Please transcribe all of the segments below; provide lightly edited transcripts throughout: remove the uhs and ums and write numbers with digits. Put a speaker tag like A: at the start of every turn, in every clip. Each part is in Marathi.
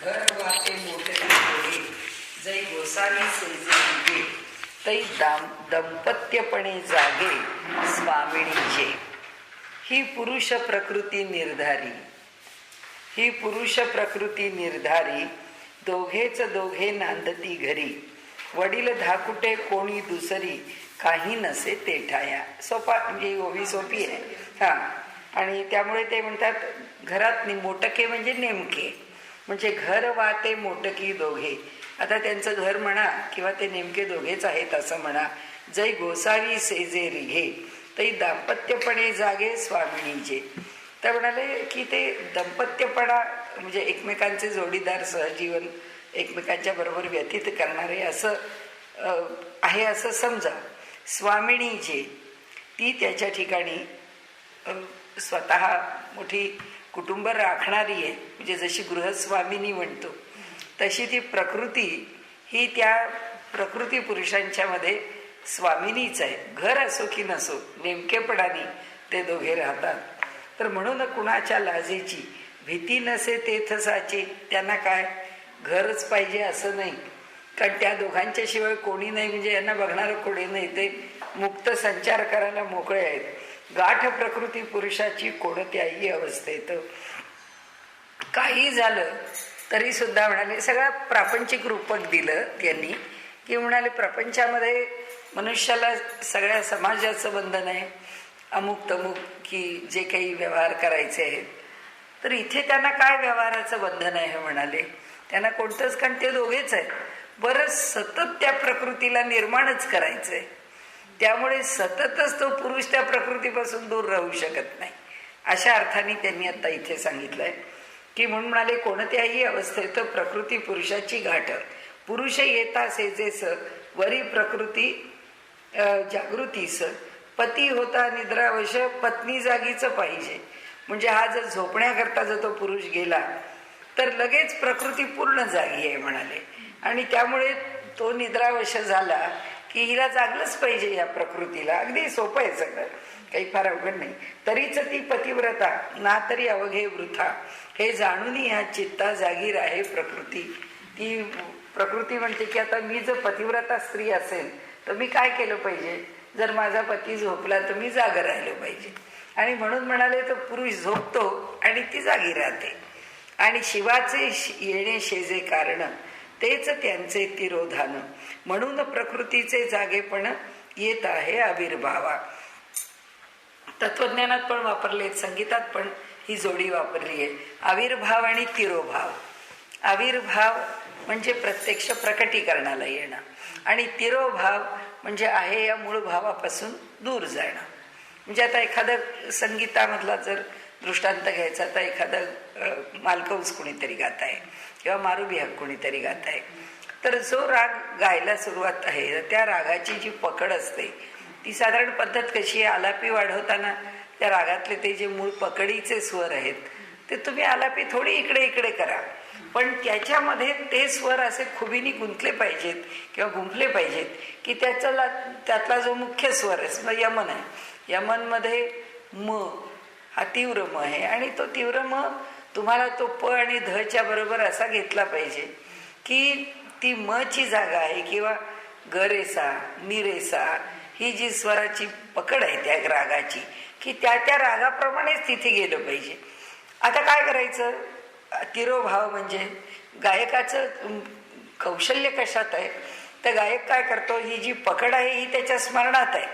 A: घर वाटे मोठे होई जै गोसावी सेजे तै दंपत्यपणे जागे स्वामिनीचे. ही पुरुष प्रकृती निर्धारी, ही पुरुष प्रकृती निर्धारी, दोघेच दोघे नांदती घरी, वडील धाकुटे कोणी दुसरी, काही नसे ते ठाया. सोपा म्हणजे ओवी सोपी आहे. हा, आणि त्यामुळे ते म्हणतात घरात मोटके म्हणजे नेमके, म्हणजे घर वाते मोटकी दोघे. आता त्यांचं घर म्हणा किंवा ते नेमके दोघेच आहेत असं म्हणा. जै गोसावी सेजे रिघे तै दाम्पत्यपणे जागे स्वामिनीचे. तर म्हणाले की ते दंपत्यपणा म्हणजे एकमेकांचे जोडीदार, सहजीवन एकमेकांच्या बरोबर व्यतीत करणारे असं आहे असं समजा. स्वामिनीचे, ती त्याच्या ठिकाणी स्वतः मोठी कुटुंब राखणारी आहे. म्हणजे जशी गृहस्वामिनी म्हणतो तशी ती प्रकृती ही त्या प्रकृती पुरुषांच्या मध्ये स्वामिनीच आहे. घर असो की नसो नेमकेपणाने ते दोघे राहतात. तर म्हणून कुणाच्या लाजेची भीती नसे तेथसाची. त्यांना काय घरच पाहिजे असं नाही, कारण त्या दोघांच्या शिवाय कोणी नाही, म्हणजे यांना बघणारं कोणी नाही, ते मुक्त संचार करायला मोकळे आहेत. गाठ प्रकृती पुरुषाची कोणत्याही अवस्थेत. काही झालं तरी सुद्धा म्हणाले, सगळं प्रापंचिक रूपक दिलं त्यांनी, की म्हणाले प्रपंचामध्ये मनुष्याला सगळ्या समाजाचं बंधन आहे, अमुक तमुक की जे काही व्यवहार करायचे आहेत. तर इथे त्यांना काय व्यवहाराचं बंधन आहे म्हणाले, त्यांना कोणतंच, कारण ते दोघेच आहेत. बरं सतत त्या प्रकृतीला निर्माणच करायचंय, त्यामुळे सततच तो पुरुष त्या प्रकृतीपासून दूर राहू शकत नाही. अशा अर्थाने त्यांनी आता इथे सांगितलंय की म्हणून म्हणाले कोणत्याही अवस्थेत प्रकृती पुरुषाची गाठ. पुरुष येता सेजेस वरी प्रकृती जागृतीस, पती होता निद्रावश पत्नी जागीच पाहिजे. म्हणजे हा जर झोपण्याकरता जर तो पुरुष गेला तर लगेच प्रकृती पूर्ण जागी आहे म्हणाले, आणि त्यामुळे तो निद्रावश झाला की हिला जागलंच पाहिजे या प्रकृतीला. अगदी सोपं आहे सगळं, काही फार अवघड नाही. तरीच ती पतिव्रता ना तरी अवघे वृथा, हे जाणून ह्या चित्ता जागीर आहे प्रकृती. ती प्रकृती म्हणते की आता मी जर पतिव्रता स्त्री असेल तर मी काय केलं पाहिजे, जर माझा पती झोपला तर मी जाग राहिलो पाहिजे. आणि म्हणून म्हणाले तर पुरुष झोपतो आणि ती जागी राहते. आणि शिवाचे येणे शेजे कारण तेच त्यांचे तिरोधान, म्हणून प्रकृतीचे जागेपण येत आहे आविर्भावा. तत्वज्ञानात पण वापरले, संगीतात पण ही जोडी वापरली आहे, आविर्भाव आणि तिरोभाव. आविर्भाव म्हणजे प्रत्यक्ष प्रकटीकरणाला येणं, आणि तिरोभाव म्हणजे आहे या मूळ भावापासून दूर जाणं. म्हणजे आता एखादं संगीतामधला जर दृष्टांत घ्यायचा तर एखादं मालकौस कोणीतरी गात आहे किंवा मारुबिहाग कोणीतरी गात आहे, तर जो राग गायला सुरुवात आहे त्या रागाची जी पकड असते ती साधारण पद्धत कशी आहे, आलापी वाढवताना त्या रागातले ते जे मूळ पकडीचे स्वर आहेत ते तुम्ही आलापी थोडी इकडे इकडे करा, पण त्याच्यामध्ये ते स्वर असे खुबीने गुंतले पाहिजेत किंवा गुंफले पाहिजेत की त्यातला जो मुख्य स्वर आहे यमन आहे, यमनमध्ये म हा तीव्र म आहे, आणि तो तीव्र म तुम्हाला तो प आणि धच्या बरोबर असा घेतला पाहिजे की ती म ची जागा आहे किंवा गरेसा निरेसा ही जी स्वराची पकड आहे त्या रागाची, की त्या त्या रागाप्रमाणेच तिथे गेलं पाहिजे. आता काय करायचं, तिरोभाव म्हणजे गायकाचं कौशल्य कशात आहे, तर गायक काय करतो, ही जी पकड आहे ही त्याच्या स्मरणात आहे,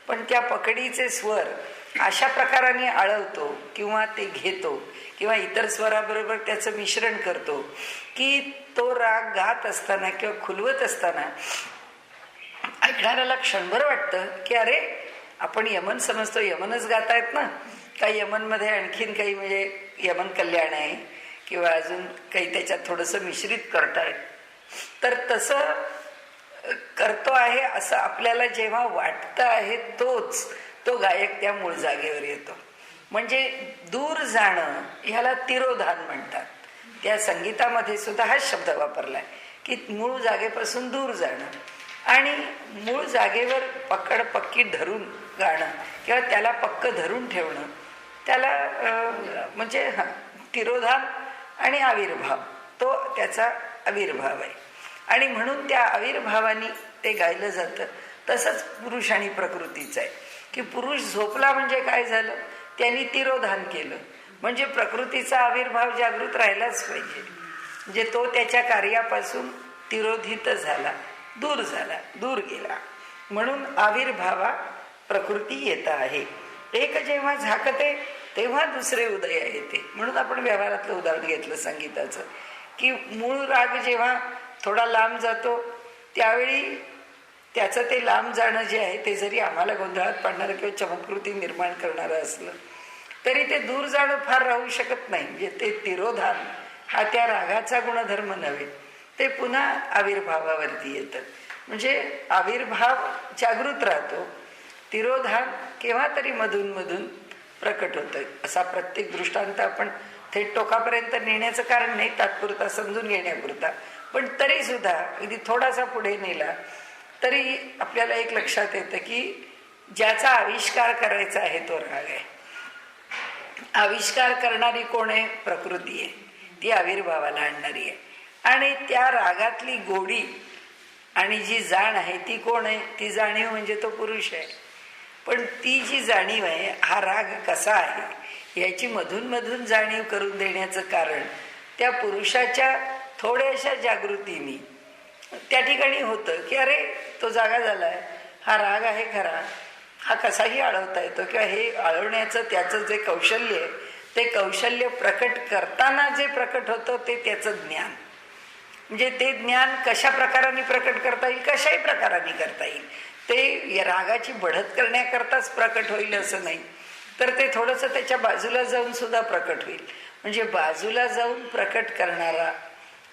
A: पण त्या पकडीचे स्वर अशा प्रकाराने आळवतो किंवा ते घेतो किंवा इतर स्वराबरोबर त्याचं मिश्रण करतो की तो राग गात असताना किंवा खुलवत असताना ऐकणाऱ्याला क्षणभर वाटतं की अरे आपण यमन समजतो, यमनच गात आहेत ना, काही यमनमध्ये आणखीन काही म्हणजे यमन कल्याण आहे किंवा अजून काही त्याच्यात थोडंसं मिश्रित करतायत. तर तसं करतो आहे असं आपल्याला जेव्हा वाटतं आहे तोच तो गायक त्या मूळ जागेवर येतो. म्हणजे दूर जाणं ह्याला तिरोधान म्हणतात. त्या संगीतामध्ये सुद्धा हा शब्द वापरलाय की मूळ जागेपासून दूर जाणं आणि मूळ जागेवर पकड पक्की धरून गाणं किंवा त्याला पक्क धरून ठेवणं, त्याला म्हणजे तिरोधान आणि आविर्भाव तो त्याचा आविर्भाव आहे. आणि म्हणून त्या आविर्भावाने ते गायलं जातं. तसंच पुरुष आणि प्रकृतीचं आहे की पुरुष झोपला म्हणजे काय झालं, त्यांनी तिरोधान केलं म्हणजे प्रकृतीचा आविर्भाव जागृत राहिलाच पाहिजे. म्हणजे तो त्याच्या कार्यापासून तिरोधित झाला, दूर गेला. म्हणून आविर्भावा प्रकृती येत आहे. एक जेव्हा झाकते तेव्हा दुसरे उदय येते. म्हणून आपण व्यवहारातलं उदाहरण घेतलं संगीताचं की मूळ राग जेव्हा थोडा लांब जातो त्यावेळी त्याचं ते लांब जाणं जे आहे ते जरी आम्हाला गोंधळात पाडणारं किंवा चमत्कृती निर्माण करणारं असलं तरी ते दूर जाणं फार राहू शकत नाही. म्हणजे ते तिरोधान हा त्या रागाचा गुणधर्म नव्हे, ते पुन्हा आविर्भावावरती येतं. म्हणजे आविर्भाव जागृत राहतो, तिरोधान केव्हा तरी मधून मधून प्रकट होतं. असा प्रत्येक दृष्टांत आपण थेट टोकापर्यंत नेण्याचं कारण नाही, तात्पुरता समजून घेण्यापुरता. पण तरी सुद्धा अगदी थोडासा पुढे नेला तरी आपल्याला एक लक्षात येतं की ज्याचा आविष्कार करायचा आहे तो राग आहे. आविष्कार करणारी कोण आहे? प्रकृती आहे. ती आविर्भावाला आणणारी आहे. आणि त्या रागातली गोडी आणि जी जाण आहे ती कोण आहे? ती जाणीव म्हणजे तो पुरुष आहे. पण ती जी जाणीव आहे, हा राग कसा आहे याची मधून मधून जाणीव करून देण्याचं कारण त्या पुरुषाच्या थोड्याशा जागृतीने त्या ठिकाणी होतं की अरे तो जागा झालाय, हा राग आहे खरा, हा कसाही आळवता येतो. किंवा हे आळवण्याचं त्याचं जे कौशल्य आहे ते कौशल्य प्रकट करताना जे प्रकट होतं ते त्याचं ज्ञान. म्हणजे ते ज्ञान कशा प्रकाराने प्रकट करता येईल, कशाही प्रकाराने करता येईल. ते रागाची बढत करण्याकरताच प्रकट होईल असं नाही, तर ते थोडंसं त्याच्या बाजूला जाऊन सुद्धा प्रकट होईल. म्हणजे बाजूला जाऊन प्रकट करणारा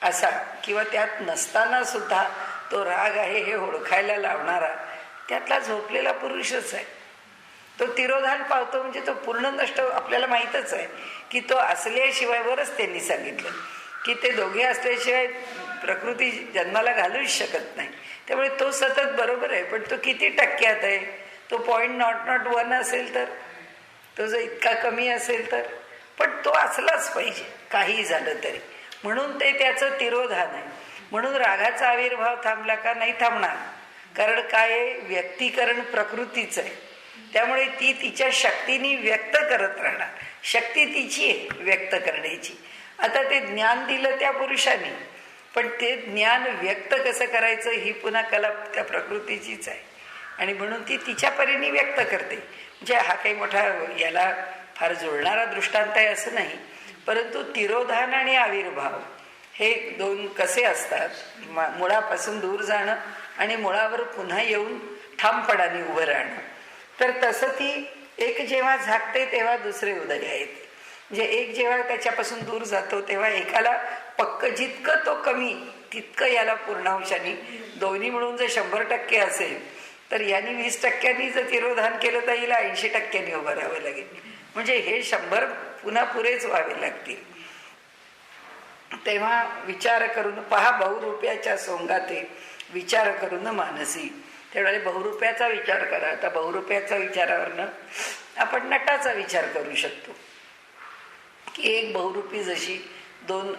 A: असा किंवा त्यात नसताना सुद्धा तो राग आहे हे ओळखायला लावणारा त्यातला झोपलेला पुरुषच आहे. तो तिरोधान पावतो म्हणजे तो पूर्ण नष्ट. आपल्याला माहीतच आहे की तो असल्याशिवाय वरच त्यांनी सांगितलं की ते दोघे असल्याशिवाय प्रकृती जन्माला घालूच शकत नाही. त्यामुळे तो सतत बरोबर आहे, पण तो किती टक्क्यात आहे? तो 0.0001 असेल तर, तो जर इतका कमी असेल तर, पण तो असलाच पाहिजे काहीही झालं तरी. म्हणून ते त्याचं तिरोधान आहे. म्हणून रागाचा आविर्भाव थांबला का? नाही थांबणार. कारण काय आहे? व्यक्तीकरण प्रकृतीचं आहे. त्यामुळे ती तिच्या शक्तीने व्यक्त करत राहणार. शक्ती तिची आहे व्यक्त करण्याची. आता ते ज्ञान दिलं त्या पुरुषाने, पण ते ज्ञान व्यक्त कसं करायचं ही पुन्हा कला त्या प्रकृतीचीच आहे. आणि म्हणून ती तिच्या परीने व्यक्त करते. म्हणजे हा काही मोठा याला फार जुळणारा दृष्टांत आहे असं नाही, परंतु तिरोधान आणि आविर्भाव हे दोन कसे असतात? मुळापासून दूर जाणं आणि मुळावर पुन्हा येऊन ठामपणाने उभं राहणं. तर तसं ती एक जेव्हा झाकते तेव्हा दुसरे उदय येते. म्हणजे एक जेव्हा त्याच्यापासून दूर जातो तेव्हा एकाला पक्क जितकं तो कमी तितकं याला पूर्णांशाने, दोन्ही मिळून जर 100% असेल तर यांनी 20% जर तिरोधान केलं तर हिला 80% उभं राहावं लागेल. म्हणजे हे 100 पुन्हा पुरेच व्हावे लागतील. तेव्हा विचार करून पहा बहुरूप्याच्या सोंगाते विचार करून मानसी. त्यावेळेला बहुरूप्याचा विचार करा. आता बहुरूप्याच्या विचारावरनं आपण नटाचा विचार करू शकतो की एक बहुरूपी जशी 2,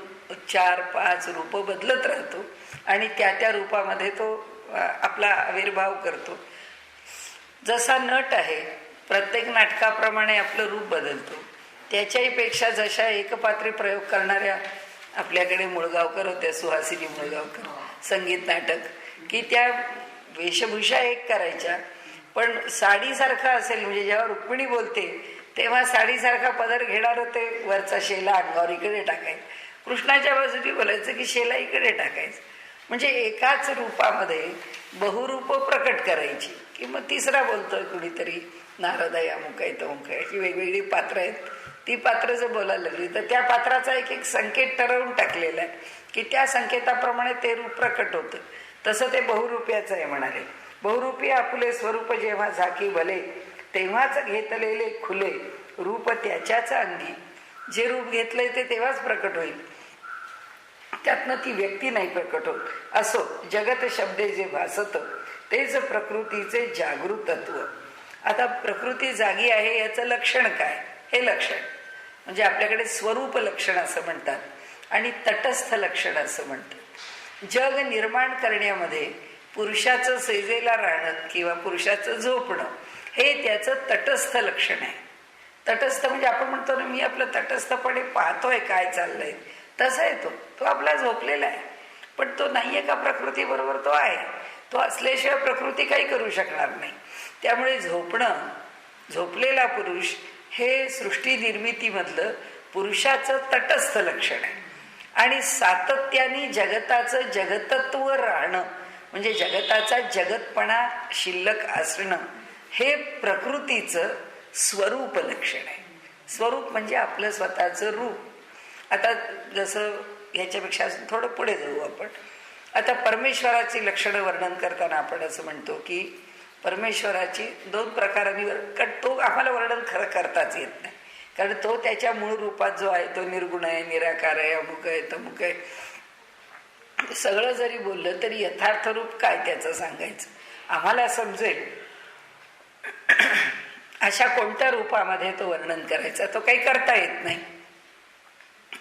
A: 4, 5 रूप बदलत राहतो आणि त्या रूपामध्ये तो आपला आविर्भाव करतो. जसा नट आहे प्रत्येक नाटकाप्रमाणे आपलं रूप बदलतो. त्याच्याही पेक्षा जशा एकपात्री प्रयोग करणाऱ्या आपल्याकडे मुळगावकर होत्या, सुहासिनी मुळगावकर, संगीत नाटक, की त्या वेशभूषा एक करायच्या, पण साडीसारखा असेल म्हणजे जेव्हा रुक्मिणी बोलते तेव्हा साडीसारखा पदर घेणारं ते वरचा शेला अंगावर इकडे टाकायचं, कृष्णाच्या बाजूने बोलायचं की शेला इकडे टाकायचं. म्हणजे एकाच रूपामध्ये बहुरूप प्रकट करायची. की मग तिसरा बोलतोय कुणीतरी नारद आहे, अमुक आहे, तमुक आहे, की वेगवेगळी पात्र आहेत, ती पात्र जर बोलायला लागली तर त्या पात्राचा एक एक संकेत ठरवून टाकलेला आहे की त्या संकेताप्रमाणे ते रूप प्रकट होतं. तसं ते बहुरूप्याचं आहे म्हणाले. बहुरूपी आपुले स्वरूप जेव्हा झाकी भले तेव्हाच घेतलेले खुले रूप त्याच्याच अंगी. जे रूप घेतलंय ते तेव्हाच प्रकट होईल, त्यातनं ती व्यक्ती नाही प्रकट होत. असो जगत शब्दे जे भासत तेच प्रकृतीचे जागृत तत्व. आता प्रकृती जागी आहे याचं लक्षण काय? हे लक्षण म्हणजे आपल्याकडे स्वरूप लक्षण असं म्हणतात. आणि तटस्थ लक्षण असं म्हणतात. जग निर्माण करण्यामध्ये पुरुषाचं सेजेला राहणं किंवा पुरुषाचं झोपणं हे त्याचं तटस्थ लक्षण आहे. तटस्थ म्हणजे आपण म्हणतो ना, मी आपलं तटस्थपणे पाहतोय काय चाललंय, तसा आहे तो आपला झोपलेला आहे. पण तो नाहीये का प्रकृती बरोबर? तो आहे. तो असल्याशिवाय प्रकृती काही करू शकणार नाही. त्यामुळे झोपलेला पुरुष हे सृष्टी निर्मितीमधलं पुरुषाचं तटस्थ लक्षण आहे. आणि सातत्याने जगताचं जगतत्व राहणं म्हणजे जगताचा जगतपणा शिल्लक असणं हे प्रकृतीचं स्वरूप लक्षण आहे. स्वरूप म्हणजे आपलं स्वतःचं रूप. आता जसं ह्याच्यापेक्षा थोडं पुढे जाऊ आपण. आता परमेश्वराची लक्षणं वर्णन करताना आपण असं म्हणतो की परमेश्वराची 2 प्रकारांनी, कारण तो आम्हाला वर्णन खरं करताच येत नाही, कारण तो त्याच्या मूळ रूपात जो आहे तो निर्गुण आहे, निराकार आहे, अमुक आहे, तमुक आहे. सगळं जरी बोललं तरी यथार्थ रूप काय त्याचं सांगायचं आम्हाला समजेल अशा कोणत्या रूपामध्ये तो वर्णन करायचा, तो काही करता येत नाही.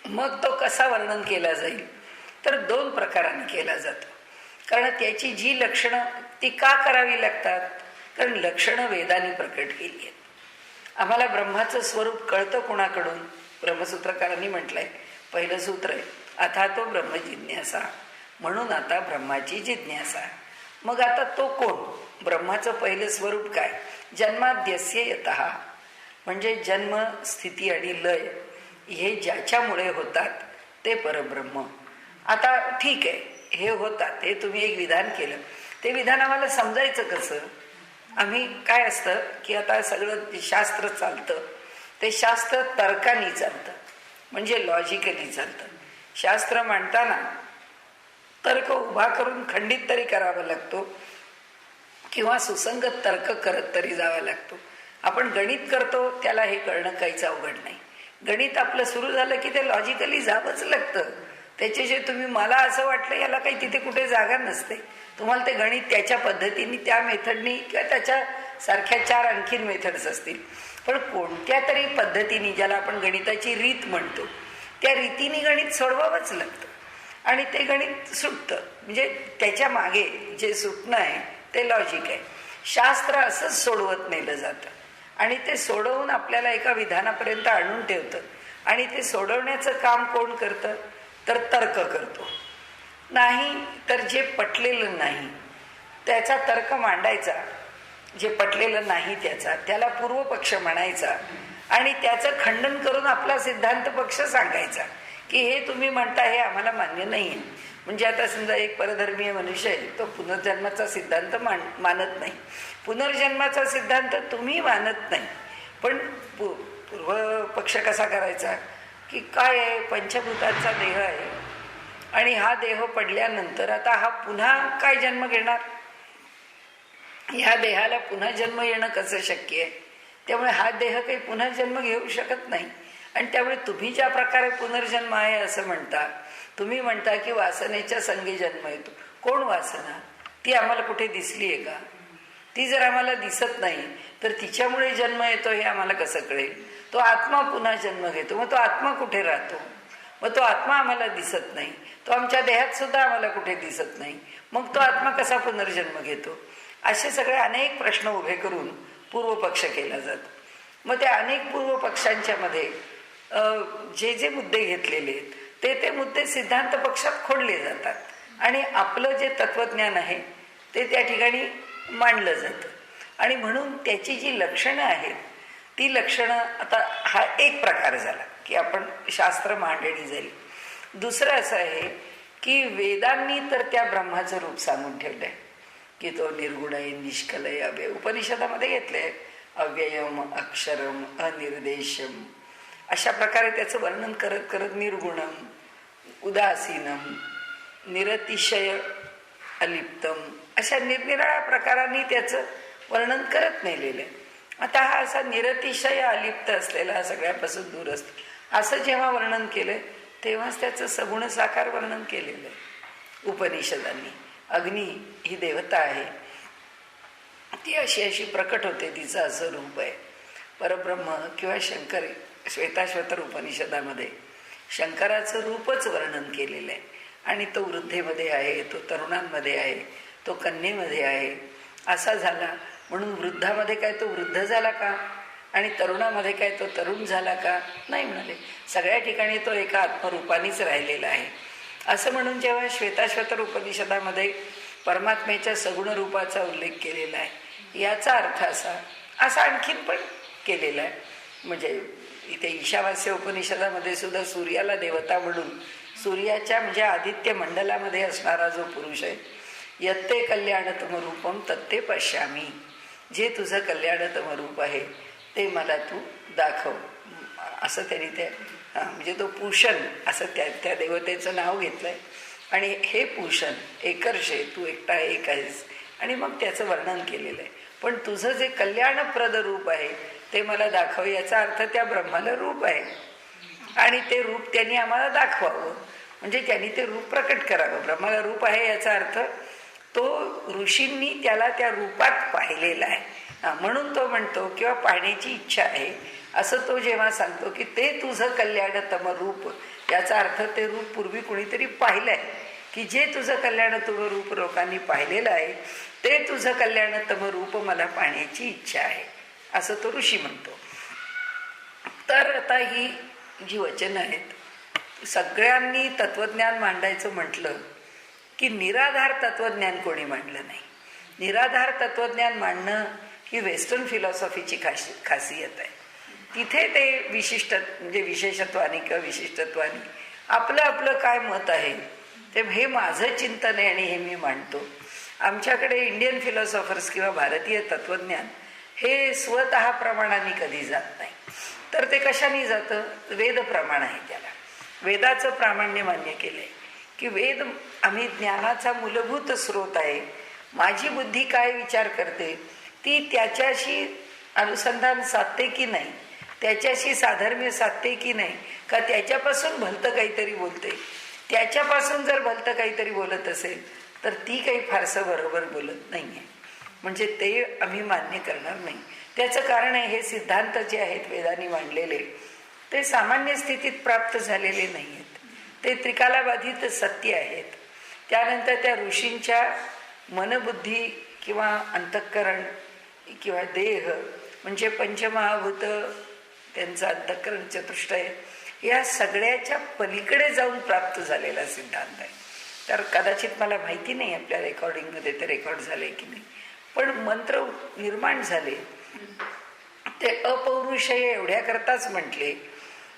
A: मग तो कसा वर्णन केला जाईल तर 2 प्रकारांनी केला जातो. कारण त्याची जी लक्षणं ती का करावी लागतात, कारण लक्षणं वेदांनी प्रकट केली आहेत. आम्हाला ब्रह्माचं स्वरूप कळतं कोणाकडून? ब्रह्मसूत्रकारांनी म्हटलंय, पहिलं सूत्र आहे, अथा तो ब्रह्मजिज्ञासा, म्हणून आता ब्रह्माची जिज्ञासा. मग आता तो कोण? ब्रह्माचं पहिलं स्वरूप काय? जन्माद्यस्य यतः, म्हणजे जन्म, स्थिती आणि लय हे ज्याच्यामुळे होतात ते परब्रह्म. आता ठीक आहे, हे होतात, हे तुम्ही एक विधान केलं, ते विधान आम्हाला समजायचं कसं? आम्ही काय असतं की आता सगळं शास्त्र चालतं, ते शास्त्र तर्काने चालतं, म्हणजे लॉजिकली चालतं. शास्त्र मांडताना तर्क उभा करून खंडित तरी करावा लागतो किंवा सुसंगत तर्क करत तरी जावा लागतो. आपण गणित करतो त्याला हे कळणं काहीच अवघड नाही. गणित आपलं सुरू झालं की ते लॉजिकली जावंच लागतं. त्याच्याशिवाय तुम्ही, मला असं वाटलं याला काही तिथे कुठे जागा नसते, तुम्हाला ते गणित त्याच्या पद्धतीने, त्या मेथडनी किंवा त्याच्या सारख्या 4 आणखीन मेथड्स असतील, पण कोणत्या तरी पद्धतीने, ज्याला आपण गणिताची रीत म्हणतो, त्या रीतीने गणित सोडवावंच लागतं आणि ते गणित सुटतं. म्हणजे त्याच्या मागे जे सुटणं आहे ते लॉजिक आहे. शास्त्र असंच सोडवत नेलं जातं आणि ते सोडवून आपल्याला एका विधानापर्यंत आणून ठेवतं. आणि ते सोडवण्याचं काम कोण करतं तर तर्क करतो. नाही तर जे पटलेलं नाही त्याचा तर्क मांडायचा, जे पटलेलं नाही त्याला पूर्वपक्ष म्हणायचा आणि त्याचं खंडन करून आपला सिद्धांत पक्ष सांगायचा की हे तुम्ही म्हणता हे आम्हाला मान्य नाही आहे. म्हणजे आता समजा एक परधर्मीय मनुष्य आहे, तो पुनर्जन्माचा सिद्धांत मानत नाही. पुनर्जन्माचा सिद्धांत तुम्ही मानत नाही, पण पूर्व पक्ष कसा करायचा की काय आहे, पंचभूतांचा देह आहे आणि हा देह पडल्यानंतर आता हा पुन्हा काय जन्म घेणार, ह्या देहाला पुन्हा जन्म येणं कसं शक्य आहे? त्यामुळे हा देह काही पुन्हा जन्म घेऊ शकत नाही. आणि त्यामुळे तुम्ही ज्या प्रकारे पुनर्जन्म आहे असं म्हणता, तुम्ही म्हणता की वासनेच्या संगी जन्म येतो. कोण वासना? ती आम्हाला कुठे दिसली आहे का? ती जर आम्हाला दिसत नाही तर तिच्यामुळे जन्म येतो हे आम्हाला कसं कळेल? तो आत्मा पुन्हा जन्म घेतो, मग तो आत्मा कुठे राहतो? मग तो आत्मा आम्हाला दिसत नाही, तो आमच्या देहात सुद्धा आम्हाला कुठे दिसत नाही, मग तो आत्मा कसा पुनर्जन्म घेतो? असे सगळे अनेक प्रश्न उभे करून पूर्वपक्ष केला जातो. मग त्या अनेक पूर्वपक्षांच्या मध्ये जे जे मुद्दे घेतलेले आहेत ते मुद्दे सिद्धांत पक्षात खोडले जातात आणि आपलं जे तत्वज्ञान आहे ते त्या ठिकाणी मांडलं जातं. आणि म्हणून त्याची जी लक्षणं आहेत ती लक्षणं, आता हा एक प्रकार झाला की आपण शास्त्र मांडणी झाली. दुसरं असं आहे की वेदांनी तर त्या ब्रह्माचं रूप सांगून ठेवलंय की तो निर्गुण आहे, निष्कल आहे, अव्यय. उपनिषदामध्ये घेतलंय अव्ययम, अक्षरम, अनिर्देशम, अशा प्रकारे त्याचं वर्णन करत करत निर्गुणम, उदासीनम, निरतिशय अलिप्तम, अशा निरनिराळ्या प्रकारांनी त्याचं वर्णन करत नेलेलं आहे. आता हा असा निरतिशय अलिप्त असलेला हा सगळ्यापासून दूर असतो असं जेव्हा वर्णन केलं तेव्हाच त्याचं सगुण साकार वर्णन केलेलं आहे उपनिषदांनी. अग्नी ही देवता आहे, ती अशी अशी प्रकट होते, तिचं असं रूप आहे. परब्रह्म किंवा शंकर श्वेताश्वतर उपनिषदामध्ये शंकराचं रूपच वर्णन केलेलं आहे. आणि तो वृद्धेमध्ये आहे, तो तरुणांमध्ये आहे, तो कन्येमध्ये आहे, असा झाला. म्हणून वृद्धामध्ये काय तो वृद्ध झाला का आणि तरुणामध्ये काय तो तरुण झाला का? नाही म्हणाले. सगळ्या ठिकाणी तो एका आत्मरूपानेच राहिलेला आहे. असं म्हणून जेव्हा श्वेताश्वतर उपनिषदामध्ये परमात्म्याच्या सगुण रूपाचा उल्लेख केलेला आहे, याचा अर्थ असा आणखीन पण केलेला आहे. म्हणजे इथे ईशावास्य उपनिषदामध्ये सुद्धा सूर्याला देवता म्हणून, सूर्याच्या म्हणजे आदित्य मंडलामध्ये असणारा जो पुरुष आहे, यत्ते कल्याणतम रूपम तत्ते पश्यामी, जे तुझं कल्याणतम रूप आहे ते मला तू दाखव, असं त्यांनी ते म्हणजे तो पूषण असं त्या देवतेचं नाव घेतलंय. आणि हे पूषण एकर्षे, तू एकटा एक आहेस, आणि मग त्याचं वर्णन केलेलं आहे. पण तुझं जे कल्याणप्रद रूप आहे ते मला दाखव, याचा अर्थ त्या ब्रह्माला रूप आहे आणि ते रूप त्यांनी आम्हाला दाखवावं, म्हणजे त्यांनी ते रूप प्रकट करावं. ब्रह्माला रूप आहे याचा अर्थ तो ऋषींनी त्याला त्या रूपात पाहिलेला आहे, म्हणून तो म्हणतो किंवा पाहण्याची इच्छा आहे असं तो जेव्हा सांगतो की ते तुझं कल्याणतम रूप, याचा अर्थ ते रूप पूर्वी कुणीतरी पाहिलंय, की जे तुझं कल्याणतम रूप लोकांनी पाहिलेलं आहे ते तुझं कल्याणतम रूप मला पाहण्याची इच्छा आहे, असं तो ऋषी म्हणतो. तर आता ही जी वचनं आहेत, सगळ्यांनी तत्वज्ञान मांडायचं म्हटलं की निराधार तत्वज्ञान कोणी मांडलं नाही. निराधार तत्वज्ञान मांडणं ही वेस्टर्न फिलॉसॉफीची खासियत आहे. तिथे ते विशिष्ट म्हणजे विशेषत्वानी किंवा विशिष्टत्वानी आपलं आपलं काय मत आहे ते, हे माझं चिंतन आहे आणि हे मी मांडतो. आमच्याकडे इंडियन फिलॉसॉफर्स किंवा भारतीय तत्वज्ञान हे स्वतः प्रमाणाने कधी जात नाही. तर ते कशाने जातं? वेद प्रमाण आहे, त्याला वेदाचं प्रामाण्य मान्य केलंय की वेद आम्ही ज्ञानाचा मूलभूत स्रोत आहे. माझी बुद्धी काय विचार करते ती त्याच्याशी अनुसंधान साधते की नाही, त्याच्याशी साधर्म्य साधते की नाही, का त्याच्यापासून भलतं काहीतरी बोलते. त्याच्यापासून जर भलतं काहीतरी बोलत असेल तर ती काही फारसं बरोबर बोलत नाही आहे, म्हणजे ते आम्ही मान्य करणार नाही. त्याचं कारण आहे हे सिद्धांत जे आहेत वेदांनी मांडलेले ते सामान्य स्थितीत प्राप्त झालेले नाही आहेत, ते त्रिकालाबाधित सत्य आहेत. त्यानंतर त्या ऋषींच्या मनबुद्धी किंवा अंतःकरण किंवा देह म्हणजे पंचमहाभूत, त्यांचं अंतःकरण चतुष्टय, या सगळ्याच्या पलीकडे जाऊन प्राप्त झालेला सिद्धांत आहे. तर कदाचित मला माहिती नाही आपल्या रेकॉर्डिंगमध्ये ते रेकॉर्ड झाले की नाही, पण मंत्र निर्माण झाले ते अपौरुषेय एवढ्याकरताच म्हटले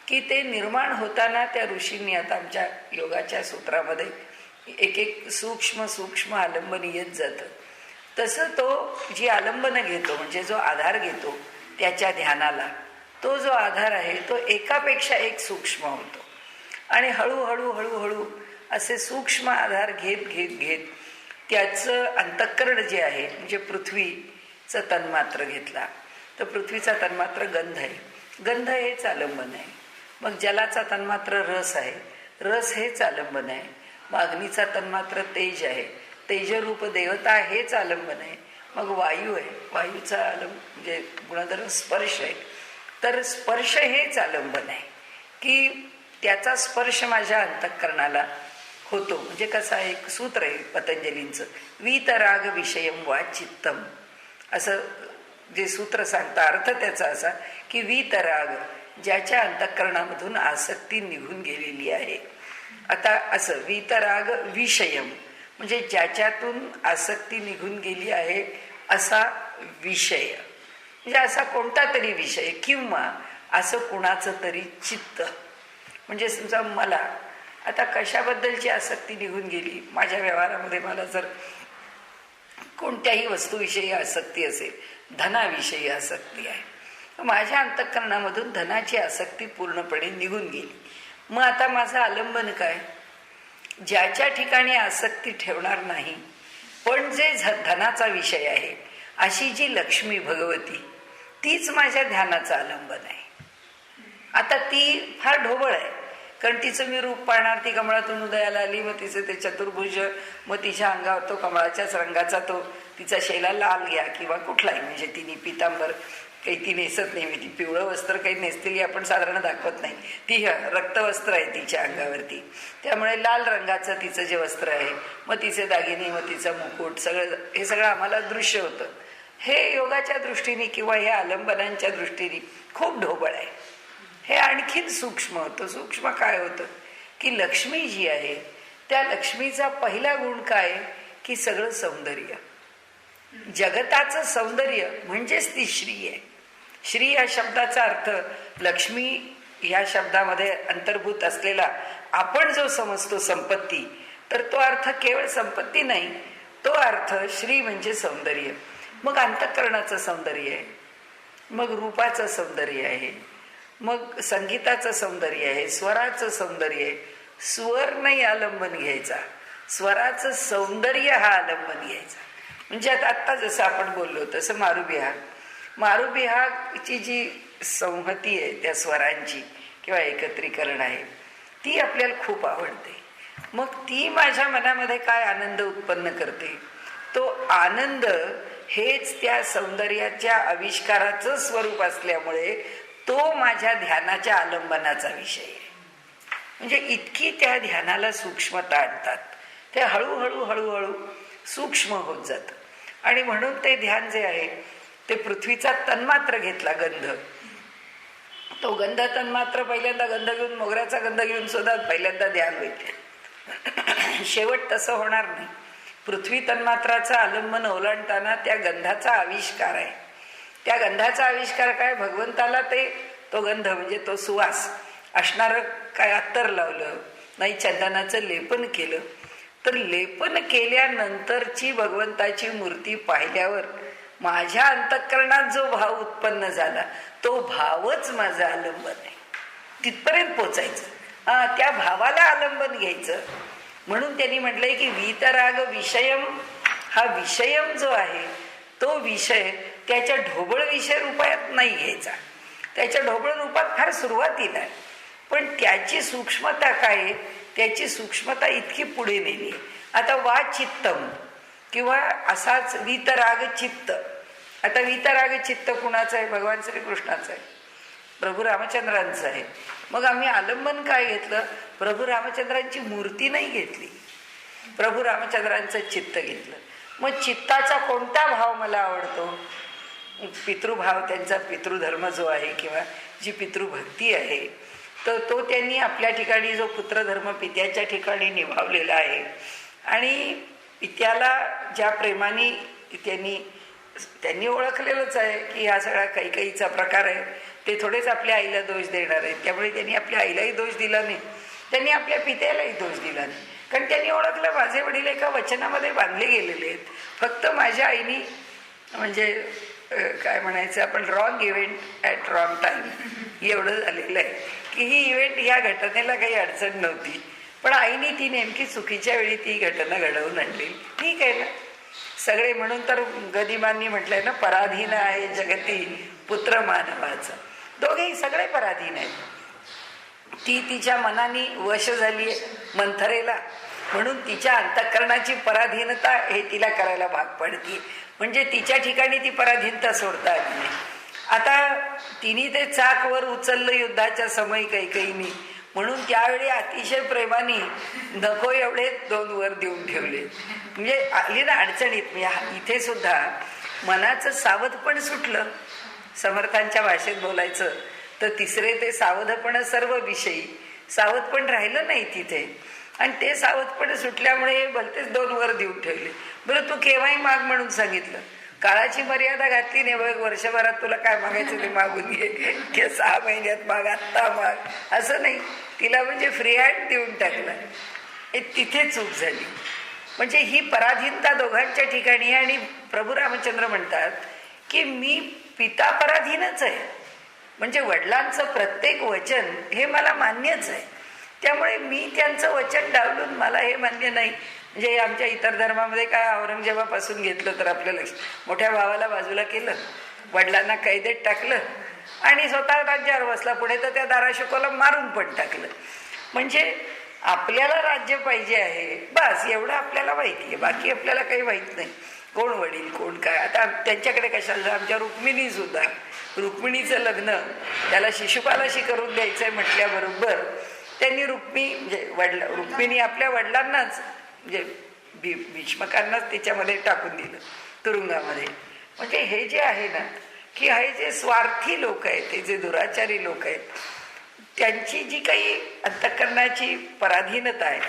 A: की ते निर्माण होताना त्या ऋषींनी, आता आमच्या योगाच्या सूत्रामध्ये एक एक सूक्ष्म सूक्ष्म आलंबन येत जातं, तसं तो जी आलंबनं घेतो म्हणजे जो आधार घेतो त्याच्या ध्यानाला, तो जो आधार आहे तो एकापेक्षा एक सूक्ष्म होतो. आणि हळूहळू हळूहळू असे सूक्ष्म आधार घेत घेत घेत त्याचं अंतःकरण जे आहे, म्हणजे पृथ्वीचं तन्मात्र घेतला तर पृथ्वीचा तन्मात्र गंध आहे, गंध हेच आलंबन आहे. मग जलाचा तन्मात्र रस आहे, रस हेच आलंबन आहे. अग्नीचा तन्मात्र तेज आहे, तेजरूप देवता हेच आलंबन आहे. मग वायू आहे, वायूचा म्हणजे गुणधर्म स्पर्श आहे, तर स्पर्श हेच आलंबन आहे की त्याचा स्पर्श माझ्या अंतःकरणाला होतो. म्हणजे कसं एक सूत्र आहे पतंजलींचं, वीतराग विषयम वा चित्तम, असं जे सूत्र सांगतं अर्थ त्याचा असा की वीतराग, ज्याच्या अंतःकरणामधून आसक्ती निघून गेलेली आहे. आता असं वीतराग विषयम म्हणजे ज्याच्यातून आसक्ती निघून गेली आहे असा विषय, म्हणजे असा कोणता तरी विषय किंवा असं कुणाचं तरी चित्त. म्हणजे समजा मला आता कशाबद्दलची आसक्ती निघून गेली, माझ्या व्यवहारामध्ये मला जर कोणत्याही वस्तूविषयी आसक्ती असेल, धनाविषयी आसक्ती आहे, माझ्या अंतःकरणामधून धनाची आसक्ती पूर्णपणे निघून गेली. मग आता माझं आलंबन काय? ज्याच्या ठिकाणी आसक्ती ठेवणार नाही पण जे धनाचा विषय आहे अशी जी लक्ष्मी भगवती, तीच माझ्या ध्यानाचं आलंबन आहे. आता ती फार ढोबळ आहे, कारण तिचं मी रूप पाहणार, ती कमळातून उदयाला आली, मग तिचं ते चतुर्भुज, मग तिच्या अंगावर तो कमळाच्याच रंगाचा तो तिचा शेला लाल घ्या किंवा कुठलाही, म्हणजे तिने पितांबर काही ती नेसत नाही. ती पिवळं वस्त्र काही नेसलेली आपण साधारण दाखवत नाही. ती रक्तवस्त्र आहे तिच्या अंगावरती. त्यामुळे लाल रंगाचं तिचं जे वस्त्र आहे, मग तिचे दागिने, मग तिचा मुकुट, सगळं हे सगळं आम्हाला दृश्य होतं. हे योगाच्या दृष्टीने किंवा ह्या आलंबनांच्या दृष्टीने खूप ढोबळ आहे. हे आणखीन सूक्ष्म होतं. सूक्ष्म काय होतं की लक्ष्मी जी आहे त्या लक्ष्मीचा पहिला गुण काय की सगळं सौंदर्य. जगताचं सौंदर्य म्हणजेच ती श्री आहे. श्री या शब्दाचा अर्थ लक्ष्मी ह्या शब्दामध्ये अंतर्भूत असलेला आपण जो समजतो संपत्ती, तर तो अर्थ केवळ संपत्ती नाही, तो अर्थ श्री म्हणजे सौंदर्य. मग अंतःकरणाचं सौंदर्य आहे, मग रूपाचं सौंदर्य आहे, मग संगीताचं सौंदर्य आहे, स्वराचं सौंदर्य आहे. स्वर नाही आलंबन घ्यायचा, स्वराचं सौंदर्य हा आलंबन घ्यायचा. म्हणजे आता जसं आपण बोललो तसं मारुबिहागची जी संहती आहे त्या स्वरांची किंवा एकत्रीकरण आहे ती आपल्याला खूप आवडते. मग ती माझ्या मनामध्ये काय आनंद उत्पन्न करते, तो आनंद हेच त्या सौंदर्याच्या आविष्काराचं स्वरूप असल्यामुळे तो माझ्या ध्यानाच्या आलंबनाचा विषय आहे. म्हणजे इतकी त्या ध्यानाला सूक्ष्मता आणतात, ते हळूहळू हळूहळू सूक्ष्म होत जातं. आणि म्हणून ते ध्यान जे आहे ते पृथ्वीचा तन्मात्र घेतला गंध, तो गंध तन्मात्र पहिल्यांदा गंध घेऊन, मोगऱ्याचा गंध घेऊन सुद्धा पहिल्यांदा ध्यान होईल. शेवट तसं होणार नाही. पृथ्वी तन्मात्राचं आलंबन ओलांडताना त्या गंधाचा आविष्कार आहे. त्या गंधाचा आविष्कार काय, भगवंताला तो गंध म्हणजे तो सुवास असणारं काय अत्तर लावलं नाही, चंदनाचं लेपन केलं, तर लेपन केल्यानंतरची भगवंताची मूर्ती पाहिल्यावर माझ्या अंतःकरणात जो भाव उत्पन्न झाला तो भावच माझं आलंबन आहे. तिथपर्यंत पोचायचं, त्या भावाला आलंबन घ्यायचं. म्हणून त्यांनी म्हटलंय की वीतराग विषयम, हा विषयम जो आहे तो विषय त्याच्या ढोबळ विषय रूपात नाही घ्यायचा. त्याच्या ढोबळ रूपात फार सुरुवातीला आहे, पण त्याची सूक्ष्मता काय आहे, त्याची सूक्ष्मता इतकी पुढे नेली. आता वा चित्तम किंवा असाच वीतराग चित्त. आता वीतराग चित्त कुणाचं आहे, भगवान श्रीकृष्णाचं आहे, प्रभू रामचंद्रांचं आहे. मग आम्ही आलंबन काय घेतलं, प्रभू रामचंद्रांची मूर्ती नाही घेतली, प्रभू रामचंद्रांचं चित्त घेतलं. मग चित्ताचा कोणता भाव मला आवडतो, पितृभाव, त्यांचा पितृधर्म जो आहे किंवा जी पितृभक्ती आहे, तर तो त्यांनी आपल्या ठिकाणी जो पुत्रधर्म पित्याच्या ठिकाणी निभावलेला आहे. आणि पित्याला ज्या प्रेमाने त्यांनी ओळखलेलंच आहे की हा सगळा कैकेयीचा प्रकार आहे, ते थोडेच आपल्या आईला दोष देणार आहेत. त्यामुळे त्यांनी आपल्या आईलाही दोष दिला नाही, त्यांनी आपल्या पित्यालाही दोष दिला नाही. कारण त्यांनी ओळखलं माझे वडील एका वचनामध्ये बांधले गेलेले आहेत. फक्त माझ्या आईनी म्हणजे काय म्हणायचं आपण, wrong event at wrong time, एवढं झालेलं आहे की ही इव्हेंट ह्या घटनेला काही अडचण नव्हती, पण आईने ती नेमकी चुकीच्या वेळी ती घटना घडवून आणली. ठीक आहे ना, सगळे. म्हणून तर गदिमांनी म्हटलंय ना, पराधीन आहे जगती पुत्र मानवाचं. दोघेही सगळे पराधीन आहेत. ती तिच्या मनाने वश झाली आहे मंथरेला, म्हणून तिच्या अंतःकरणाची पराधीनता हे तिला करायला भाग पडते. म्हणजे तिच्या ठिकाणी ती पराधीनता सोडता आली नाही. आता तिने ते चाक वर उचललं युद्धाच्या समय कैकेयीने, म्हणून त्यावेळी अतिशय प्रेमाने नको एवढे 2 वर देऊन ठेवले. म्हणजे आली ना अडचणीत. इथे सुद्धा मनाचं सावधपण सुटलं. समर्थांच्या भाषेत बोलायचं तर तिसरे ते सावधपण सर्व विषयी, सावधपण राहिलं नाही तिथे. आणि ते सावधपण सुटल्यामुळे भलतेच 2 वर देऊन ठेवले. बरं, तू केव्हाही माग म्हणून सांगितलं, काळाची मर्यादा घातली नाही. बघ, वर्षभरात तुला काय मागायचं ते मागून घे, की 6 महिन्यात माग, आत्ता माग, असं नाही. तिला म्हणजे फ्री हँड देऊन टाकला. तिथे चूक झाली. म्हणजे ही पराधीनता दोघांच्या ठिकाणी. आणि प्रभू रामचंद्र म्हणतात की मी पिता पराधीनच आहे, म्हणजे वडिलांचं प्रत्येक वचन हे मला मान्यच आहे. त्यामुळे मी त्यांचं वचन डावलून मला हे मान्य नाही. म्हणजे आमच्या इतर धर्मामध्ये काय, औरंगजेबापासून घेतलं तर आपल्या मोठ्या भावाला बाजूला केलं, वडिलांना कैदेत टाकलं आणि स्वतः राज्यावर बसला. पुढे तर त्या दाराशुकोला मारून पण टाकलं. म्हणजे आपल्याला राज्य पाहिजे आहे, बस एवढं आपल्याला माहिती आहे, बाकी आपल्याला काही माहीत नाही. कोण वडील कोण काय. आता त्यांच्याकडे कशाला, आमच्या रुक्मिणी सुद्धा रुक्मिणीचं लग्न त्याला शिशुपालाशी करून द्यायचंय म्हटल्याबरोबर त्यांनी रुक्मिणी आपल्या वडिलांनाच म्हणजे भीष्मकांनाच त्याच्यामध्ये टाकून दिलं तुरुंगामध्ये. म्हणजे हे जे आहे ना की हे जे स्वार्थी लोक आहेत, हे जे दुराचारी लोक आहेत, त्यांची जी काही अंतःकरणाची पराधीनता आहे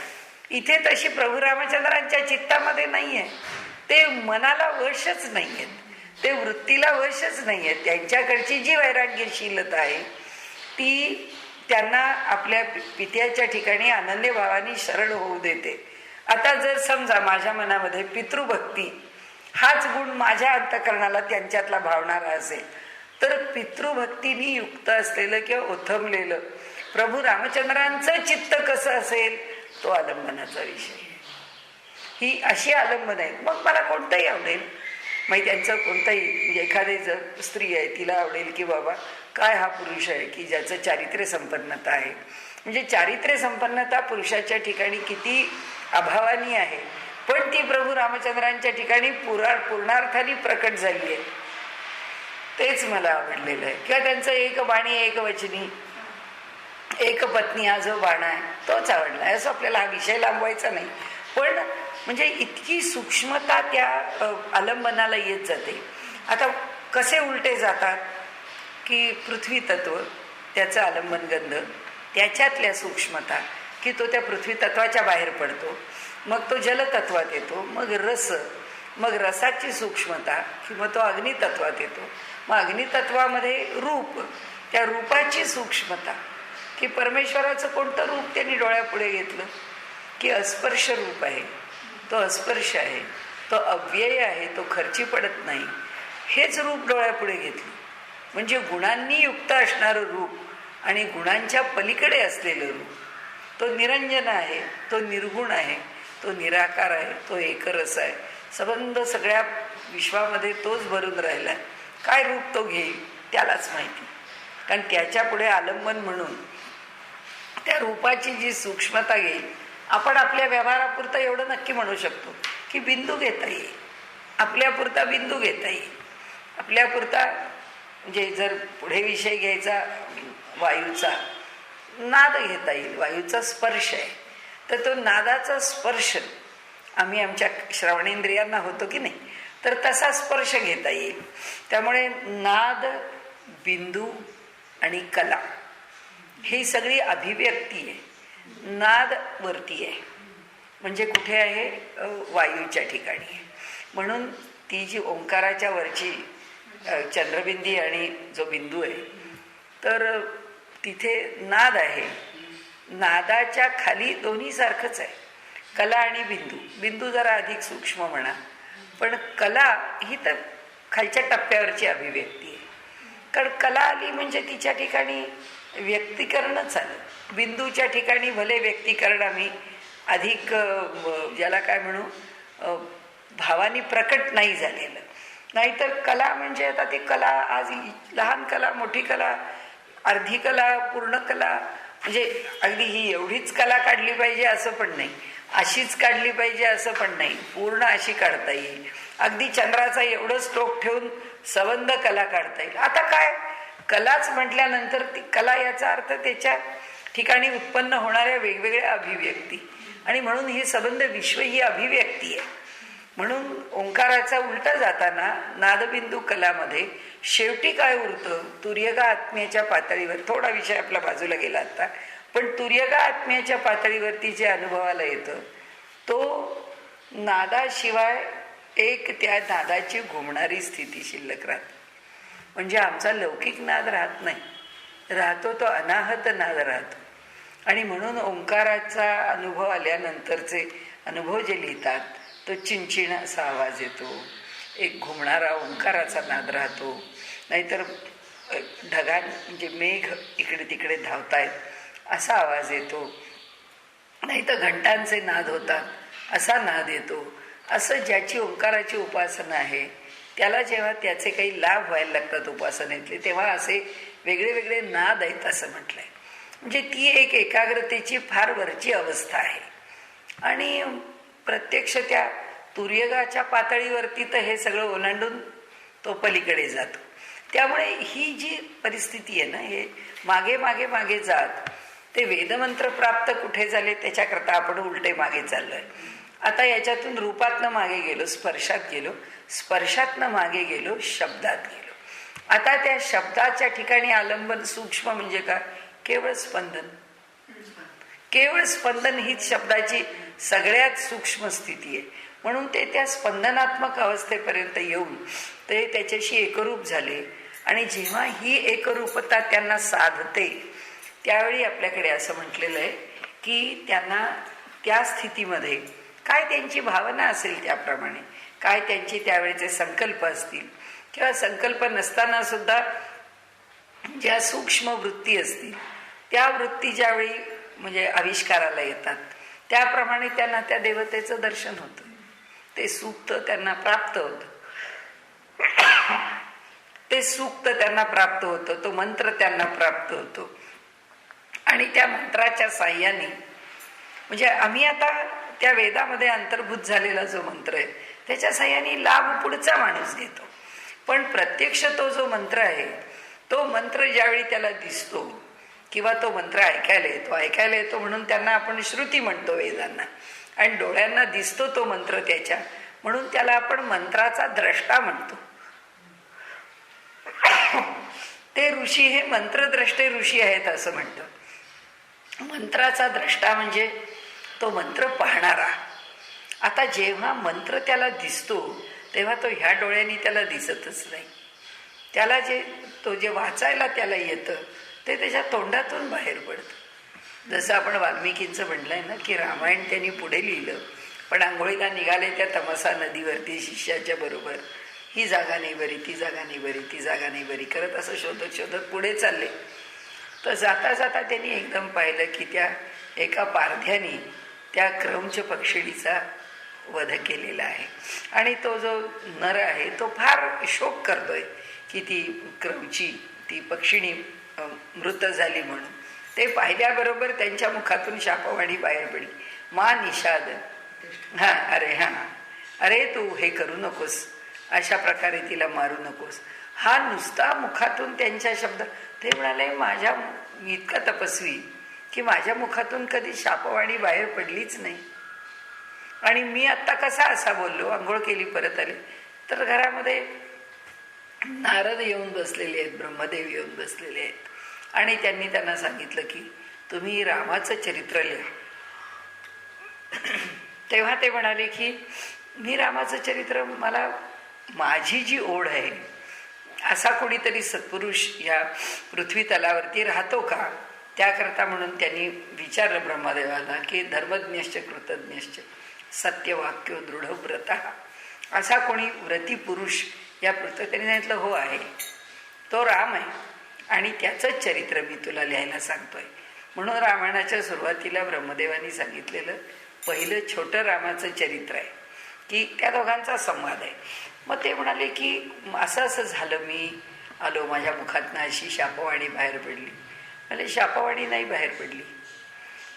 A: इथे तशी प्रभू रामचंद्रांच्या चित्तामध्ये नाही आहे. ते मनाला वशच नाही आहेत, ते वृत्तीला वशच नाही आहेत. त्यांच्याकडची जी वैराग्यशीलता आहे ती त्यांना आपल्या पित्याच्या ठिकाणी अनन्य भावाने शरण होऊ देते. आता जर समजा माझ्या मनामध्ये पितृभक्ती हाच गुण माझ्या अंतःकरणाला त्यांच्यातला भावणारा असेल तर पितृभक्तीने युक्त असलेलं किंवा ओथंबलेलं प्रभू रामचंद्रांचं चित्त कसं असेल तो आलंबनाचा विषय. ही अशी आलंबन आहेत. मग मला कोणतंही आवडेल, मग त्यांचं कोणतंही म्हणजे एखादी जर स्त्री आहे तिला आवडेल की बाबा काय हा पुरुष आहे की ज्याचं चारित्र्य संपन्नता आहे. म्हणजे चारित्र्य संपन्नता पुरुषाच्या ठिकाणी किती अभावानी आहे, पण ती प्रभू रामचंद्रांच्या ठिकाणी पूर्णार्थाने प्रकट झाली आहे. तेच मला आवडलेलं आहे. किंवा त्यांचं एक बाणी एक वचनी एक पत्नी हा जो बाण आहे तोच आवडला आहे. असं आपल्याला हा विषय लांबवायचा नाही, पण म्हणजे इतकी सूक्ष्मता त्या आलंबनाला येत जाते. आता कसे उलटे जातात की पृथ्वी तत्व त्याचं आलंबन गंध त्याच्यातल्या सूक्ष्मता की तो त्या पृथ्वी तत्वाच्या बाहेर पडतो, मग तो जलतत्वात येतो, मग रस, मग रसाची सूक्ष्मता की मग तो अग्नितत्वात येतो, मग अग्नितत्वामध्ये रूप, त्या रूपाची सूक्ष्मता की परमेश्वराचं कोणतं रूप त्यांनी डोळ्यापुढे घेतलं की अस्पर्श रूप आहे, तो अस्पर्श आहे, तो अव्यय आहे, तो खर्ची पडत नाही, हेच रूप डोळ्यापुढे घेतलं. म्हणजे गुणांनी युक्त असणारं रूप आणि गुणांच्या पलीकडे असलेलं रूप, तो निरंजन आहे, तो निर्गुण आहे, तो निराकार आहे, तो एकरस आहे. संबंध सगळ्या विश्वामध्ये तोच भरून राहिला. काय रूप तो घेईल त्यालाच माहिती, कारण त्याच्या पुढे आलंबन म्हणून त्या रूपाची जी सूक्ष्मता घेईल. आपण आपल्या व्यवहारापुरता एवढं नक्की म्हणू शकतो की बिंदू घेता येईल, आपल्यापुरता बिंदू घेता येईल, आपल्यापुरता म्हणजे जर पुढे विषय घ्यायचा वायूचा नाद घेता येईल, वायूचा स्पर्श आहे तर तो नादाचा स्पर्श आम्ही आमच्या श्रवणेंद्रियांना होतो की नाही, तर तसा स्पर्श घेता येईल. त्यामुळे नाद, बिंदू आणि कला ही सगळी अभिव्यक्ती आहे. नाद वरती आहे म्हणजे कुठे आहे, वायूच्या ठिकाणी आहे. म्हणून ती जी ओंकाराच्या वरची चंद्रबिंदी आणि जो बिंदू आहे तर तिथे नाद आहे. नादाच्या खाली दोन्ही सारखंच आहे, कला आणि बिंदू. बिंदू जरा अधिक सूक्ष्म म्हणा, पण कला ही तर खालच्या टप्प्यावरची अभिव्यक्ती आहे. कारण कला आली म्हणजे तिच्या ठिकाणी व्यक्तीकरणच आलं. बिंदूच्या ठिकाणी भले व्यक्तीकरण आम्ही अधिक ज्याला काय म्हणू भावानी प्रकट नाही झालेलं. नाहीतर कला म्हणजे आता ती कला आज लहान कला, मोठी कला, अर्धी कला, पूर्ण कला, म्हणजे अगदी ही एवढीच कला काढली पाहिजे असं पण नाही, अशीच काढली पाहिजे असं पण नाही, पूर्ण अशी काढता येईल. अगदी चंद्राचा एवढं स्ट्रोक ठेवून संबंध कला काढता येईल. आता काय कलाच म्हटल्यानंतर ती कला याचा अर्थ त्याच्या ठिकाणी उत्पन्न होणाऱ्या वेगवेगळ्या अभिव्यक्ती, आणि म्हणून ही संबंध विश्व ही अभिव्यक्ती आहे. म्हणून ओंकाराचा उलटा जाताना नादबिंदू कलामध्ये शेवटी काय उरतं, तुर्यगा आत्म्याच्या पातळीवर, थोडा विषय आपला बाजूला गेला आता, पण तुर्यगा आत्म्याच्या पातळीवरती जे अनुभवाला येतं तो नादाशिवाय एक त्या नादाची घुमणारी स्थिती शिल्लक राहते. म्हणजे आमचा लौकिक नाद राहत नाही, राहतो तो अनाहत नाद राहतो. आणि म्हणून ओंकाराचा अनुभव आल्यानंतरचे अनुभव जे लिहितात तो चिंचिण असा आवाज येतो, एक घुमणारा ओंकाराचा नाद राहतो. नाहीतर ढगां म्हणजे मेघ इकडे तिकडे धावतायत असा आवाज येतो, नाहीतर घंटांचे नाद होतात असा नाद येतो. असं ज्याची ओंकाराची उपासना आहे त्याला जेव्हा त्याचे काही लाभ व्हायला लागतात उपासनेतले, तेव्हा असे वेगळे वेगळे नाद आहेत असं म्हटलंय. म्हणजे ती एक एकाग्रतेची फार वरची अवस्था आहे. आणि प्रत्यक्ष त्या तुर्यगाच्या पातळीवरती तर हे सगळं ओलांडून तो पलीकडे जातो. त्यामुळे ही जी परिस्थिती आहे ना, हे मागे मागे मागे जात ते वेदमंत्र प्राप्त कुठे झाले त्याच्याकरता आपण उलटे मागे चाललोय. आता याच्यातून रूपातनं मागे गेलो, स्पर्शात गेलो, स्पर्शातनं मागे गेलो, शब्दात गेलो. आता त्या शब्दाच्या ठिकाणी आलंबन सूक्ष्म म्हणजे काय? केवळ स्पंदन. केवळ स्पंदन हीच शब्दाची सगळ्यात सूक्ष्म स्थिती आहे. म्हणून ते त्या स्पंदनात्मक अवस्थेपर्यंत येऊन ते त्याच्याशी एकरूप झाले. आणि जेव्हा ही एकरूपता त्यांना साधते त्यावेळी आपल्याकडे असं म्हटलेलं आहे की त्यांना त्या स्थितीमध्ये काय त्यांची भावना असेल त्याप्रमाणे, काय त्यांचे त्यावेळेचे संकल्प असतील किंवा संकल्प नसताना सुद्धा ज्या सूक्ष्म वृत्ती असतील त्या वृत्ती ज्यावेळी म्हणजे आविष्काराला येतात त्याप्रमाणे त्यांना त्या देवतेचं दर्शन होतं. ते सूक्त त्यांना प्राप्त होतं. ते सूक्त त्यांना प्राप्त होतं, तो मंत्र त्यांना प्राप्त होतो. आणि त्या मंत्राच्या साह्याने म्हणजे आम्ही आता त्या वेदामध्ये अंतर्भूत झालेला जो मंत्र आहे त्याच्या साह्याने लाभ पुढचा माणूस घेतो. पण प्रत्यक्ष तो जो मंत्र आहे तो मंत्र ज्यावेळी त्याला दिसतो किंवा तो मंत्र ऐकायला येतो म्हणून त्यांना आपण श्रुती म्हणतो वेदांना, आणि डोळ्यांना दिसतो तो मंत्र त्याच्या, म्हणून त्याला आपण मंत्राचा द्रष्टा म्हणतो. ते ऋषी हे मंत्रद्रष्टे ऋषी आहेत असं म्हणतं. मंत्राचा द्रष्टा म्हणजे तो मंत्र पाहणारा. आता जेव्हा मंत्र त्याला दिसतो तेव्हा तो ह्या डोळ्यांनी त्याला दिसतच नाही. त्याला जे वाचायला त्याला येतं ते त्याच्या तोंडातून बाहेर पडतं. जसं आपण वाल्मिकींचं म्हणलंय ना की रामायण त्यांनी पुढे लिहिलं पण आंघोळीला निघाले त्या तमसा नदीवरती शिष्याच्या बरोबर, ही जागा नाही बरी, ती जागा नाही बरी, ती जागा नाही बरी करत असं शोधत शोधत पुढे चालले. तर जाता जाता त्यांनी एकदम पाहिलं की त्या एका पारध्याने त्या क्रौंच पक्षिणीचा वध केलेला आहे. आणि तो जो नर आहे तो फार शोक करतोय की ती क्रौंची ती पक्षिणी मृत झाली म्हणून. ते पाहिल्याबरोबर त्यांच्या मुखातून शापवाणी बाहेर पडली, मा निषाद, अरे तू हे करू नकोस, अशा प्रकारे तिला मारू नकोस. हा नुसता मुखातून त्यांच्या शब्द. ते म्हणाले माझ्या इतका तपस्वी की माझ्या मुखातून कधी शापवाणी बाहेर पडलीच नाही, आणि मी आत्ता कसा असा बोललो. आंघोळ केली, परत आले तर घरामध्ये नारद येऊन बसलेले आहेत, ब्रह्मदेव येऊन बसलेले आहेत, आणि त्यांनी त्यांना सांगितलं की तुम्ही रामाचं चरित्र लिहा. तेव्हा ते म्हणाले की मी रामाचं चरित्र, मला माझी जी ओढ आहे असा कोणीतरी सत्पुरुष या पृथ्वी तलावरती राहतो का, त्याकरता म्हणून त्यांनी विचारलं ब्रह्मदेवाला की धर्मज्ञश्च कृतज्ञश्च सत्यवाक्यो दृढव्रत, असा कोणी व्रती पुरुष या पृथ्वी. त्यांनी सांगितलं हो आहे, तो राम आहे आणि त्याचंच चरित्र मी तुला लिहायला सांगतोय. म्हणून रामायणाच्या सुरुवातीला ब्रह्मदेवानी सांगितलेलं पहिलं छोटं रामाचं चरित्र आहे की त्या दोघांचा संवाद आहे. मग ते म्हणाले की असं असं झालं, मी आलो, माझ्या मुखातनं अशी शापवाणी बाहेर पडली. म्हणजे शापवाणी नाही बाहेर पडली,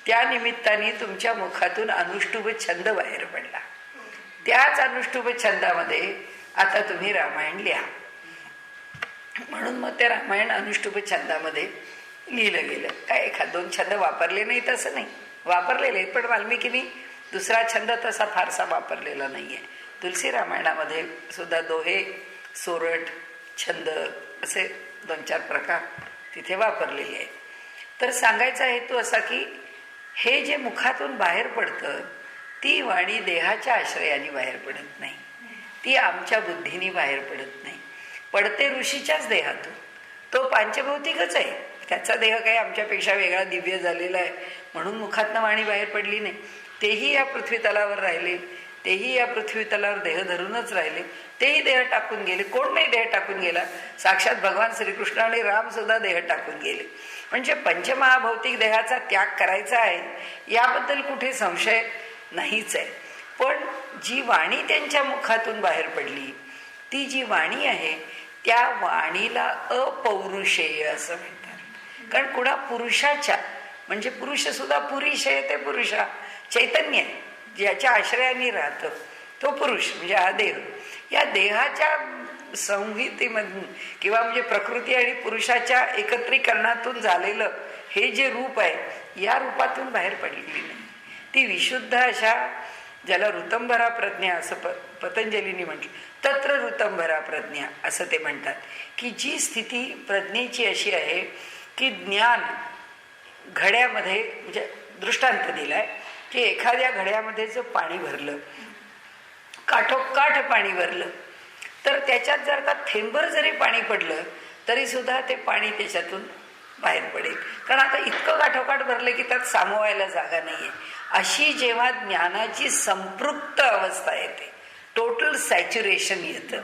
A: त्या निमित्ताने तुमच्या मुखातून अनुष्टुभ छंद बाहेर पडला. त्याच अनुष्टुभ छंदामध्ये आता तुम्ही रामायण लिहा. म्हणून मग ते रामायण अनुष्टुभ छंदामध्ये लिहिलं गेलं. काय एखाद दोन छंद वापरले नाही तसं नाही, वापरलेले, पण वाल्मिकीनी दुसरा छंद तसा फारसा वापरलेला नाहीये. तुलसी रामायणामध्ये सुद्धा दोहे, सोरठ, छंद असे 2-4 प्रकार तिथे वापरलेले आहेत. तर सांगायचा हेतू असा की हे जे मुखातून बाहेर पडतं ती वाणी देहाच्या आश्रयाने बाहेर पडत नाही, ती आमच्या बुद्धीने बाहेर पडत नाही, पडते ऋषीच्याच देहातून. तो पांचभौतिकच आहे, त्याचा देह काही आमच्यापेक्षा वेगळा दिव्य झालेला आहे म्हणून मुखातनं वाणी बाहेर पडली नाही. तेही या पृथ्वी तलावर राहिले, तेही या पृथ्वी तलावर देह धरूनच राहिले, तेही देह टाकून गेले. कोण नाही देह टाकून गेला? साक्षात भगवान श्रीकृष्ण आणि राम सुद्धा देह टाकून गेले. म्हणजे पंचमहाभौतिक देहाचा त्याग करायचा आहे याबद्दल कुठे संशय नाहीच आहे. पण जी वाणी त्यांच्या मुखातून बाहेर पडली ती जी वाणी आहे त्या वाणीला अपौरुषेय असं म्हणतात. कारण कुणा पुरुषाच्या, म्हणजे पुरुष सुद्धा पुरुष आहे, ते पुरुषा चैतन्य ज्याच्या आश्रयाने राहतं तो पुरुष म्हणजे हा देह. या देहाच्या संहितेमधून किंवा म्हणजे प्रकृती आणि पुरुषाच्या एकत्रीकरणातून झालेलं हे जे रूप आहे या रूपातून बाहेर पडलेली नाही. ती विशुद्ध अशा, ज्याला ऋतंभरा प्रज्ञा असं पतंजलींनी म्हटलं, तत्र ऋतंभरा प्रज्ञा असं ते म्हणतात, की जी स्थिती प्रज्ञेची अशी आहे की ज्ञान घड्यामध्ये, म्हणजे दृष्टांत दिलाय की एखाद्या घड्यामध्ये जर पाणी भरलं, काठोकाठ पाणी भरलं, तर त्याच्यात जर का थेंबर जरी पाणी पडलं तरी सुद्धा ते पाणी त्याच्यातून बाहेर पडेल, कारण आता इतकं काठोकाठ भरलं की त्यात सामवायला जागा नाहीये. अशी जेव्हा ज्ञानाची संपृक्त अवस्था येते, टोटल सॅच्युरेशन येतं,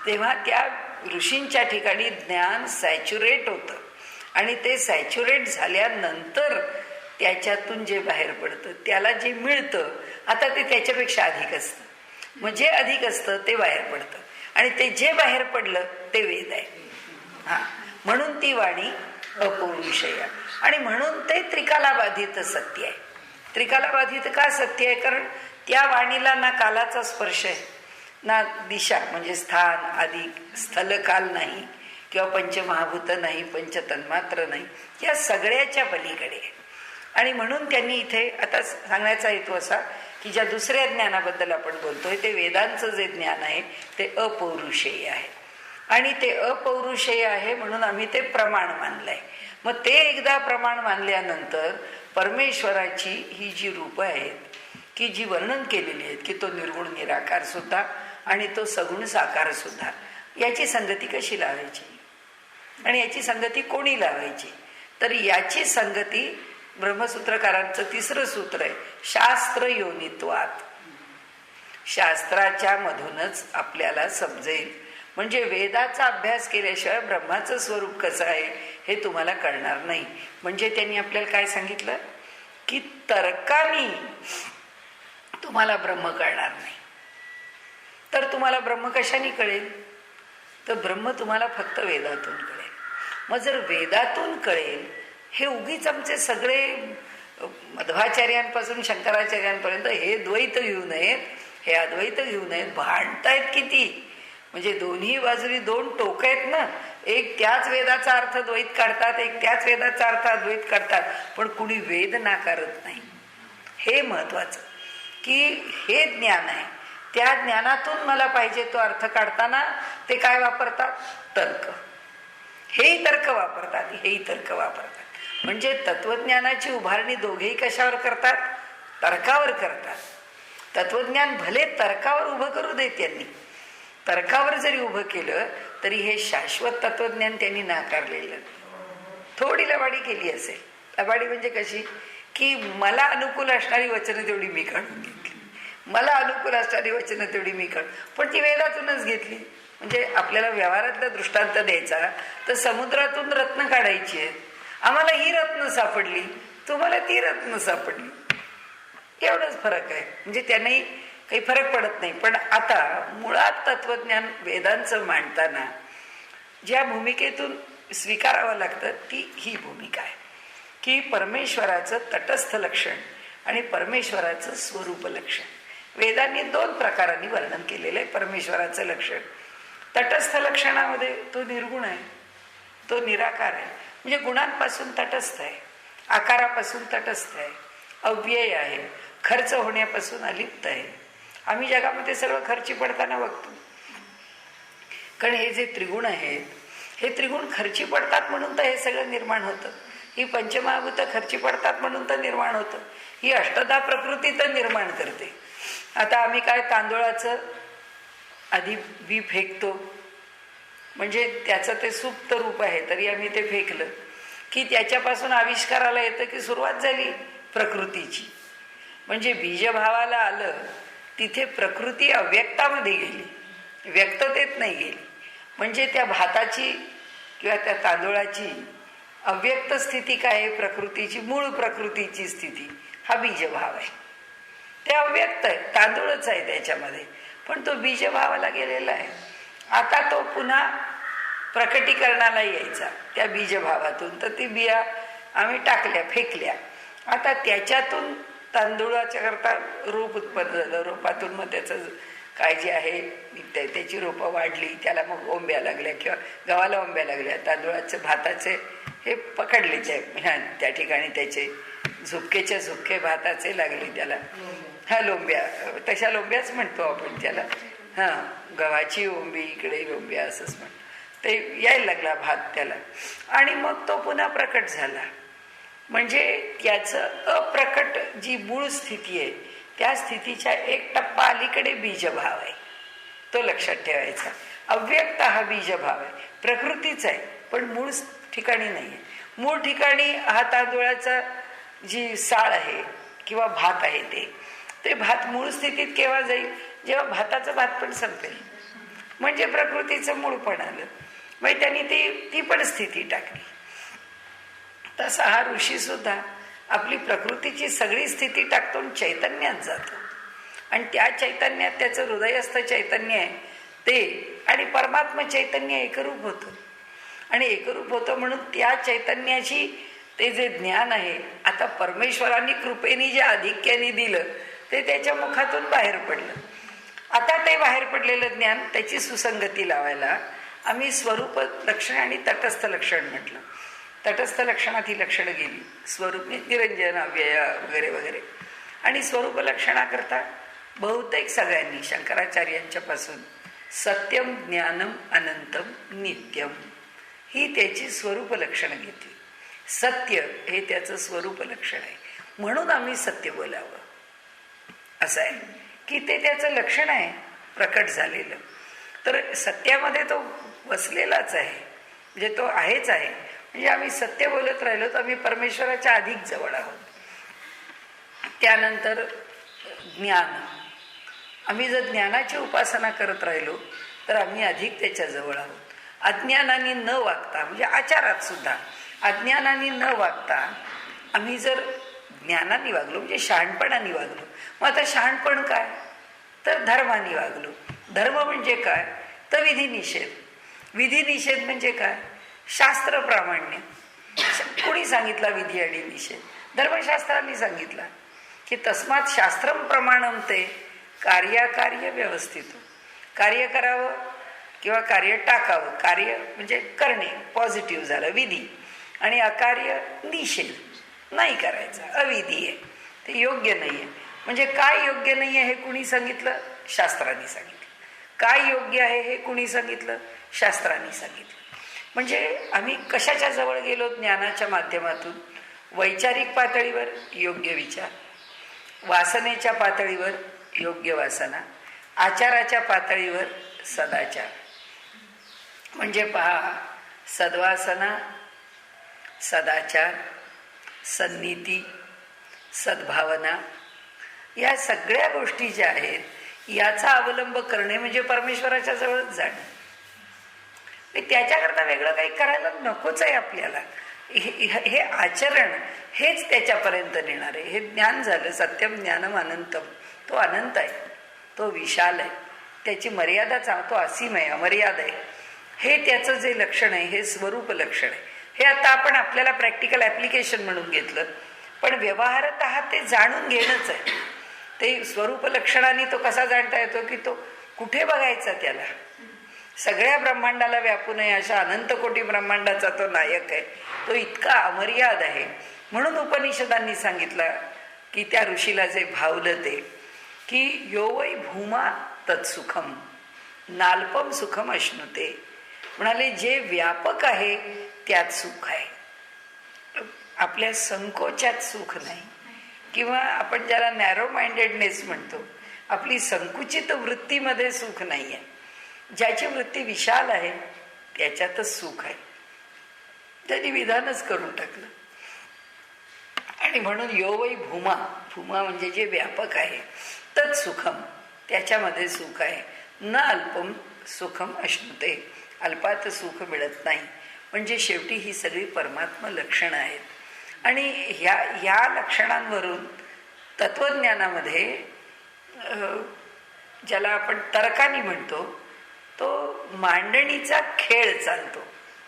A: तेव्हा त्या ऋषींच्या ठिकाणी ज्ञान सॅच्युरेट होतं आणि ते सॅच्युरेट झाल्यानंतर त्याच्यातून जे बाहेर पडतं त्याला जे मिळतं आता ते त्याच्यापेक्षा अधिक असतं. मग जे अधिक असतं ते बाहेर पडतं आणि ते जे बाहेर पडलं ते वेद आहे. हा, म्हणून ती वाणी अपौरुषेय आणि म्हणून ते त्रिकालाबाधित सत्य आहे. त्रिकालाबाधित का सत्य आहे? कारण त्या वाणीला ना कालाचा स्पर्श आहे, ना दिशा म्हणजे स्थान आदी स्थलकाल नाही, किंवा पंचमहाभूत नाही, पंचतन्मात्र नाही, या सगळ्याच्या पलीकडे. आणि म्हणून त्यांनी इथे आता सांगण्याचा हेतू असा की ज्या दुसऱ्या ज्ञानाबद्दल आपण बोलतोय ते वेदांचं जे ज्ञान आहे ते अपौरुषेय आहे आणि ते अपौरुषेय आहे म्हणून आम्ही ते प्रमाण मानलंय. मग ते एकदा प्रमाण मानल्यानंतर परमेश्वराची ही जी रूपं आहेत की जी वर्णन केलेली आहेत की तो निर्गुण निराकार सुद्धा आणि तो सगुण साकार सुद्धा, याची संगती कशी लावायची आणि याची संगती कोणी लावायची? तर याची संगती ब्रह्मसूत्रकारांचं तिसरं सूत्र आहे, शास्त्र योनित्वात. शास्त्राच्या मधूनच आपल्याला समजेल, म्हणजे वेदाचा अभ्यास केल्याशिवाय ब्रह्माचं स्वरूप कसं आहे हे तुम्हाला कळणार नाही. म्हणजे त्यांनी आपल्याला काय सांगितलं की तर्कानी तुम्हाला ब्रह्म कळणार नाही. तर तुम्हाला ब्रह्म कशाने कळेल? तर ब्रह्म तुम्हाला फक्त वेदातून कळेल. मग जर वेदातून कळेल, हे उगीच आमचे सगळे मध्वाचार्यांपासून शंकराचार्यांपर्यंत हे द्वैत घेऊ नयेत, हे अद्वैत घेऊ नयेत, भांडतायत किती. म्हणजे दोन्ही बाजूनी दोन टोक आहेत ना, एक त्याच वेदाचा अर्थ द्वैत काढतात, एक त्याच वेदाचा अर्थ अद्वैत काढतात, पण कुणी वेद नाकारत नाही. हे महत्वाचं की हे ज्ञान आहे, त्या ज्ञानातून मला पाहिजे तो अर्थ काढताना ते काय वापरतात? तर्क. हेही तर्क वापरतात, हेही तर्क वापरतात. म्हणजे तत्वज्ञानाची उभारणी दोघेही कशावर करतात? तर्कावर करतात. तत्वज्ञान भले तर्कावर उभं करू दे, त्यांनी तर्कावर जरी उभं केलं तरी हे शाश्वत तत्वज्ञान त्यांनी नाकारलेलं. थोडी लबाडी केली असेल. लबाडी म्हणजे कशी की मला अनुकूल असणारी वचनं तेवढी मी काढून घेतली, मला अनुकूल असणारी वचनं तेवढी मी काढून, पण ती वेदातूनच घेतली. म्हणजे आपल्याला व्यवहारातला दृष्टांत द्यायचा तर समुद्रातून रत्न काढायची आहेत, आम्हाला ही रत्न सापडली, तुम्हाला ती रत्न सापडली, एवढंच फरक आहे. म्हणजे त्यांनाही काही फरक पडत नाही. पण आता मुळात तत्वज्ञान वेदांचं मांडताना ज्या भूमिकेतून स्वीकारावं लागतं ती ही भूमिका आहे की परमेश्वराचं तटस्थ लक्षण आणि परमेश्वराचं स्वरूप लक्षण. वेदांनी दोन प्रकारांनी वर्णन केलेलं आहे परमेश्वराचं लक्षण. तटस्थ लक्षणामध्ये तो निर्गुण आहे, तो निराकार आहे, म्हणजे गुणांपासून तटस्थ आहे, आकारापासून तटस्थ आहे, अव्यय आहे, खर्च होण्यापासून अलिप्त आहे. आम्ही जगामध्ये सगळं खर्ची पडताना बघतो, कारण हे जे त्रिगुण आहेत हे त्रिगुण खर्ची पडतात म्हणून तर हे सगळं निर्माण होतं. ही पंचमहाभूत खर्ची पडतात म्हणून तर निर्माण होतं. ही अष्टधा प्रकृती तर निर्माण करते. आता आम्ही काय तांदूळाचं आधी बी फेकतो, म्हणजे त्याचं ते सुप्त रूप आहे, तरी आम्ही ते फेकलं की त्याच्यापासून आविष्काराला येतं की सुरुवात झाली प्रकृतीची. म्हणजे बीजभावाला आलं तिथे प्रकृती अव्यक्तामध्ये गेली, व्यक्ततेत नाही गेली. म्हणजे त्या भाताची किंवा त्या तांदूळाची अव्यक्त स्थिती काय आहे? प्रकृतीची, मूळ प्रकृतीची स्थिती हा बीजभाव आहे. ते अव्यक्त आहे, तांदूळच आहे त्याच्यामध्ये, पण तो बीजभावाला गेलेला आहे. आता तो पुन्हा प्रकटीकरणाला यायचा त्या बीजभावातून, तर ती बिया आम्ही टाकल्या, फेकल्या. आता त्याच्यातून तांदूळाच्या करता रोप उत्पन्न झालं, रोपातून मग त्याचं काळजी आहे, त्याची रोपं वाढली, त्याला मग ओंब्या लागल्या किंवा गव्हाला ओंब्या लागल्या, तांदूळाचे भाताचे हे पकडले त्या ठिकाणी, त्याचे झुपकेच्या झुपके भाताचे लागले त्याला, हा लोंब्या, तशा लोंब्याच म्हणतो आपण त्याला. गव्हाची ओंबी इकडे लोंब्या असंच म्हणतो. ते यायला लागला भात त्याला, आणि मग तो पुन्हा प्रकट झाला. म्हणजे त्याचं अप्रकट जी मूळ स्थिती आहे त्या स्थितीच्या एक टप्पा अलीकडे बीजभाव आहे, तो लक्षात ठेवायचा. अव्यक्त हा बीजभाव आहे, प्रकृतीचा आहे, पण मूळ ठिकाणी नाही आहे. मूळ ठिकाणी हा तांदूळाचा जी साळ आहे किंवा भात आहे ते भात मूळ स्थितीत केव्हा जाईल, जेव्हा भाताचं भात पण संपेल, म्हणजे प्रकृतीचं मूळ पण आलं, म्हणजे त्यांनी ती पण स्थिती टाकली. तसा हा ऋषी सुद्धा आपली प्रकृतीची सगळी स्थिती टाकतो, चैतन्यात जातो, आणि त्या चैतन्यात त्याचं हृदयस्थ चैतन्य आहे ते आणि परमात्मा चैतन्य एकरूप होतं. आणि एकरूप होतं म्हणून त्या चैतन्याची ते जे ज्ञान आहे, आता परमेश्वरांनी कृपेने जे आधिक्याने दिलं ते त्याच्या मुखातून बाहेर पडलं. आता ते बाहेर पडलेलं ज्ञान त्याची सुसंगती लावायला आम्ही स्वरूप लक्षण आणि तटस्थ लक्षण म्हटलं. तटस्थ लक्षणात ही लक्षणं गेली, स्वरूप निरंजन, अव्यय वगैरे वगैरे. आणि स्वरूप लक्षणाकरता बहुतेक सगळ्यांनी शंकराचार्यांच्या पासून सत्यम ज्ञानम अनंतम नित्यम ही त्याची स्वरूप लक्षणं घेतली. सत्य हे त्याचं स्वरूप लक्षण आहे, म्हणून आम्ही सत्य बोलावं असं आहे की ते त्याचं लक्षण आहे प्रकट झालेलं. तर सत्यामध्ये तो वसलेलाच आहे, म्हणजे तो आहेच आहे. म्हणजे आम्ही सत्य बोलत राहिलो तर आम्ही परमेश्वराच्या अधिक जवळ आहोत. त्यानंतर ज्ञान, आम्ही जर ज्ञानाची उपासना करत राहिलो तर आम्ही अधिक त्याच्या जवळ आहोत. अज्ञानाने न वागता, म्हणजे आचारात सुद्धा अज्ञानाने न वागता आम्ही जर ज्ञानाने वागलो, म्हणजे शहाणपणाने वागलो. मग आता शहाणपण काय, तर धर्माने वागलो. धर्म म्हणजे काय, तर विधी निषेध. विधी निषेध म्हणजे काय, शास्त्र प्रामाण्य. कोणी सांगितला विधी आणि निषेध? धर्मशास्त्रांनी सांगितला की तस्मात शास्त्रम प्रमाणम ते कार्याकार्य व्यवस्थित. कार्य करावं किंवा कार्य टाकावं. कार्य म्हणजे करणे, पॉझिटिव्ह झालं विधी, आणि अकार्य निषेध, नाही करायचं, अविधी आहे, ते योग्य नाही आहे. म्हणजे काय योग्य नाही आहे हे कुणी सांगितलं? शास्त्रांनी सांगितलं. काय योग्य आहे हे कुणी सांगितलं? शास्त्रांनी सांगितलं. म्हणजे आम्ही कशाच्या जवळ गेलो? ज्ञानाच्या माध्यमातून. वैचारिक पातळीवर योग्य विचार, वासनेच्या पातळीवर योग्य वासना, आचाराच्या पातळीवर सदाचार. म्हणजे पहा, सद्वासना, सदाचार, सन्नीती, सद्भावना, या सगळ्या गोष्टी ज्या आहेत याचा अवलंब करणे म्हणजे परमेश्वराच्या जवळच जाणं. त्याच्याकरता वेगळं काही करायला नकोच आहे आपल्याला. हे आचरण हेच त्याच्यापर्यंत नेणार आहे. हे ज्ञान झालं, सत्यम ज्ञानम अनंतम. तो अनंत आहे, तो विशाल आहे, त्याची मर्यादा तो असीम आहे, अमर्याद आहे. हे त्याचं जे लक्षण आहे हे स्वरूप लक्षण आहे. हे आता आपण आपल्याला प्रॅक्टिकल ॲप्लिकेशन म्हणून घेतलं, पण व्यवहारतः ते जाणून घेणंच आहे. ते स्वरूप लक्षणाने तो कसा जाणता येतो की तो कुठे बघायचा, त्याला सगळ्या ब्रह्मांडाला व्यापून आहे अशा अनंत कोटी ब्रह्मांडाचा तो नायक आहे. तो इतका अमर्याद आहे. म्हणून उपनिषदांनी सांगितलं की त्या ऋषीला जे भावलं ते की यो वै भूमा तत्सुखम नाल्पम सुखम अश्नुते. म्हणाले जे व्यापक आहे त्यात सुख आहे, आपल्या संकोचात सुख नाही. किंवा आपण ज्याला नॅरो माइंडेडनेस म्हणतो, आपली संकुचित वृत्तीमध्ये सुख नाही आहे. ज्याची वृत्ती विशाल आहे त्याच्यातच सुख आहे. त्यांनी विधानच करून टाकलं. आणि म्हणून यो वै भूमा, भूमा म्हणजे जे व्यापक आहे, तत् सुखम, त्याच्यामध्ये सुख आहे. न अल्पम सुखम अश्नुते, अल्पात सुख मिळत नाही. म्हणजे शेवटी ही सगळी परमात्मा लक्षणं आहेत. आणि ह्या लक्षणांवरून तत्वज्ञानामध्ये ज्याला आपण तर्कानी म्हणतो तो मांडणीचा खेळ चालतो.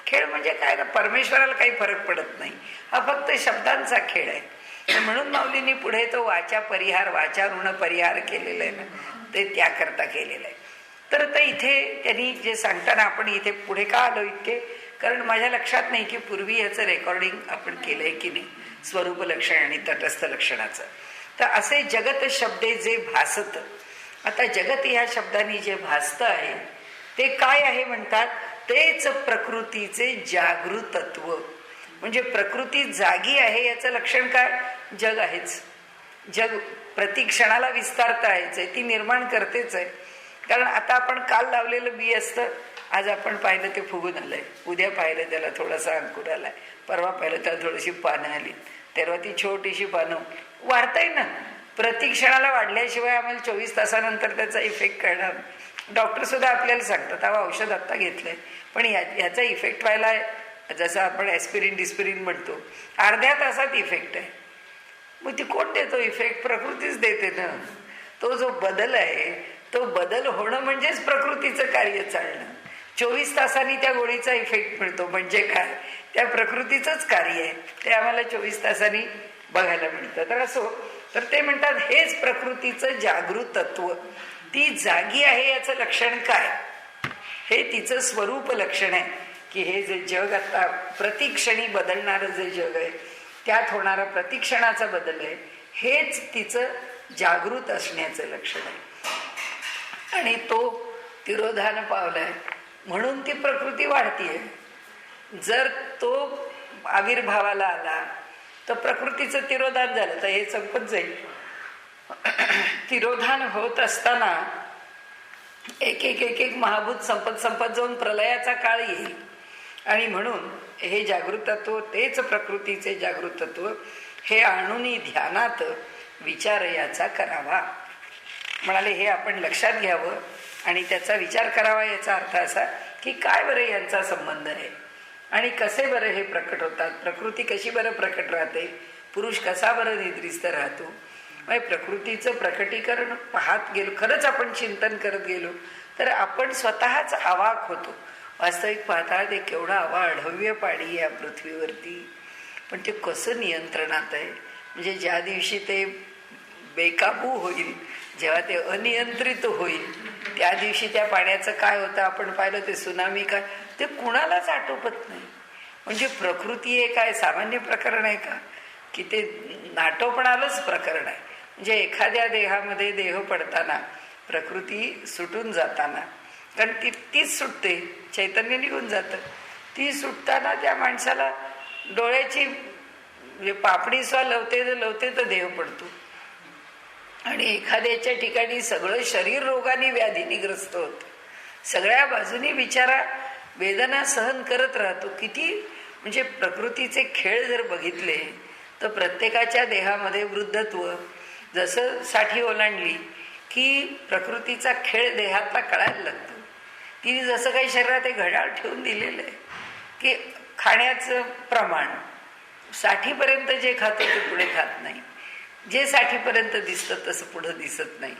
A: खेळ म्हणजे काय, परमेश्वराला काही फरक पडत नाही, हा फक्त शब्दांचा खेळ आहे. म्हणून माऊलींनी पुढे तो वाचा परिहार, वाचा ऋण परिहार केलेलं आहे ना, ते त्याकरता केलेलं आहे. तर आता इथे त्यांनी जे सांगताना आपण इथे पुढे का आलो इतके, कारण माझ्या लक्षात नाही की पूर्वी याचं रेकॉर्डिंग आपण केलंय की नाही, स्वरूप लक्षण आणि तटस्थ लक्षणाचं. तर असे जगत शब्दे जे भासत, आता जगत ह्या शब्दाने जे भासत आहे ते काय आहे म्हणतात, तेच प्रकृतीचे जागृतत्व. म्हणजे प्रकृती जागी आहे याचं लक्षण काय, जग आहेच. जग प्रति क्षणाला विस्तारता आहेच, ती निर्माण करतेच आहे. कारण आता आपण काल लावलेलं बी असतं, आज आपण पाहिलं ते फुगून आलंय, उद्या पाहिलं त्याला थोडासा अंकुर आलाय, परवा पाहिलं त्याला थोडीशी पानं आली, तेव्हा ती छोटीशी पानं वाढताय ना. प्रतिक्षणाला वाढल्याशिवाय आम्हाला 24 तासानंतर त्याचा इफेक्ट कळणार. डॉक्टर सुद्धा आपल्याला सांगतात, हा औषध आत्ता घेतलंय पण ह्याचा इफेक्ट व्हायला, जसं आपण ॲस्पिरिन डिस्पिरिन म्हणतो, अर्ध्या तासात इफेक्ट आहे. मग ती कोण देतो इफेक्ट, प्रकृतीच देते ना. तो जो बदल आहे, तो बदल होणं म्हणजेच प्रकृतीचं कार्य चालणं. 24 तासांनी त्या गोळीचा इफेक्ट मिळतो म्हणजे काय, त्या प्रकृतीचंच कार्य आहे, ते आम्हाला 24 तासांनी बघायला मिळतं. तर असो, तर ते म्हणतात हेच प्रकृतीचं जागृत तत्व, ती जागी आहे याचं लक्षण काय, हे तिचं स्वरूप लक्षण आहे. की हे जे जग आता प्रतिक्षणी बदलणारं जे जग आहे, त्यात होणारा प्रतिक्षणाचा बदल आहे, हेच तिचं जागृत असण्याचं लक्षण आहे. आणि तो तिरोधान पावलाय म्हणून ती प्रकृती वाढतीये. जर तो आविर्भावाला आला तर प्रकृतीचं तिरोधान झालं तर हे संपत जाईल. तिरोधान होत असताना एक एक एक एक महाभूत संपत जाऊन प्रलयाचा काळ येईल. आणि म्हणून हे जागृतत्व, तेच प्रकृतीचे जागृतत्व, हे आणून ध्यानात विचार याचा करावा. म्हणाले हे आपण लक्षात घ्यावं आणि त्याचा विचार करावा. याचा अर्थ असा की काय बरं यांचा संबंध आहे आणि कसे बरं हे प्रकट होतात, प्रकृती कशी बरं प्रकट राहते, पुरुष कसा बरं निद्रिस्त राहतो. म्हणजे प्रकृतीचं प्रकटीकरण पाहत गेलो, खरंच आपण चिंतन करत गेलो तर आपण स्वतःच अवाक होतो. वास्तविक पाहता ते केवढा अवाढव्य पाणी या पृथ्वीवरती, पण ते कसं नियंत्रणात आहे. म्हणजे ज्या दिवशी ते बेकाबू होईल, जेव्हा ते अनियंत्रित होईल, त्या दिवशी त्या पाण्याचं काय होतं आपण पाहिलं. ते सुनामी काय, ते कुणालाच आटोपत नाही. म्हणजे प्रकृती हे काय सामान्य प्रकरण आहे का, की ते नाटोपणालाच प्रकरण आहे. म्हणजे एखाद्या देहामध्ये देह पडताना, प्रकृती सुटून जाताना, कारण तीच सुटते, चैतन्य निघून जातं, ती सुटताना त्या माणसाला डोळ्याची म्हणजे पापडी स्वा लवते तर देह पडतो. आणि एखाद्याच्या ठिकाणी सगळं शरीर रोगाने व्याधीने ग्रस्त होतं, सगळ्या बाजूनी बिचारा वेदना सहन करत राहतो. किती म्हणजे प्रकृतीचे खेळ जर बघितले तर प्रत्येकाच्या देहामध्ये वृद्धत्व, जसं साठी ओलांडली की प्रकृतीचा खेळ देहातला कळायला लागतो. तिने जसं काही शरीरात एक घड्याळ ठेवून दिलेलं आहे की खाण्याचं प्रमाण 60पर्यंत जे खातो ते पुढे खात नाही, जे 60पर्यंत दिसतं तसं पुढं दिसत नाही.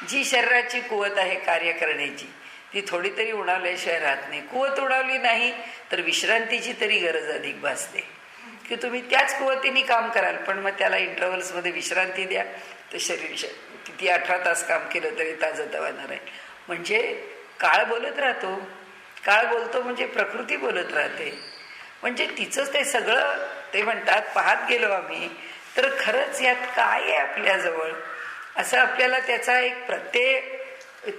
A: जी शरीराची कुवत आहे कार्य करण्याची, ती थोडी तरी उडावल्याशिवाय राहत नाही. कुवत उडावली नाही तर विश्रांतीची तरी गरज अधिक भासते, की तुम्ही त्याच कुवतीने काम कराल पण मग त्याला इंटरव्हल्समध्ये विश्रांती द्या, तर शरीर किती 18 तास काम केलं तरी ताजतवानं राहील. म्हणजे काळ बोलत राहतो, काळ बोलतो म्हणजे प्रकृती बोलत राहते. म्हणजे तिचंच ते सगळं, ते म्हणतात पाहत गेलो आम्ही तर खरंच यात काय आहे आपल्याजवळ, असं आपल्याला त्याचा एक प्रत्यय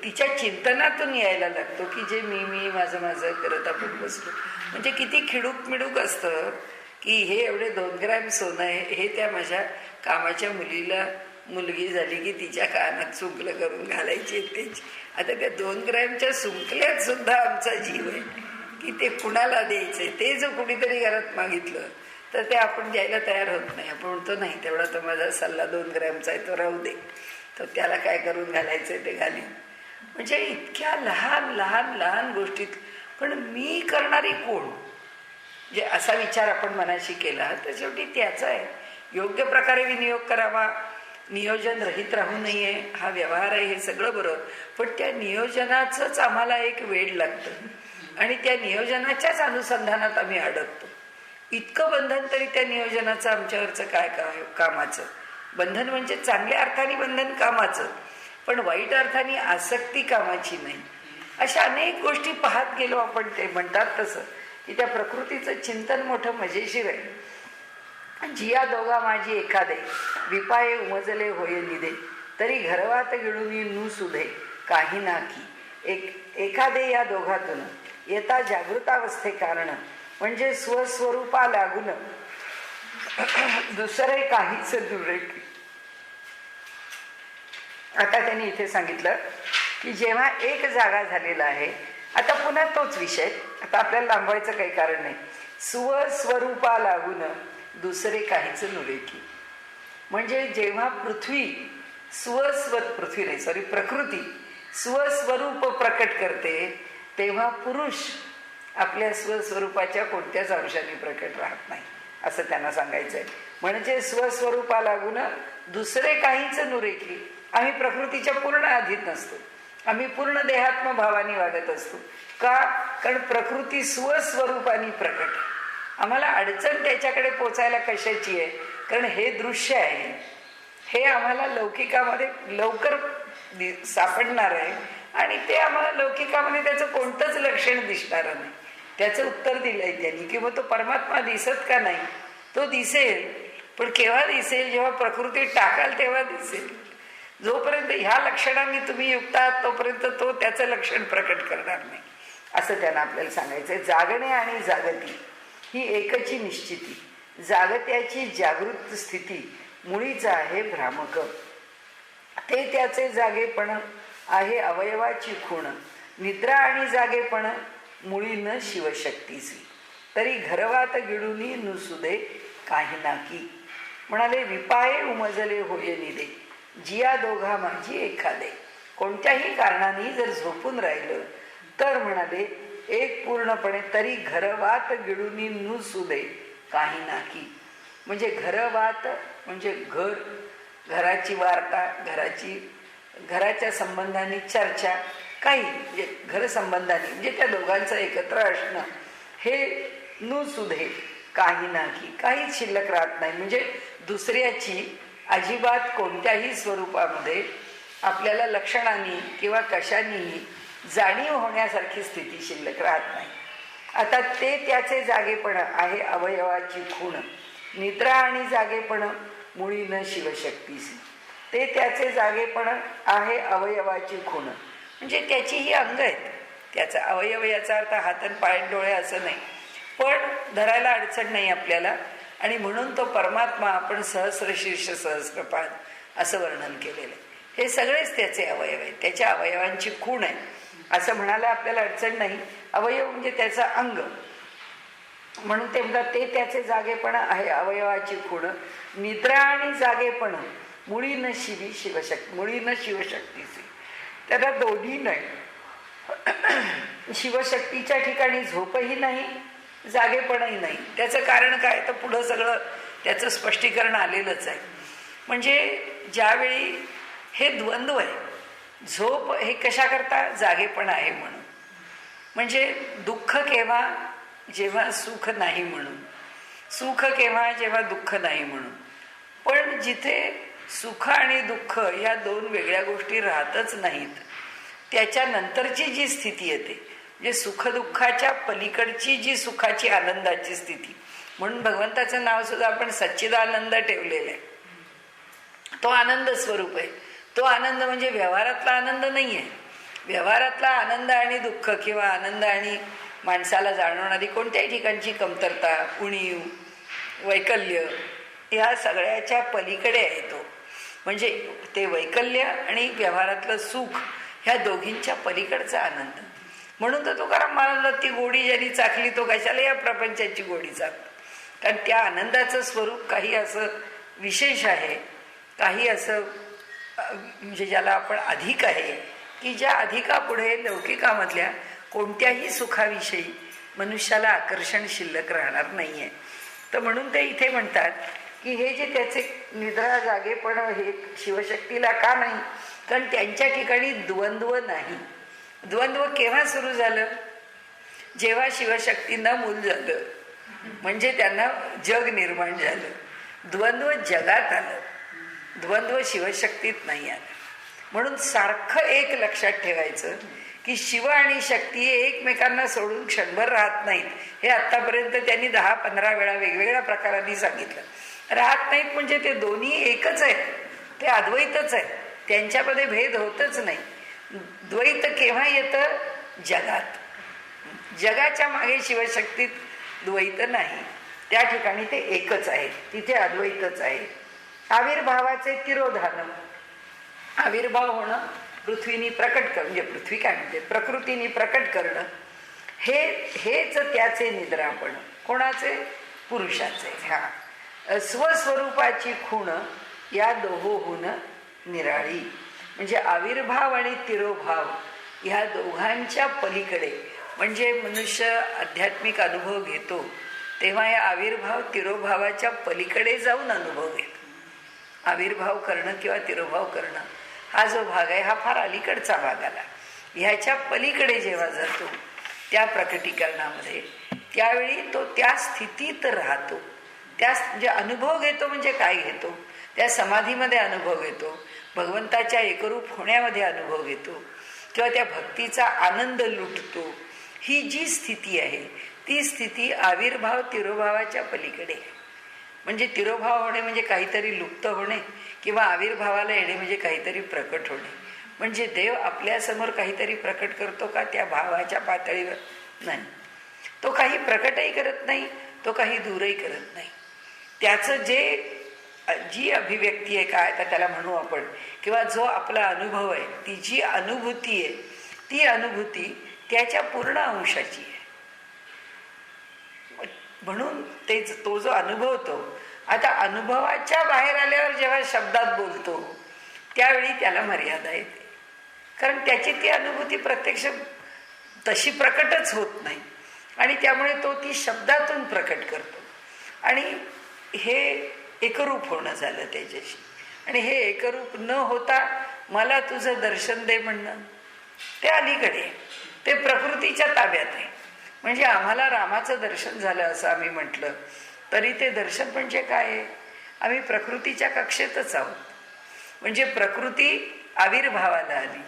A: तिच्या चिंतनातून यायला लागतो. की जे मी माझं करत आपण बसलो, म्हणजे किती खिडूक मिडूक असतं की हे एवढे 2 ग्रॅम सोनं आहे, हे त्या माझ्या कामाच्या मुलीला मुलगी झाली की तिच्या कानात सुंकलं करून घालायची त्याची. आता त्या 2 ग्रॅमच्या सुंकल्यात सुद्धा आमचा जीव आहे की ते कुणाला द्यायचंय. ते जर कुणीतरी घरात मागितलं तर ते आपण द्यायला तयार होत नाही. आपण म्हणतो नाही तेवढा तर माझा सल्ला 2 ग्रॅमचा आहे, तो राहू दे, तर त्याला काय करून घालायचंय ते घालीन. म्हणजे इतक्या लहान लहान लहान गोष्टीत पण मी करणारी कोण, जे असा विचार आपण मनाशी केला तर शेवटी त्याचा आहे. योग्य प्रकारे विनियोग करावा, नियोजन रहित राहू नये, हा व्यवहार आहे, हे सगळं बरोबर. पण त्या नियोजनाचंच आम्हाला एक वेळ लागतं आणि त्या नियोजनाच्याच अनुसंधानात आम्ही अडकतो. इतकं बंधन तरी त्या नियोजनाचं आमच्यावरचं काय कामाचं. बंधन म्हणजे चांगल्या अर्थाने बंधन कामाचं, पण वाईट अर्थाने आसक्ती कामाची नाही. अशा अनेक गोष्टी पाहत गेलो आपण. ते म्हणतात तसं की त्या प्रकृतीचं चिंतन मोठं मजेशीर आहे. जिया दोघा माझी एखादे विपाये उमजले होय निधे तरी घरवात गिळूनी नू सुधे काही ना की एखादे या दोघातून येता जागृतावस्थे कारण म्हणजे स्वस्वरूपा लागून दुसरे काहीच दुरे. आता त्यांनी इथे सांगितलं की जेव्हा एक जागा झालेला आहे, आता पुन्हा तोच विषय, आता आपल्याला लांबवायचं काही कारण नाही. स्वस्वरूपा लागून दुसरे काहीच नुरेकी, म्हणजे जेव्हा प्रकृती स्वस्वरूप प्रकट करते, तेव्हा पुरुष आपल्या स्वस्वरूपाच्या कोणत्याच अंशाने प्रकट राहत नाही, असं त्यांना सांगायचंय. म्हणजे स्वस्वरूपा लागून दुसरे काहीच नुरेकी. आम्ही प्रकृतीच्या पूर्ण अधीन नसतो, आम्ही पूर्ण देहात्म भावाने वागत असतो. का? कारण प्रकृती स्वस्वरूपाने प्रकट. आम्हाला अडचण त्याच्याकडे पोचायला कशाची आहे? कारण हे दृश्य आहे, हे आम्हाला लौकिकामध्ये लवकर सापडणार आहे आणि ते आम्हाला लौकिकामध्ये त्याचं कोणतंच लक्षण दिसणार नाही. त्याचं उत्तर दिलंय त्यांनी की मग तो परमात्मा दिसत का नाही? तो दिसेल, पण केव्हा दिसेल? जेव्हा प्रकृती टाकाल तेव्हा दिसेल. जोपर्यंत ह्या लक्षणांनी तुम्ही युक्त आहात तोपर्यंत तो त्याचं लक्षण प्रकट करणार नाही, असं त्यांना आपल्याला सांगायचंय. जागणे आणि जागती ही एकची निश्चिती. जागत्याची जागृत स्थिती मुळीच आहे भ्रामक. ते त्याचे जागेपण आहे अवयवाची खूण. निद्रा आणि जागेपण मुळी न शिवशक्तीसी तरी घरवात गिळूनी नुसुदे काही नाकी. म्हणाले विपाये उमजले होय निदे जिया दोघा माझी एखादे. कोणत्याही कारणाने जर झोपून राहिलं तर म्हणाले एक पूर्णपणे तरी घरवात गिळूनी नुसुदे काही नाकी. म्हणजे घरवात म्हणजे घर, घराची वार्ता, घराच्या संबंधाने चर्चा, काही म्हणजे घर संबंधाने म्हणजे त्या दोघांचं एकत्र असणं, हे नुसुधे काही नाकी, काहीच शिल्लक राहत नाही. म्हणजे दुसऱ्याची अजिबात कोणत्याही स्वरूपामध्ये आपल्याला लक्षणांनी किंवा कशानेही जाणीव होण्यासारखी स्थिती शिल्लक राहत नाही. आता ते त्याचे जागेपण आहे अवयवाची खूण. निद्रा आणि जागेपण मुळी न शिवशक्तीसी. ते त्याचे जागेपण आहे अवयवाची खूण, म्हणजे त्याची ही अंग आहेत. त्याचा अवयव याचा अर्थ हात आणि पाय डोळे असं नाही, पण धरायला अडचण नाही आपल्याला. आणि म्हणून तो परमात्मा आपण सहस्रशीर्ष सहस्रपाद असं वर्णन केलेलं आहे. हे सगळेच त्याचे अवयव आहेत, त्याच्या अवयवांची खूण आहे असं म्हणायला आपल्याला अडचण नाही. अवयव म्हणजे त्याचा अंग, म्हणून ते म्हणतात ते त्याचे जागेपण आहे अवयवाची खूण. निद्रा आणि जागेपण मुळी न शिवशक्तीची. त्याला दोन्ही नाही. शिवशक्तीच्या ठिकाणी झोपही नाही, जागेपणही नाही. त्याचं कारण काय तर पुढं सगळं त्याचं स्पष्टीकरण आलेलंच आहे. म्हणजे ज्यावेळी हे द्वंद्व आहे, झोप हे कशा करता? जागेपण आहे म्हणून. म्हणजे दुःख केव्हा? जेव्हा सुख नाही म्हणून. सुख केव्हा? जेव्हा दुःख नाही म्हणून. पण जिथे सुख आणि दुःख या दोन वेगळ्या गोष्टी राहतच नाहीत, त्याच्यानंतरची जी स्थिती येते म्हणजे सुखदुःखाच्या पलीकडची जी सुखाची आनंदाची स्थिती, म्हणून भगवंताचं नाव सुद्धा आपण सच्चिदानंद ठेवलेलं आहे. तो आनंद स्वरूप आहे. तो आनंद म्हणजे व्यवहारातला आनंद नाही आहे. व्यवहारातला आनंद आणि दुःख किंवा आनंद आणि माणसाला जाणवणारी कोणत्याही ठिकाणची कमतरता, उणीव, वैकल्य, या सगळ्याच्या पलीकडे आहे तो. म्हणजे ते वैकल्य आणि व्यवहारातलं सुख ह्या दोघींच्या पलीकडचा आनंद. म्हणून तर तुकाराम महाराजांना ती गोडी ज्यांनी चाखली तो कशाला या प्रपंचाची गोडी चाख. कारण त्या आनंदाचं स्वरूप काही असं विशेष आहे, काही असं म्हणजे ज्याला आपण अधिक आहे, की ज्या अधिकापुढे लौकिकामधल्या कोणत्याही सुखाविषयी मनुष्याला आकर्षण शिल्लक राहणार नाही आहे. तर म्हणून ते इथे म्हणतात की हे जे त्याचे निद्रा जागेपण हे शिवशक्तीला का नाही? कारण त्यांच्या ठिकाणी द्वंद्व नाही. द्वंद्व केव्हा सुरू झालं? जेव्हा शिवशक्तींना मूल झालं. म्हणजे त्यांना जग निर्माण झालं. द्वंद्व जगात आलं, द्वंद्व शिवशक्तीत नाही आलं. म्हणून सारखं एक लक्षात ठेवायचं की शिव आणि शक्ती हे एकमेकांना सोडून क्षणभर राहत नाहीत. हे आत्तापर्यंत त्यांनी 10-15 वेळा वेगवेगळ्या प्रकारांनी सांगितलं. राहत नाहीत म्हणजे ते दोन्ही एकच आहेत, ते अद्वैतच आहे, त्यांच्यामध्ये भेद होतच नाही. द्वैत केव्हा येतं? जगात. जगाच्या मागे शिवशक्तीत द्वैत नाही, त्या ठिकाणी ते एकच आहे, तिथे अद्वैतच आहे. आविर्भावाचे तिरोधान, आविर्भाव होणं, पृथ्वीनी प्रकट करणं, म्हणजे पृथ्वी काय म्हणते, प्रकृतीने प्रकट करणं, हेच त्याचे निद्रापण. कोणाचे? पुरुषाचे. हा स्वस्वरूपाची खूण या दोहोहून निराळी. म्हणजे आविर्भाव आणि तिरोभाव ह्या दोघांच्या पलीकडे, म्हणजे मनुष्य आध्यात्मिक अनुभव घेतो तेव्हा या आविर्भाव तिरोभावाच्या पलीकडे जाऊन अनुभव घेतो. आविर्भाव करणं किंवा तिरोभाव करणं हा जो भाग आहे हा फार अलीकडचा भाग आला. ह्याच्या पलीकडे जेव्हा जातो त्या प्रकटीकरणामध्ये, त्यावेळी तो त्या स्थितीत राहतो, त्या म्हणजे अनुभव घेतो. म्हणजे काय घेतो? त्या समाधीमध्ये अनुभव घेतो, भगवंताच्या एकरूप होण्यामध्ये अनुभव घेतो, किंवा त्या भक्तीचा आनंद लुटतो. ही जी स्थिती आहे ती स्थिती आविर्भाव तिरोभावाच्या पलीकडे. म्हणजे तिरोभाव होणे म्हणजे काहीतरी लुप्त होणे, किंवा आविर्भावाला येणे म्हणजे काहीतरी प्रकट होणे. म्हणजे देव आपल्यासमोर काहीतरी प्रकट करतो का? त्या भावाच्या पातळीवर नाही. तो काही प्रकटही करत नाही, तो काही दूरही करत नाही. त्याचं जी अभिव्यक्ती आहे, काय आता त्याला म्हणू आपण, किंवा जो आपला अनुभव आहे, ती जी अनुभूती आहे, ती अनुभूती त्याच्या पूर्ण अंशाची आहे. म्हणून तो जो अनुभवतो, आता अनुभवाच्या बाहेर आल्यावर जेव्हा शब्दात बोलतो त्यावेळी त्याला मर्यादा येते, कारण त्याची ती अनुभूती प्रत्यक्ष तशी प्रकटच होत नाही, आणि त्यामुळे तो ती शब्दातून प्रकट करतो. आणि हे एकरूप होणं झालं त्याच्याशी. आणि हे एकरूप न होता मला तुझं दर्शन दे म्हणणं, ते अलीकडे, ते प्रकृतीच्या ताब्यात आहे. म्हणजे आम्हाला रामाचं दर्शन झालं असं आम्ही म्हटलं तरी ते दर्शन म्हणजे काय आहे? आम्ही प्रकृतीच्या कक्षेतच आहोत. म्हणजे प्रकृती आविर्भावाला आली,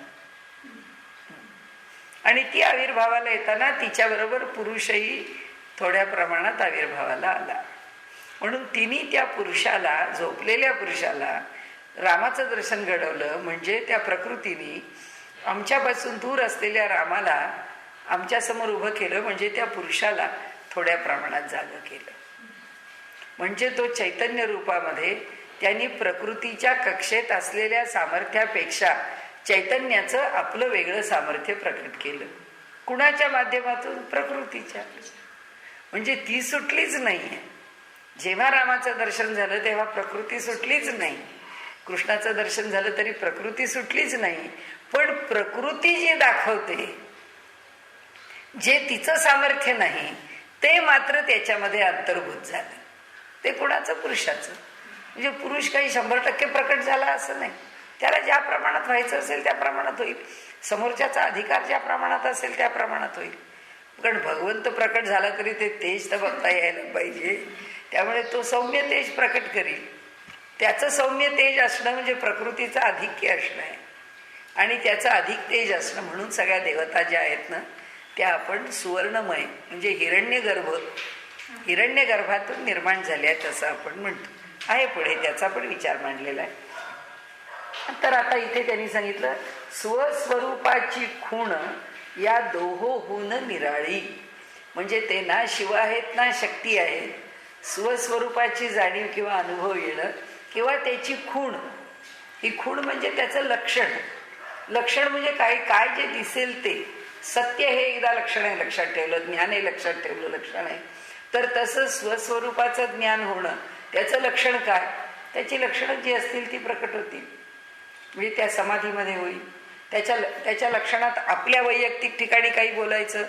A: आणि ती आविर्भावाला येताना तिच्याबरोबर पुरुषही थोड्या प्रमाणात आविर्भावाला आला. म्हणून तिने त्या पुरुषाला, झोपलेल्या पुरुषाला रामाचं दर्शन घडवलं. म्हणजे त्या प्रकृतीने आमच्यापासून दूर असलेल्या रामाला आमच्यासमोर उभं केलं, म्हणजे त्या पुरुषाला थोड्या प्रमाणात जागं केलं. म्हणजे तो चैतन्य रूपामध्ये त्यांनी प्रकृतीच्या कक्षेत असलेल्या सामर्थ्यापेक्षा चैतन्याचं आपलं वेगळं सामर्थ्य प्रकट केलं. कुणाच्या माध्यमातून? प्रकृतीच्या. म्हणजे ती सुटलीच नाहीये. जेव्हा रामाचं दर्शन झालं तेव्हा प्रकृती सुटलीच नाही, कृष्णाचं दर्शन झालं तरी प्रकृती सुटलीच नाही. पण प्रकृती जे दाखवते, जे तिचं सामर्थ्य नाही, ते मात्र त्याच्यामध्ये अंतर्भूत झालं. ते कुणाचं? पुरुषाचं. म्हणजे पुरुष काही 100% प्रकट झाला असं नाही, त्याला ज्या प्रमाणात व्हायचं असेल त्या प्रमाणात होईल, समोरच्याचा अधिकार ज्या प्रमाणात असेल त्या प्रमाणात होईल. पण भगवंत प्रकट झाला तरी ते तेज तर बघता यायला पाहिजे, त्यामुळे तो सौम्य तेज प्रकट करील. त्याचं सौम्य तेज असणं म्हणजे प्रकृतीचं आधिक्य असणं आहे, आणि त्याचं अधिक तेज असणं. म्हणून सगळ्या देवता ज्या आहेत ना त्या आपण सुवर्णमय म्हणजे हिरण्यगर्भातून निर्माण झाल्या आहेत असं आपण म्हणतो. आहे पुढे त्याचा पण विचार मांडलेला आहे. तर आता इथे त्यांनी सांगितलं स्वस्वरूपाची खूण या दोहोहून निराळी. म्हणजे ते ना शिव आहेत ना शक्ती आहेत. स्वस्वरूपाची जाणीव किंवा अनुभव येणं किंवा त्याची खूण, ही खूण म्हणजे त्याचं लक्षण. लक्षण म्हणजे काय जे दिसेल ते. सत्य हे एकदा लक्षण आहे, लक्षात ठेवलं. ज्ञान हे लक्षात ठेवलं, लक्षण आहे. तर तसं स्वस्वरूपाचं ज्ञान होणं त्याचं लक्षण काय? त्याची लक्षणं जी असतील ती प्रकट होतील. म्हणजे त्या समाधीमध्ये होईल. त्याच्या लक्षणात आपल्या वैयक्तिक ठिकाणी काही बोलायचं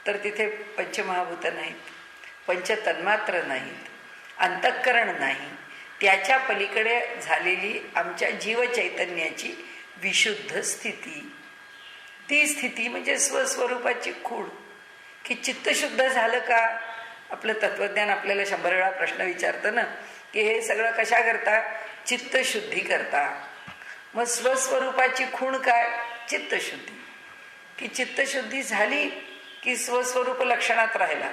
A: तर तिथे पंचमहाभूत नाहीत, पंचतन्मात्र नाहीत, अंतःकरण नाही. त्याच्या पलीकडे झालेली आमच्या जीवचैतन्याची विशुद्ध स्थिती, ती स्थिती म्हणजे स्वस्वरूपाची खूण. की चित्त शुद्ध झालं का? आपलं तत्वज्ञान आपल्याला 100 वेळा प्रश्न विचारतं ना, की हे सगळं कशा करता? चित्तशुद्धी करता. मग स्वस्वरूपाची खूण काय? चित्तशुद्धी. की चित्तशुद्धी झाली की स्वस्वरूप लक्षणात राहिला.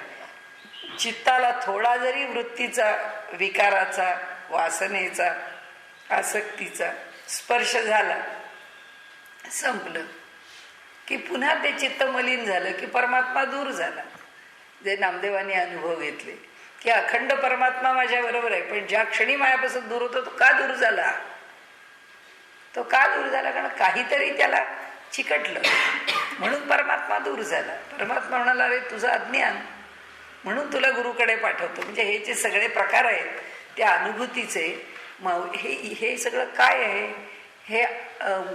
A: चित्ताला थोडा जरी वृत्तीचा, विकाराचा, वासनेचा, आसक्तीचा स्पर्श झाला, संपलं की पुन्हा ते चित्त मलिन झालं की परमात्मा दूर झाला. जे नामदेवांनी अनुभव घेतले की अखंड परमात्मा माझ्या बरोबर आहे, पण ज्या क्षणी माझ्यापासून दूर होतो तो का दूर झाला? तो का दूर झाला? कारण काहीतरी त्याला चिकटलं, म्हणून परमात्मा दूर झाला. परमात्मा म्हणाला, अरे तुझं अज्ञान, म्हणून तुला गुरुकडे पाठवतो. म्हणजे हे जे सगळे प्रकार आहेत त्या अनुभूतीचे, हे सगळं काय आहे? हे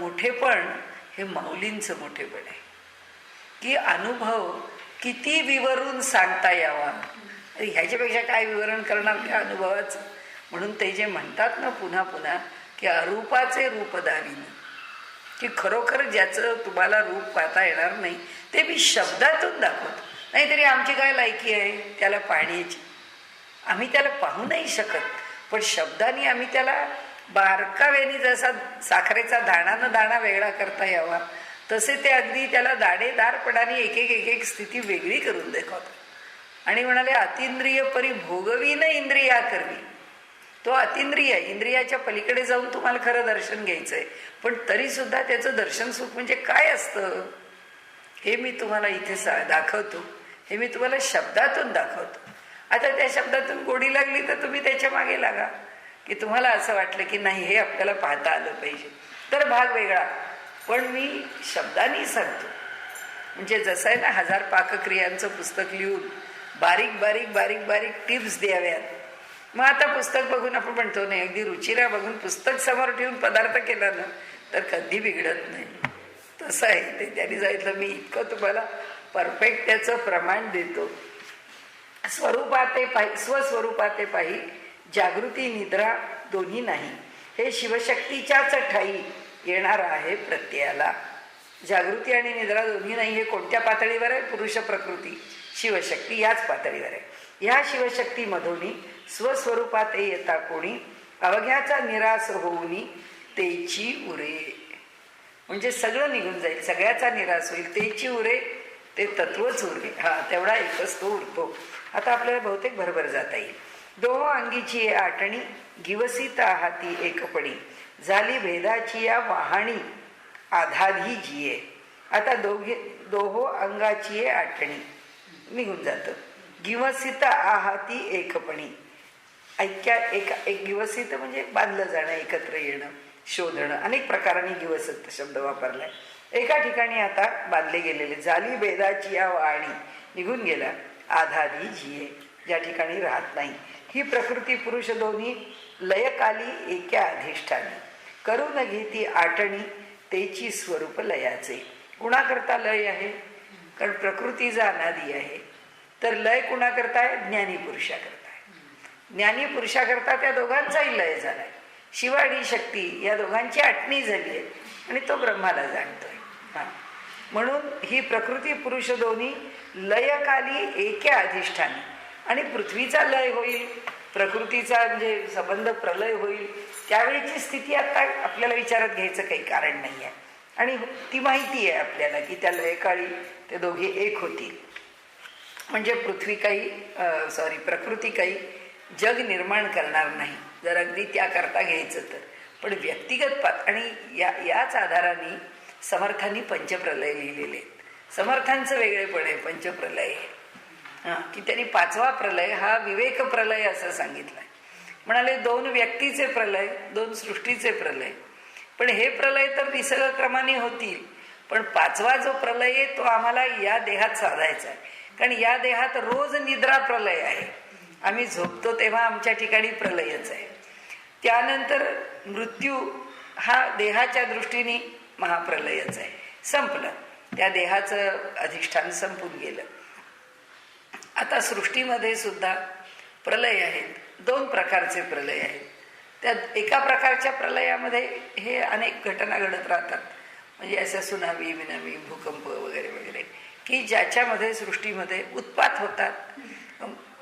A: मोठेपण, हे माऊलींचं मोठेपण आहे. की अनुभव किती विवरून सांगता यावा, ह्याच्यापेक्षा काय विवरण करणार त्या अनुभवाचं? म्हणून ते जे म्हणतात ना पुन्हा पुन्हा की अरूपाचे रूप दाविन, की खरोखर ज्याचं तुम्हाला रूप पाहता येणार नाही ते मी शब्दातून दाखवतो. नाहीतरी आमची काय लायकी आहे त्याला पाहण्याची? आम्ही त्याला पाहू नाही शकत, पण शब्दाने आम्ही त्याला बारकाव्याने, जसा साखरेचा दाणानं दाणा वेगळा करता यावा तसे ते अगदी त्याला दाणेदारपणाने एक एक स्थिती वेगळी करून दाखवतात. आणि म्हणाले, अतिंद्रिय परी भोगवी न इंद्रिया करवी. तो अतिंद्रिय, इंद्रियाच्या पलीकडे जाऊन तुम्हाला खरं दर्शन घ्यायचंय, पण तरी सुद्धा त्याचं दर्शन सुख म्हणजे काय असतं हे मी तुम्हाला इथे दाखवतो. हे मी तुम्हाला शब्दातून दाखवतो. आता त्या शब्दातून गोडी लागली तर तुम्ही त्याच्या मागे लागा, की तुम्हाला असं वाटलं की नाही हे आपल्याला पाहता आलं पाहिजे, तर भाग वेगळा. पण मी शब्दांनी सांगतो. म्हणजे जसं आहे ना, 1000 पाकक्रियांचं पुस्तक लिहून बारीक बारीक बारीक बारीक टिप्स द्याव्यात. मग आता पुस्तक बघून आपण म्हणतो नाही, अगदी रुचिरा बघून पुस्तक समोर ठेवून पदार्थ केला ना तर कधी बिघडत नाही. तसं आहे ते. त्यांनी सांगितलं, मी इतकं तुम्हाला परफेक्ट त्याचं प्रमाण देतो. स्वरूपाते पाही, स्वस्वरूपाते पाही, जागृती निद्रा दोन्ही नाही. हे शिवशक्तीच्याच ठाई येणार आहे प्रत्ययाला. जागृती आणि निद्रा दोन्ही नाही. हे कोणत्या पातळीवर आहे? पुरुष प्रकृती शिवशक्ती याच पातळीवर आहे. ह्या शिवशक्तीमधून स्वस्वरूपात येता कोणी, अवघ्याचा निराश होऊनी तेची उरे. म्हणजे सगळं निघून जाईल, सगळ्याचा निराश होईल. तेची उरे, ते तत्वच उरे. हा तेवढा एकच तो उरतो. आता आपल्याला बहुतेक बरोबर जाता येईल. दोहो अंगीची आटणी, गिवसित हाती एकपणी, झाली भेदाची या वाहाणी आधाधी जिये. आता दोहो अंगाची आटणी निघून जातं. गिवसित आहाती एकपणी, ऐक्या एक गिवसित म्हणजे बांधलं जाणं, एकत्र येणं, शोधणं. अनेक प्रकारांनी गिवसित शब्द वापरलाय. एका ठिकाणी आता बांधले गेलेले. झाली भेदाची या वाहाणी, निघून गेला. आधाधी जिये, ज्या ठिकाणी राहत नाही. ही प्रकृती पुरुष दोन्ही लयकाली एका अधिष्ठानी, करून घेती आटणी तेची स्वरूप लयाचे. कुणाकरता लय आहे? कारण प्रकृतीचा अनादी आहे. तर लय कुणाकरता आहे? ज्ञानी पुरुषाकरता आहे. ज्ञानी पुरुषाकरता त्या दोघांचाही लय झालाय. शिव आणि शक्ती या दोघांची आटणी झाली आहे आणि तो ब्रह्माला जाणतोय. म्हणून ही प्रकृती पुरुष दोन्ही लयकाली एका अधिष्ठानी. आणि पृथ्वीचा लय होईल, प्रकृतीचा म्हणजे संबंध प्रलय होईल, त्यावेळीची स्थिती आता आपल्याला विचारात घ्यायचं काही कारण नाही आहे. आणि ती माहिती आहे आपल्याला की त्या लयकाळी ते दोघे एक होतील. म्हणजे प्रकृती काही जग निर्माण करणार नाही, जर अगदी त्याकरता घ्यायचं तर. पण व्यक्तिगत आणि याच आधाराने समर्थांनी पंचप्रलय लिहिलेले आहेत. समर्थांचं वेगळेपण आहे पंचप्रलय, की त्यांनी 5वा प्रलय हा विवेक प्रलय असं सांगितलंय. म्हणाले 2 व्यक्तीचे प्रलय, 2 सृष्टीचे प्रलय. पण हे प्रलय तर निसर्गक्रमाने होतील, पण 5वा जो प्रलय आहे तो आम्हाला या देहात साधायचा आहे. कारण या देहात रोज निद्रा प्रलय आहे. आम्ही झोपतो तेव्हा आमच्या ठिकाणी प्रलयच आहे. त्यानंतर मृत्यू हा देहाच्या दृष्टीने महाप्रलयच आहे. संपलं, त्या देहाचं अधिष्ठान संपून गेलं. आता सृष्टीमध्ये सुद्धा प्रलय आहेत. 2 प्रकारचे प्रलय आहेत. त्या एका प्रकारच्या प्रलयामध्ये हे अनेक घटना घडत राहतात. म्हणजे असं सुनामी बिनामी भूकंप वगैरे वगैरे, की ज्याच्यामध्ये सृष्टीमध्ये उत्पात होतात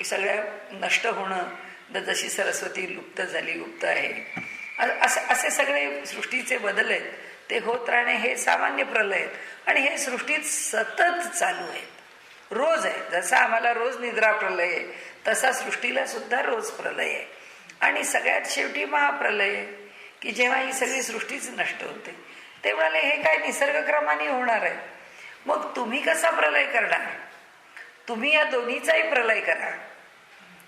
A: सगळ्या नष्ट होणं, जशी सरस्वती लुप्त झाली, लुप्त आहे, असे सगळे सृष्टीचे बदल आहेत, ते होत राहणे हे सामान्य प्रलय आहेत. आणि हे सृष्टीत सतत चालू आहेत, रोज आहे. जसा आम्हाला रोज निद्रा प्रलय आहे, तसा सृष्टीला सुद्धा रोज प्रलय आहे. आणि सगळ्यात शेवटी महाप्रलय आहे, की जेव्हा ही सगळी सृष्टीच नष्ट होते. ते म्हणाले हे काय निसर्गक्रमाने होणार आहे. मग तुम्ही कसा प्रलय करणार? तुम्ही या दोन्हीचाही प्रलय करा.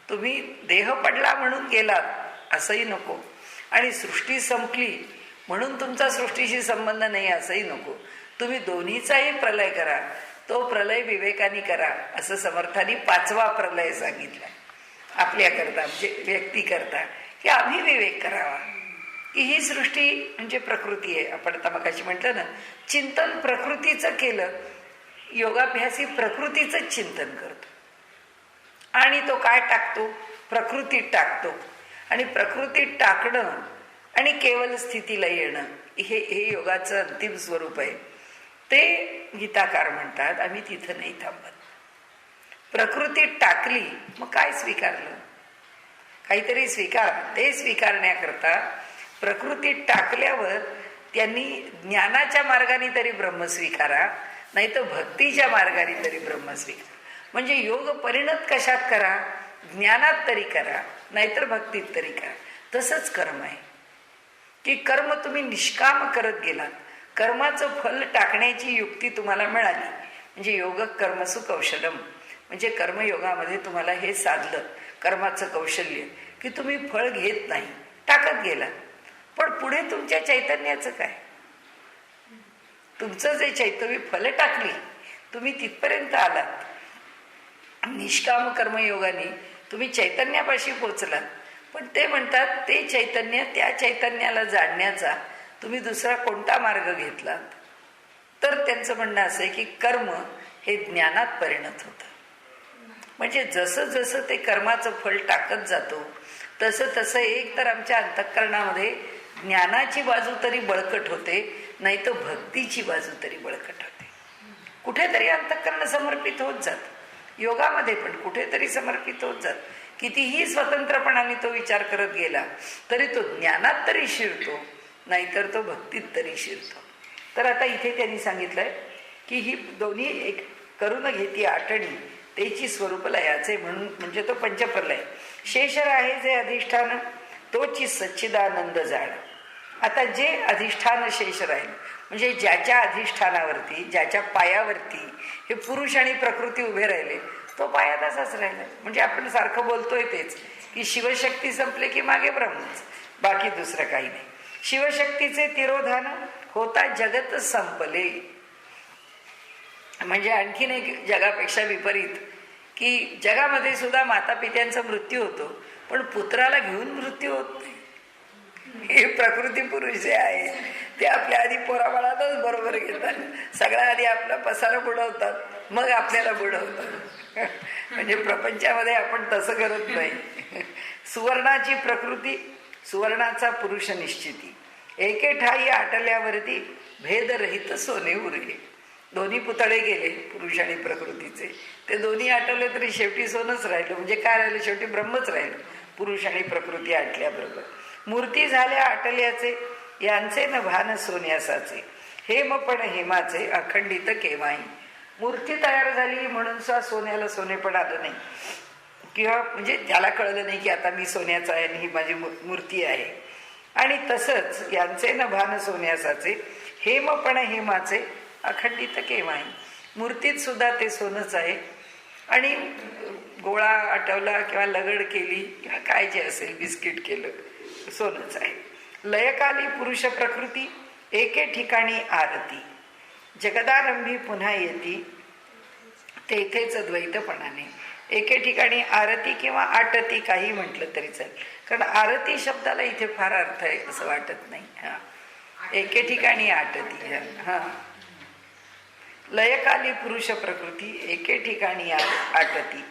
A: तुम्ही देह पडला म्हणून गेलात असंही नको, आणि सृष्टी संपली म्हणून तुमचा सृष्टीशी संबंध नाही असंही नको. तुम्ही दोन्हीचाही प्रलय करा. तो प्रलय विवेकाने करा, असं समर्थांनी 5वा प्रलय सांगितला आपल्याकरता, म्हणजे व्यक्ती करता, की आम्ही विवेक करावा की ही सृष्टी म्हणजे प्रकृती आहे. आपण आता मगाशी म्हटलं ना, चिंतन प्रकृतीचं केलं, योगाभ्यासी प्रकृतीचं चिंतन करतो आणि तो काय टाकतो? प्रकृतीत टाकतो. आणि प्रकृतीत टाकणं आणि केवल स्थितीला येणं हे योगाचं अंतिम स्वरूप आहे. ते गीताकार म्हणतात. आम्ही तिथं नाही थांबत. प्रकृतीत टाकली मग काय स्वीकारलं? काहीतरी स्वीकार. ते स्वीकारण्याकरता प्रकृतीत टाकल्यावर त्यांनी ज्ञानाच्या मार्गाने तरी ब्रह्म स्वीकारा, नाही तर भक्तीच्या मार्गाने तरी ब्रह्म स्वीकारा. म्हणजे योग परिणत कशात करा? ज्ञानात तरी करा, नाहीतर भक्तीत तरी करा. तसंच कर्म आहे की कर्म तुम्ही निष्काम करत गेलात, कर्माचं फल टाकण्याची युक्ती तुम्हाला मिळाली, म्हणजे योग कर्मसु कौशलम, म्हणजे कर्मयोगामध्ये तुम्हाला हे साधलं कर्माचं कौशल्य, की तुम्ही फळ घेत नाही, टाकत गेलात. पण पुढे तुमच्या चैतन्याचं काय? तुमचं जे चैतन्य फल टाकली, तुम्ही तिथपर्यंत आलात. निष्काम कर्मयोगाने तुम्ही चैतन्यापाशी पोचलात. पण ते म्हणतात ते चैतन्य, त्या चैतन्याला जाणण्याचा तुम्ही दुसरा कोणता मार्ग घेतलात? तर त्यांचं म्हणणं असं आहे की कर्म हे ज्ञानात परिणत होतं. म्हणजे जसं जसं ते कर्माचं फल टाकत जातो, तसं तसं एक तर आमच्या अंतःकरणामध्ये ज्ञानाची बाजू तरी बळकट होते, नाही तर भक्तीची बाजू तरी बळकट होते. कुठेतरी अंतःकरण समर्पित होत जात. योगामध्ये पण कुठेतरी समर्पित होत जात. कितीही स्वतंत्रपणाने तो विचार करत गेला तरी तो ज्ञानात तरी शिरतो, नाहीतर तो भक्तीत तरी शिरतो. तर आता इथे त्यांनी सांगितलंय की ही दोन्ही एक करून घेती आठणी, तेची स्वरूप लयाचे म्हणून, म्हणजे तो पंचप्रलय. शेषर आहे जे अधिष्ठान, तोची सच्चिदानंद जाण. आता जे अधिष्ठान शेष राहील, म्हणजे ज्याच्या अधिष्ठानावरती, ज्याच्या पायावरती हे पुरुष आणि प्रकृती उभे राहिले, तो पाया तसाच राहिला. म्हणजे आपण सारखं बोलतोय तेच की शिवशक्ती संपले की मागे ब्रह्मच, बाकी दुसरं काही नाही. शिवशक्तीचे तिरोधान होता जगत संपले. म्हणजे आणखीन एक जगापेक्षा विपरीत की जगामध्ये सुद्धा माता पित्यांचा मृत्यू होतो, पण पुत्राला घेऊन मृत्यू होत नाही. हे प्रकृती पुरुष जे आहे ते आपल्या आधी पोराबाळातच बरोबर घेतात. सगळ्या आधी आपला पसारा बुडवतात, मग आपल्याला बुडवतात. म्हणजे प्रपंचामध्ये आपण तसं करत नाही. सुवर्णाची प्रकृती, सुवर्णाचा पुरुष निश्चिती, एके ठाई आटल्यावरती भेदरहित सोने उरले. दोन्ही पुतळे गेले पुरुष आणि प्रकृतीचे, ते दोन्ही आटवले तरी शेवटी सोनच राहिलं. म्हणजे काय राहिलं? शेवटी ब्रह्मच राहिलं पुरुष आणि प्रकृती आटल्याबरोबर. मूर्ती झाल्या आटल्याचे, यांचे न भान सोन्यासाचे, हेम पण हेमाचे अखंडित केव्हाही. मूर्ती तयार झाली म्हणून सुद्धा सोन्याला सोने पण आलं नाही, किंवा म्हणजे त्याला कळलं नाही की आता मी सोन्याचा आहे आणि ही माझी मूर्ती आहे. आणि तसंच यांचे न भान सोन्यासाचे, हेम पण हेमाचे अखंडित केव्हाही. मूर्तीत सुद्धा ते सोनच आहे. आणि गोळा आटवला किंवा लगड केली किंवा काय जे असेल, बिस्किट केलं, सोनच आहे. लयकाली पुरुष प्रकृती, एके ठिकाणी आरती, जगदारंभी पुन्हा येती, तेथेच द्वैतपणाने. एके ठिकाणी आरती किंवा आटती काही म्हटलं तरी चालेल, कारण आरती शब्दाला इथे फार अर्थ आहे असं वाटत नाही. हा, एके ठिकाणी आटती. हा, लयकाली पुरुष प्रकृती, एके ठिकाणी आटती,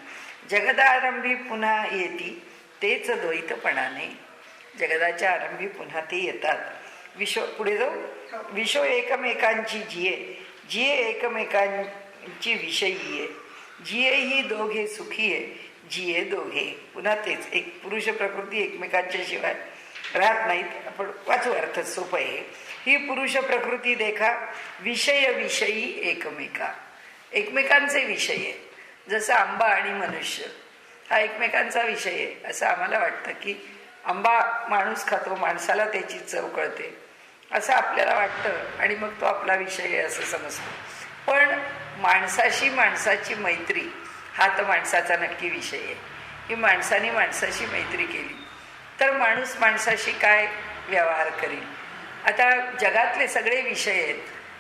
A: जगदारंभी पुन्हा येती, तेच द्वैतपणाने. जगदाच्या आरंभी पुन्हा ते येतात. विश्व, पुढे जाऊ, विश्व एकमेकांची जिये, जिये एकमेकांची विषयी आहे, जिये ही दोघे सुखी आहे, जिये दोघे. पुन्हा तेच, एक पुरुष प्रकृती एकमेकांच्या शिवाय राहत नाहीत. आपण वाचू, अर्थ सोपं आहे. ही पुरुष प्रकृती देखा विषय विषयी एकमेका. एकमेकांचे विषय आहे. जसं आंबा आणि मनुष्य हा एकमेकांचा विषय आहे. असं आम्हाला वाटतं की आंबा माणूस खातो, माणसाला त्याची चव कळते असं आपल्याला वाटतं आणि मग तो आपला विषय आहे असं समजतो. पण माणसाशी माणसाची मैत्री हा तर माणसाचा नक्की विषय आहे. की माणसाने माणसाशी मैत्री केली तर माणूस माणसाशी काय व्यवहार करील. आता जगातले सगळे विषय आहेत,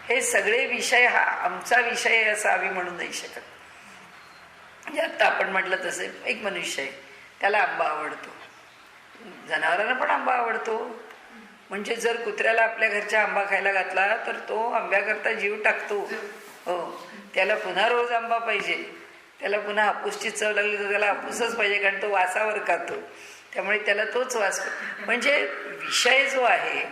A: हे सगळे विषय हा आमचा विषय आहे असं आम्ही म्हणू नाही शकत. म्हणजे आत्ता आपण म्हटलं तसं एक मनुष्य आहे, त्याला आंबा आवडतो, जनावरांना पण आंबा आवडतो. म्हणजे जर कुत्र्याला आपल्या घरच्या आंबा खायला घातला तर तो आंब्याकरता जीव टाकतो. हो, त्याला पुन्हा रोज आंबा पाहिजे, त्याला पुन्हा हापूसची चव लागली तर त्याला हापूसच पाहिजे, कारण तो वासावर खातो, त्यामुळे त्याला तोच वास. म्हणजे विषय जो आहे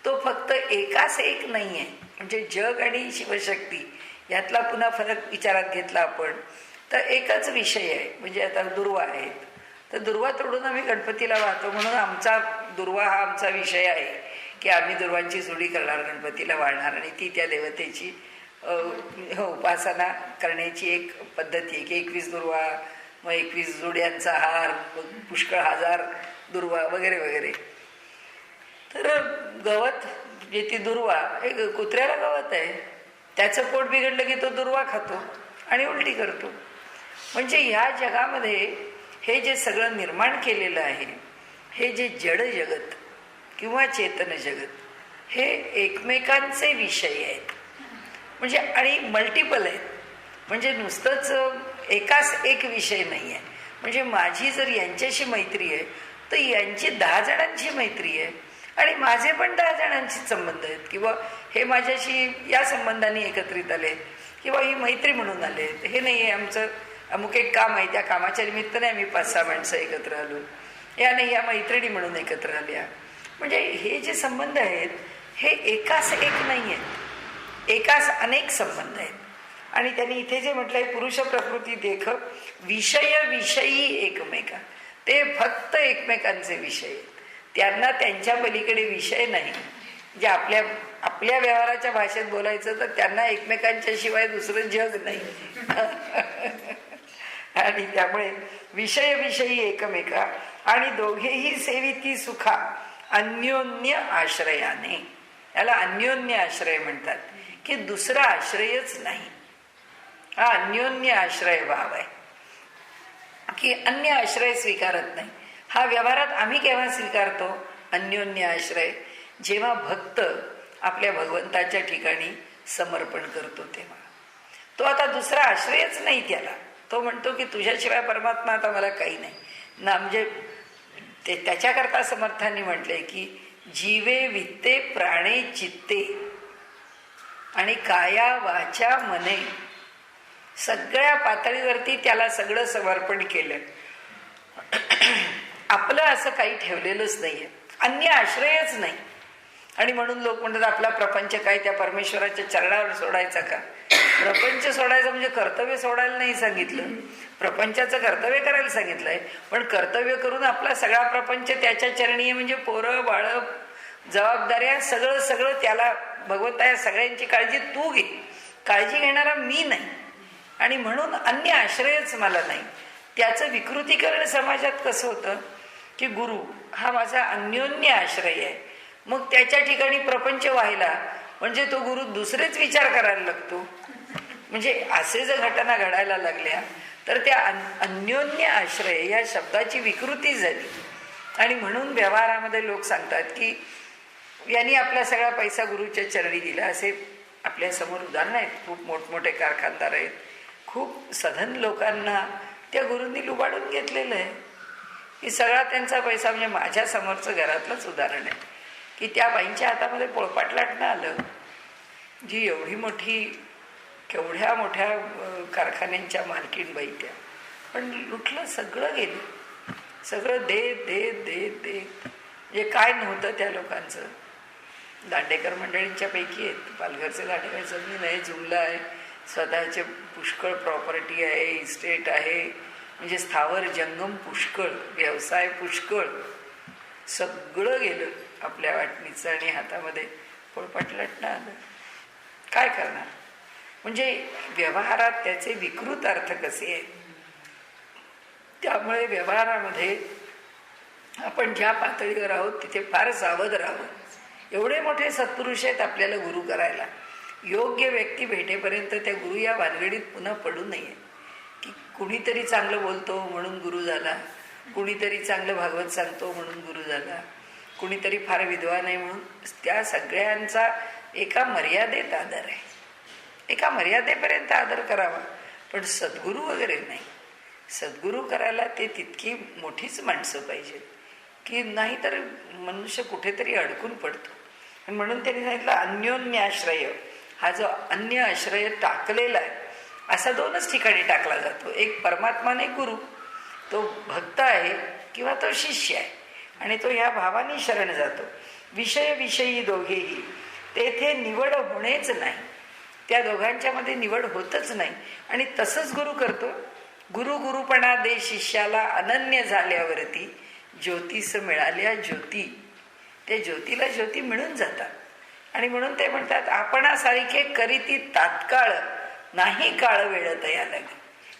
A: तो फक्त एकाच एक नाही आहे. म्हणजे जग आणि शिवशक्ती यातला पुन्हा फरक विचारात घेतला आपण तर एकच विषय आहे. म्हणजे आता दुर्वा आहेत, तर दुर्वा तोडून आम्ही गणपतीला वाहतो, म्हणून आमचा दुर्वा हा आमचा विषय आहे की आम्ही दुर्वांची जोडी करणार, गणपतीला वाढणार आणि ती त्या देवतेची उपासना करण्याची एक पद्धती आहे की 21 दुर्वा, मग 21 जोड्यांचा हार, मग पुष्कळ 1000 दुर्वा वगैरे वगैरे. तर गवत जे ती दुर्वा, एक कुत्र्याला गवत आहे, त्याचं पोट बिघडलं की तो दुर्वा खातो आणि उलटी करतो. म्हणजे ह्या जगामध्ये हे जे सगळं निर्माण केलेलं आहे, हे जे जड जगत किंवा चेतन जगत हे एकमेकांचे विषय आहेत. म्हणजे आणि मल्टिपल आहेत. म्हणजे नुसतंच एकाच एक विषय नाही आहे. म्हणजे माझी जर यांच्याशी मैत्री आहे तर यांची 10 जणांची मैत्री आहे आणि माझे पण 10 जणांशी संबंध आहेत, किंवा हे माझ्याशी या संबंधाने एकत्रित आले किंवा ही मैत्री म्हणून आले. हे नाही आहे आमचं अमुक एक काम आहे, त्या कामाच्या निमित्ताने आम्ही 5-6 माणसं एकत्र आलो, या नाही या मैत्रिणी म्हणून एकत्र आल्या. म्हणजे हे जे संबंध आहेत हे एकाच एक नाही आहेत, एकाच अनेक संबंध आहेत. आणि त्यांनी इथे जे म्हटलंय पुरुष प्रकृती देख विषय विषयी एकमेका, ते फक्त एकमेकांचे विषय आहेत. त्यांना त्यांच्या पलीकडे विषय नाही. जे आपल्या व्यवहाराच्या भाषेत बोलायचं तर त्यांना एकमेकांच्या शिवाय दुसरं जग नाही. आणि त्यामुळे विषय विषयी एकमेका आणि दोघेही सेविती सुखा अन्योन्य आश्रयाने. याला अन्योन्य आश्रय म्हणतात की दुसरा आश्रयच नाही. हा अन्योन्य आश्रय भाव आहे की अन्य आश्रय स्वीकारत नाही. हा व्यवहारात आम्ही केव्हा स्वीकारतो अन्योन्य आश्रय? जेव्हा भक्त आपल्या भगवंताच्या ठिकाणी समर्पण करतो तेव्हा. तो आता दुसरा आश्रयच नाही त्याला. तो म्हणतो की तुझ्याशिवाय परमात्मा आता मला काही नाही ना. म्हणजे ते त्याच्याकरता समर्थांनी म्हटलंय की जीवे वित्ते प्राणे चित्ते आणि काया वाचा मने, सगळ्या पातळीवरती त्याला सगळं समर्पण केलं. आपलं असं काही ठेवलेलंच नाहीये, अन्य आश्रयच नाही. आणि म्हणून लोक म्हणतात आपला प्रपंच काय त्या परमेश्वराच्या चरणावर सोडायचा का? प्रपंच सोडायचं म्हणजे कर्तव्य सोडायला नाही सांगितलं, प्रपंचाचं कर्तव्य करायला सांगितलंय. पण कर्तव्य करून आपला सगळा प्रपंच त्याच्या चरणी आहे. म्हणजे पोरं बाळ जबाबदाऱ्या सगळं सगळं त्याला भगवंता या सगळ्यांची काळजी तू घे, काळजी घेणारा मी नाही. आणि म्हणून अन्य आश्रयच मला नाही. त्याचं विकृतीकरण समाजात कसं होतं की गुरु हा माझा अन्योन्य आश्रय आहे, मग त्याच्या ठिकाणी प्रपंच व्हायला म्हणजे तो गुरु दुसरेच विचार करायला लागतो. म्हणजे असे जर घटना घडायला लागल्या तर त्या अन्योन्य आश्रय या शब्दाची विकृती झाली. आणि म्हणून व्यवहारामध्ये लोक सांगतात की यांनी आपला सगळा पैसा गुरुच्या चरणी दिला. असे आपल्या समोर उदाहरण आहेत. खूप मोठमोठे कारखानदार आहेत, खूप सधन लोकांना त्या गुरूंनी लुबाडून घेतलेलं आहे की सगळा त्यांचा पैसा. म्हणजे माझ्या समोरचं घरातलंच उदाहरण आहे की त्या बाईंच्या हातामध्ये पोळपाट लाटणं आलं, जी एवढी मोठी केवढ्या मोठ्या कारखान्यांच्या मालकीण बाई त्या, पण लुटलं, सगळं गेलं, सगळं देत देत देत देत. म्हणजे काय नव्हतं त्या लोकांचं. दांडेकर मंडळींच्या पैकी आहेत. पालघरचे दांडेकर जमीन आहे, जुमला आहे, स्वतःचे पुष्कळ प्रॉपर्टी आहे, इस्टेट आहे, म्हणजे स्थावर जंगम पुष्कळ, व्यवसाय पुष्कळ, सगळं गेलं आपल्या वाटणीचं आणि हातामध्ये पोळपाटलाटणं आलं. काय करणार? म्हणजे व्यवहारात त्याचे विकृत अर्थ कसे आहेत. त्यामुळे व्यवहारामध्ये आपण ज्या पातळीवर आहोत तिथे फार सावध राहावं. एवढे मोठे सत्पुरुष आहेत आपल्याला गुरु करायला. योग्य व्यक्ती भेटेपर्यंत त्या गुरु या भानगडीत पुन्हा पडू नये की कुणीतरी चांगलं बोलतो म्हणून गुरु झाला, कुणीतरी चांगलं भागवत सांगतो म्हणून गुरु झाला, कुणीतरी फार विद्वान आहे म्हणून. त्या सगळ्यांचा एका मर्यादेत आदर आहे, एका मर्यादेपर्यंत आदर करावा. पण सद्गुरू वगैरे नाही. सद्गुरू करायला ते तितकी मोठीच माणसं पाहिजेत की नाहीतर मनुष्य कुठेतरी अडकून पडतो. आणि म्हणून त्यांनी सांगितलं अन्योन्याश्रय. हा जो अन्य आश्रय टाकलेला आहे असा दोनच ठिकाणी टाकला जातो. एक परमात्मा, एक गुरु. तो भक्त आहे किंवा तो शिष्य आहे आणि तो ह्या भावाने शरण जातो. विषय विषयी दोघेही. तेथे निवड होणेच नाही, त्या दोघांच्या मध्ये निवड होतच नाही. आणि तसंच गुरु करतो. गुरु गुरुपणा दे शिष्याला, अनन्य झाल्यावरती ज्योतिष मिळाल्या ज्योती. त्या ज्योतीला ज्योती मिळून जातात. आणि म्हणून ते म्हणतात आपणासारखे करीती तात्काळ, नाही काळ वेळत या लागे.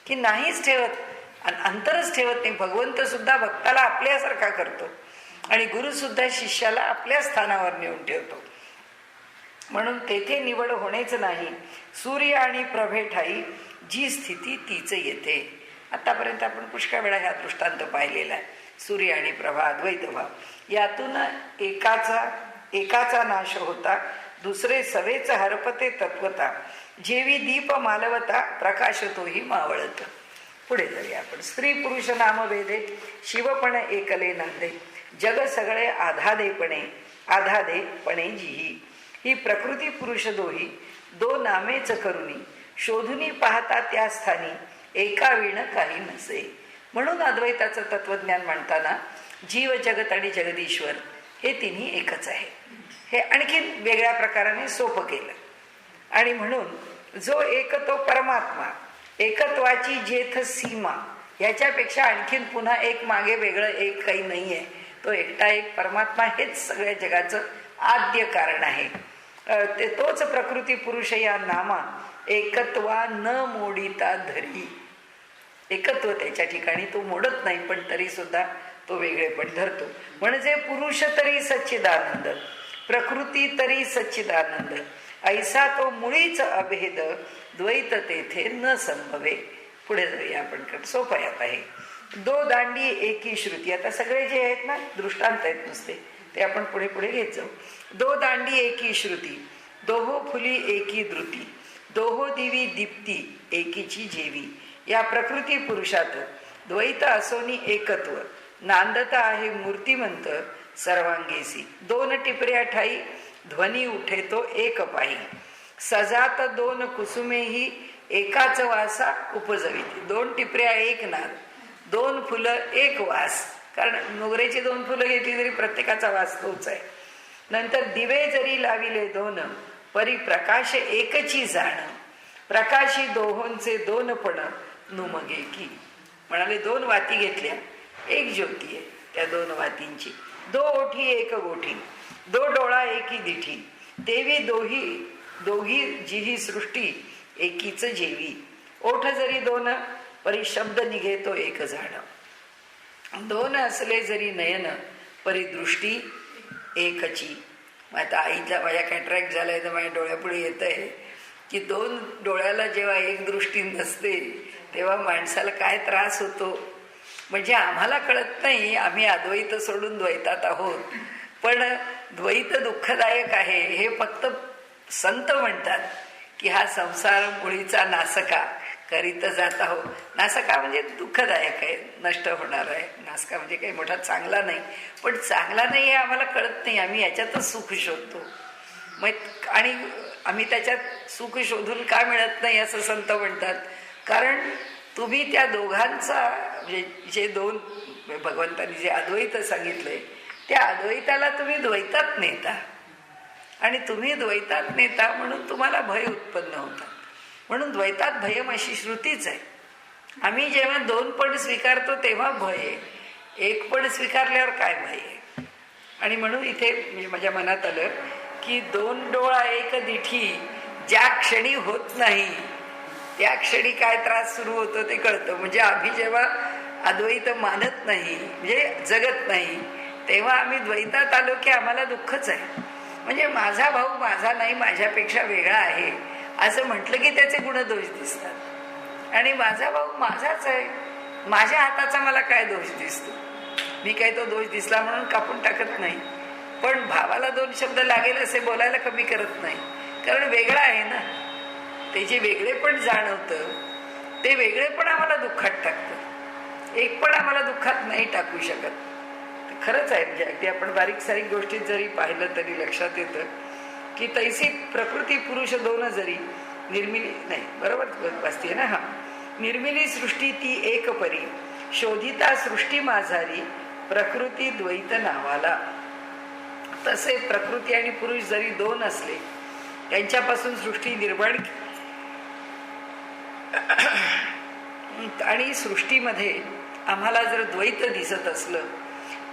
A: की नाहीच ठेवत, अंतरच ठेवत नाही. भगवंत सुद्धा भक्ताला आपल्यासारखा करतो आणि गुरु सुद्धा शिष्याला आपल्या स्थानावर नेऊन ठेवतो. म्हणून तेथे निवड होणेच नाही. सूर्य आणि प्रभे ठाई जी स्थिती तीच येते. आतापर्यंत आपण पुष्कळ वेळा ह्या दृष्टांत पाहिलेला आहे. सूर्य आणि प्रभा, अद्वैत भाव. यातून एकाचा नाश होता, दुसरे सवेच हरपते तत्वता. जेवी दीप मालवता, प्रकाश तोही मावळत. पुढे जाऊया आपण. स्त्री पुरुष नामभेदे, शिवपण एकले नंदे. जग सगळे आधादेपणे जिही. ही प्रकृती पुरुष दोही, दो नामेच करुनी. शोधुनी पाहता त्या स्थानी, एका विण काही नसे. म्हणून अद्वैताचं तत्वज्ञान म्हणताना जीव, जगत आणि जगदीश्वर हे तिन्ही एकच आहे. हे आणखी वेगळ्या प्रकाराने सोपं केलं. आणि म्हणून जो एक तो परमात्मा, एकत्वाची जेथ सीमा, याच्यापेक्षा आणखीन पुन्हा एक मागे वेगळं एक काही नाही आहे. तो एकटा एक परमात्मा हेच सगळ्या जगाचं आद्य कारण आहे. ते तोच प्रकृती पुरुष या नामा, एकत्वा न मोडिता धरी. एकत्व त्याच्या ठिकाणी तो मोडत नाही, पण तरी सुद्धा तो वेगळेपण धरतो. म्हणजे पुरुष तरी सच्चिदानंद, प्रकृती तरी सच्चिदानंद. ऐसा तो मुळीच अभेद, द्वैत तेथे न संभवे. पुढे जाऊया आपण. सोपयात आहे. दो दांडी एकी श्रुती. आता सगळे जे आहेत ना दृष्टांत आहेत नुसते, ते आपण पुढे पुढे घेत जाऊ. दो दांडी एकी श्रुती, दोहो फुली एकी द्रुती. दोहो दिवी दीप्ती, एकीची जेवी. या प्रकृती पुरुषात द्वैत असोनी एकत्व, नांदता आहे मूर्तिमंत सर्वांगेसी. दोन टिपऱ्या ठाई, ध्वनी उठे तो एक पाही. सजात दोन कुसुमेही, एकाच वासा उपजविती. दोन टिपऱ्या एक नाद, दोन फुलं एक वास. कारण मोगऱ्याची दोन फुलं घेतली तरी प्रत्येकाचा वास तोच आहे. नंतर दिवे जरी लाविले दोन, परी प्रकाश एकची जाण. प्रकाशी दोहोंचे दोनपण, नुमगे की. म्हणाले दोन वाती घेतल्या, एक ज्योती आहे त्या दोन वातींची. दो ओठी एक गोठी, दो डोळा एकी दिठी. देवी दोघी जिही सृष्टी, एकीच जेवी. ओठ जरी दोन, परी शब्द निघे तो एक झाड. दोन असले जरी नयन, परी दृष्टी एकची. आता आईच्या माझ्या कॅटरॅक्ट झालाय तर माझ्या डोळ्यापुढे येत आहे की दोन डोळ्याला जेव्हा एक दृष्टी नसते तेव्हा माणसाला काय त्रास होतो. म्हणजे आम्हाला कळत नाही, आम्ही अद्वैत सोडून द्वैतात आहोत. पण द्वैत दुःखदायक आहे हे फक्त संत म्हणतात की हा संसार मुळीचा नासका करीत जात आहोत. नासका म्हणजे दुःखदायक आहे, नष्ट होणार आहे. नासका म्हणजे काही मोठा चांगला नाही, पण चांगला नाही हे आम्हाला कळत नाही. आम्ही याच्यातच सुख शोधतो. मग आणि आम्ही त्याच्यात सुख शोधून का मिळत नाही असं संत म्हणतात. कारण तुम्ही त्या दोघांचा म्हणजे जे दोन भगवंतांनी जे अद्वैत सांगितलंय त्या अद्वैताला तुम्ही द्वैतात नेता आणि तुम्ही द्वैतात नेता म्हणून तुम्हाला भय उत्पन्न होतात. म्हणून द्वैतात भयम अशी श्रुतीच आहे. आम्ही जेव्हा 2 पण स्वीकारतो तेव्हा भय आहे, 1 पण स्वीकारल्यावर काय भय आहे. आणि म्हणून इथे म्हणजे माझ्या मनात आलं की 2 डोळा 1 दिठी ज्या क्षणी होत नाही त्या क्षणी काय त्रास सुरू होतो ते कळतं. म्हणजे आम्ही जेव्हा अद्वैत मानत नाही म्हणजे जगत नाही तेव्हा आम्ही द्वैतात आलो की आम्हाला दुःखच आहे. म्हणजे माझा भाऊ माझा नाही, माझ्यापेक्षा वेगळा आहे असं म्हटलं की त्याचे गुणदोष दिसतात. आणि माझा भाऊ माझाच आहे, माझ्या हाताचा मला काय दोष दिसतो. मी काही तो दोष दिसला म्हणून कापून टाकत नाही, पण भावाला 2 शब्द लागेल असे बोलायला कमी करत नाही, कारण वेगळा आहे ना. ते जे वेगळे पण जाणवतं ते वेगळे पण आम्हाला दुःखात टाकतं, 1 पण आम्हाला दुःखात नाही टाकू शकत. खरंच आहे. म्हणजे अगदी आपण बारीक सारीक गोष्टीत जरी पाहिलं तरी लक्षात येतं की तैसी प्रकृती पुरुष 2 जरी निर्मिली नाही, बरोबर वाचते ना. हा, निर्मिली सृष्टी ती एक परी शोधिता सृष्टी माझारी प्रकृती द्वैत नावाला. तसे प्रकृती आणि पुरुष जरी 2 असले त्यांच्यापासून सृष्टी निर्माण आणि सृष्टीमध्ये आम्हाला जर द्वैत दिसत असलं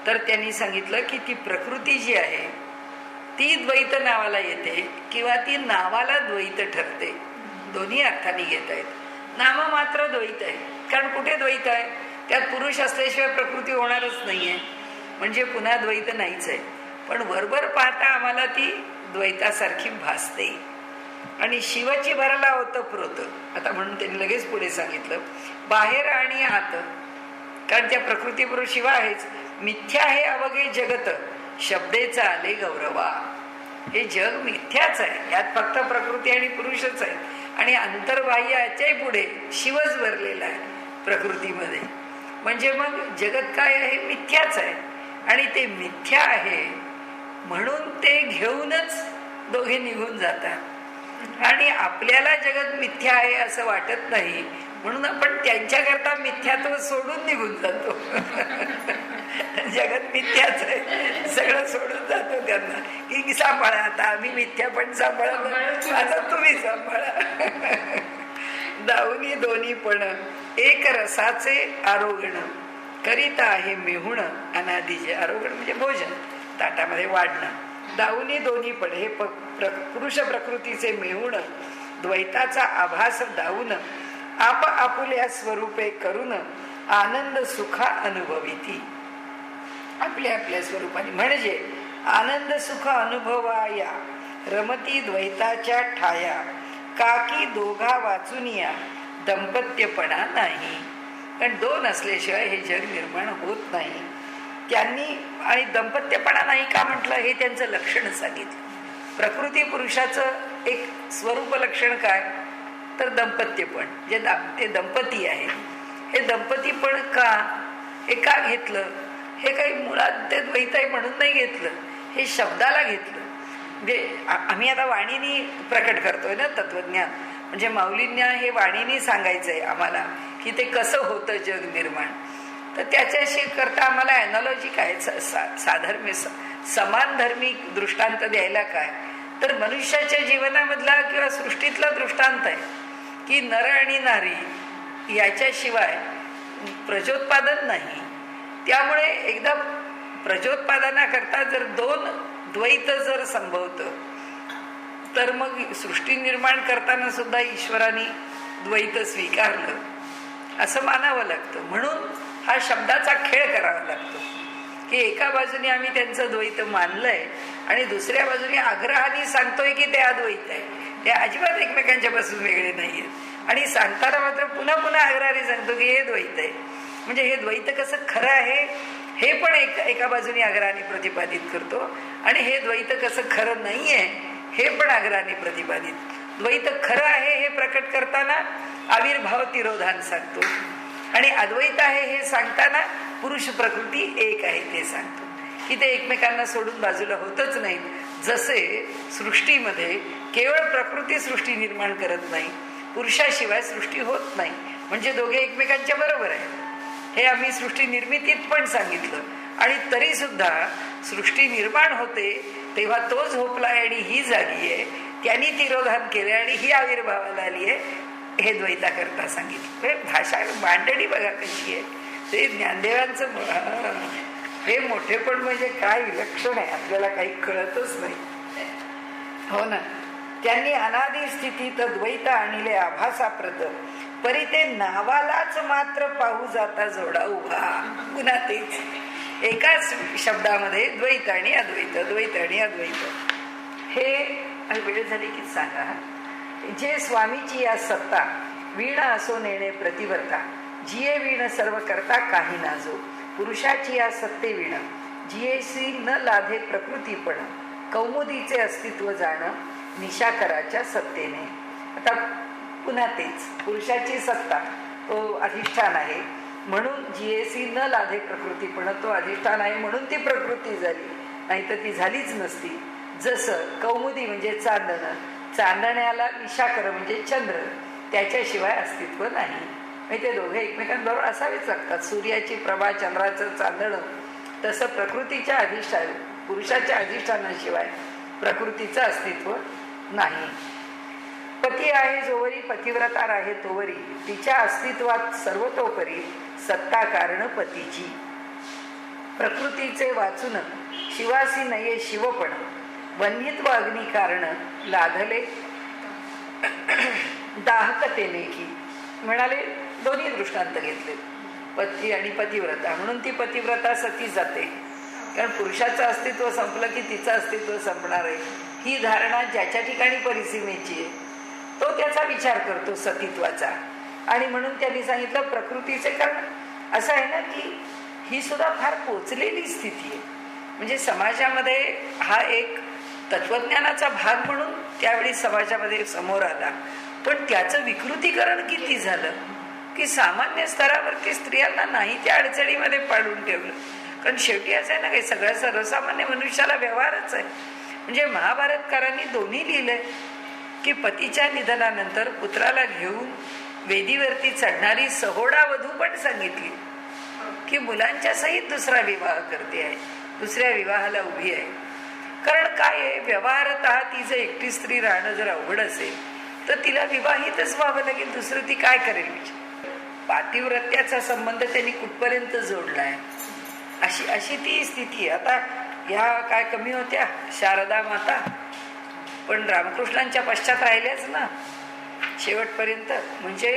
A: तर त्यांनी सांगितलं की ती प्रकृती जी आहे ती द्वैत नावाला येते किंवा ती नावाला द्वैत ठरते. दोन्ही अर्थाने घेता येत. नाम मात्र द्वैत आहे, कारण कुठे द्वैत आहे, त्यात पुरुष असल्याशिवाय प्रकृती होणारच नाहीये, म्हणजे पुन्हा द्वैत नाहीच आहे. पण वरवर पाहता आम्हाला ती द्वैतासारखी भासते. आणि शिवाची भराला होतं प्रोत. आता म्हणून त्यांनी लगेच पुढे सांगितलं बाहेर आणि आत, कारण त्या प्रकृतीबरोबर शिवा आहेच. मिथ्या हे अवघे जगत शब्देचा आले गौरवा. हे जग मिथ्याच आहे, यात फक्त प्रकृती आणि पुरुषच आहे. आणि अंतर्बाह्याच्याही पुढे शिवच भरलेला आहे प्रकृतीमध्ये. म्हणजे मग जगत काय आहे, मिथ्याच आहे. आणि ते मिथ्या आहे म्हणून ते घेऊनच दोघे निघून जातात. आणि आपल्याला जगत मिथ्या आहे असं वाटत नाही म्हणून आपण त्यांच्याकरता मिथ्यात्व सोडून निघून जातो. जगत मिथ्याच आहे, सगळं सोडून जातो त्यांना की सांभाळा, आता आम्ही मिथ्या पण सांभाळा, आता तुम्ही सांभाळा. दाऊनी दोन्ही पण एक रसाचे आरोगण करीता आहे मेहुण अनादीचे. आरोगण म्हणजे भोजन, ताटामध्ये वाढणं. दाऊनी दोन्ही पण हे पुरुष प्रकृतीचे मेहुण द्वैताचा आभास दाऊन आप आपुल्या स्वरूपे करून आनंद सुखा अनुभविती. आपल्या आपल्या स्वरूपाने म्हणजे आनंद सुख अनुभवाया रमती द्वैताच्या ठाया काकी दोघा वाचुनिया दंपत्यपणा नाही. कारण 2 असल्याशिवाय हे जग निर्माण होत नाही. त्यांनी आणि दंपत्यपणा नाही का म्हटलं, हे त्यांचं लक्षण सांगितलं. प्रकृती पुरुषाचं एक स्वरूप लक्षण काय तर दंपत्यपण, जे ते दंपती आहे. हे दंपतीपण का हे का घेतलं, हे काही मुळात ते द्वैत आहे म्हणून नाही घेतलं, हे शब्दाला घेतलं. म्हणजे आम्ही आता वाणीनी प्रकट करतोय ना तत्वज्ञान, म्हणजे माऊलींना हे वाणीनी सांगायचंय आम्हाला की ते कसं होतं जग निर्माण. तर त्याच्याशी करता आम्हाला ॲनॉलॉजी काय, साधर्म्य समान धार्मिक दृष्टांत द्यायला काय तर मनुष्याच्या जीवनामधला किंवा सृष्टीतला दृष्टांत आहे की नर आणि नारी याच्याशिवाय प्रजोत्पादन नाही. त्यामुळे एकदा प्रजोत्पादनाकरता जर 2 द्वैत जर संभवतं तर मग सृष्टी निर्माण करताना सुद्धा ईश्वराने द्वैत स्वीकारलं असं मानावं लागतं. म्हणून हा शब्दाचा खेळ करावा लागतो की एका बाजूने आम्ही त्यांचं द्वैत मानलंय आणि दुसऱ्या बाजूने आग्रहाने सांगतोय की ते अद्वैत आहे, ते अजिबात एकमेकांच्या पासून वेगळे नाहीये. आणि सांगताना मात्र पुन्हा पुन्हा आग्रहाने सांगतो की हे द्वैत आहे. म्हणजे हे द्वैत कसं खरं आहे हे पण एका बाजूने आग्रहाने प्रतिपादित करतो आणि हे द्वैत कसं खरं नाहीये हे पण आग्रहाने प्रतिपादित. द्वैत खरं आहे हे प्रकट करताना आविर्भाव तिरोधान सांगतो आणि अद्वैत आहे हे सांगताना पुरुष प्रकृती एक आहे ते सांगतो की ते एकमेकांना सोडून बाजूला होतच नाहीत. जसे सृष्टीमध्ये केवळ प्रकृती सृष्टी निर्माण करत नाही, पुरुषाशिवाय सृष्टी होत नाही, म्हणजे दोघे एकमेकांच्या बरोबर आहे. हे आम्ही सृष्टी निर्मितीत पण सांगितलं. आणि तरी सुद्धा सृष्टी निर्माण होते तेव्हा तो झोपलाय आणि ही जागी आहे, त्यांनी तिरोधान केले आणि ही आविर्भावाला आली आहे. हे द्वैताकरता सांगितलं. भाषा मांडणी बघा कशी आहे. ते ज्ञानदेवांचं हे मोठेपण म्हणजे काय विलक्षण आहे, आपल्याला काही कळतच नाही. हो ना. त्यांनी अनादी स्थितीत द्वैत आणले आभासा प्रत, परी ते नावालाच मात्र पाहू जाता जोडा उभा. पुन्हा तेच एकाच शब्दामध्ये द्वैत आणि अद्वैत, द्वैत आणि अद्वैत. हे वेळ झाली की सांगा. जे स्वामीची या सत्ता वीण असो नेणे प्रतिवर्ता, जिये वीण सर्व करता काही नाजो. पुरुषाची या सत्ते वीण जियेसी न लाधे प्रकृतीपण, कौमुदीचे अस्तित्व जाण निशाकराच्या सत्तेने. आता पुन्हा तेच पुरुषाची सत्ता तो अधिष्ठान आहे म्हणून जियेसी न लाधे प्रकृतीपण, तो अधिष्ठान आहे म्हणून ती प्रकृती झाली, नाही तर ती झालीच नसती. जसं कौमुदी म्हणजे चांदण, चांदण्याला निशाकर म्हणजे चंद्र, त्याच्याशिवाय अस्तित्व नाही. ते दोघे एकमेकांबरोबर असावेच लागतात. सूर्याची प्रभा, चंद्राचं चांदणं, तसं प्रकृतीच्या अधिष्ठान, पुरुषाच्या अधिष्ठानाशिवाय प्रकृतीचं अस्तित्व नाही. पती आहे जोवरी, पतिव्रता आहे तोवरी, तिच्या अस्तित्वात सर्वतोपरी सत्ता कारण पतीची. प्रकृतीचे वाचून शिवासी नये शिवपण, वन्यत्व अग्नी कारण लाधले दाहकतेने की. म्हणाले दोन्ही दृष्टांत घेतले, पती आणि पतिव्रता. म्हणून ती पतिव्रता सती जाते, कारण पुरुषाचं अस्तित्व संपलं की तिचं अस्तित्व संपणार आहे, ही धारणा ज्याच्या ठिकाणी परिसीमेची आहे तो त्याचा विचार करतो सतीत्वाचा. आणि म्हणून त्यांनी सांगितलं प्रकृतीचे, कारण असं आहे ना की ही सुद्धा फार पोचलेली स्थिती आहे. म्हणजे समाजामध्ये हा एक तत्वज्ञानाचा भाग म्हणून त्यावेळी समाजामध्ये समोर आला, पण त्याचं विकृतीकरण किती झालं की सामान्य स्तरावरती स्त्रियांना नाही त्या अडचणीमध्ये पाडून ठेवलं. कारण शेवटी असं आहे ना, काही सगळ्या सर्वसामान्य मनुष्याला व्यवहारच आहे. म्हणजे महाभारतकारांनी दोन्ही लिहिलंय की पतीच्या निधनानंतर पुत्राला घेऊन वेदीवरती चढणारी सहोडा वधू पण सांगितली की मुलांच्या सहित दुसरा विवाह करते आहे, दुसऱ्या विवाहाला उभी आहे. कारण काय आहे, व्यवहारतः ती जर एकटी स्त्री राहणं जर अवघड असेल तर तिला विवाहितच व्हावं लागेल, दुसरं ती काय करेल. पातिव्रत्याचा संबंध त्यांनी कुठपर्यंत जोडलाय, अशी ती स्थिती आहे. आता ह्या काय कमी होत्या शारदा माता, पण रामकृष्णांच्या पश्चात राहिल्याच ना शेवटपर्यंत. म्हणजे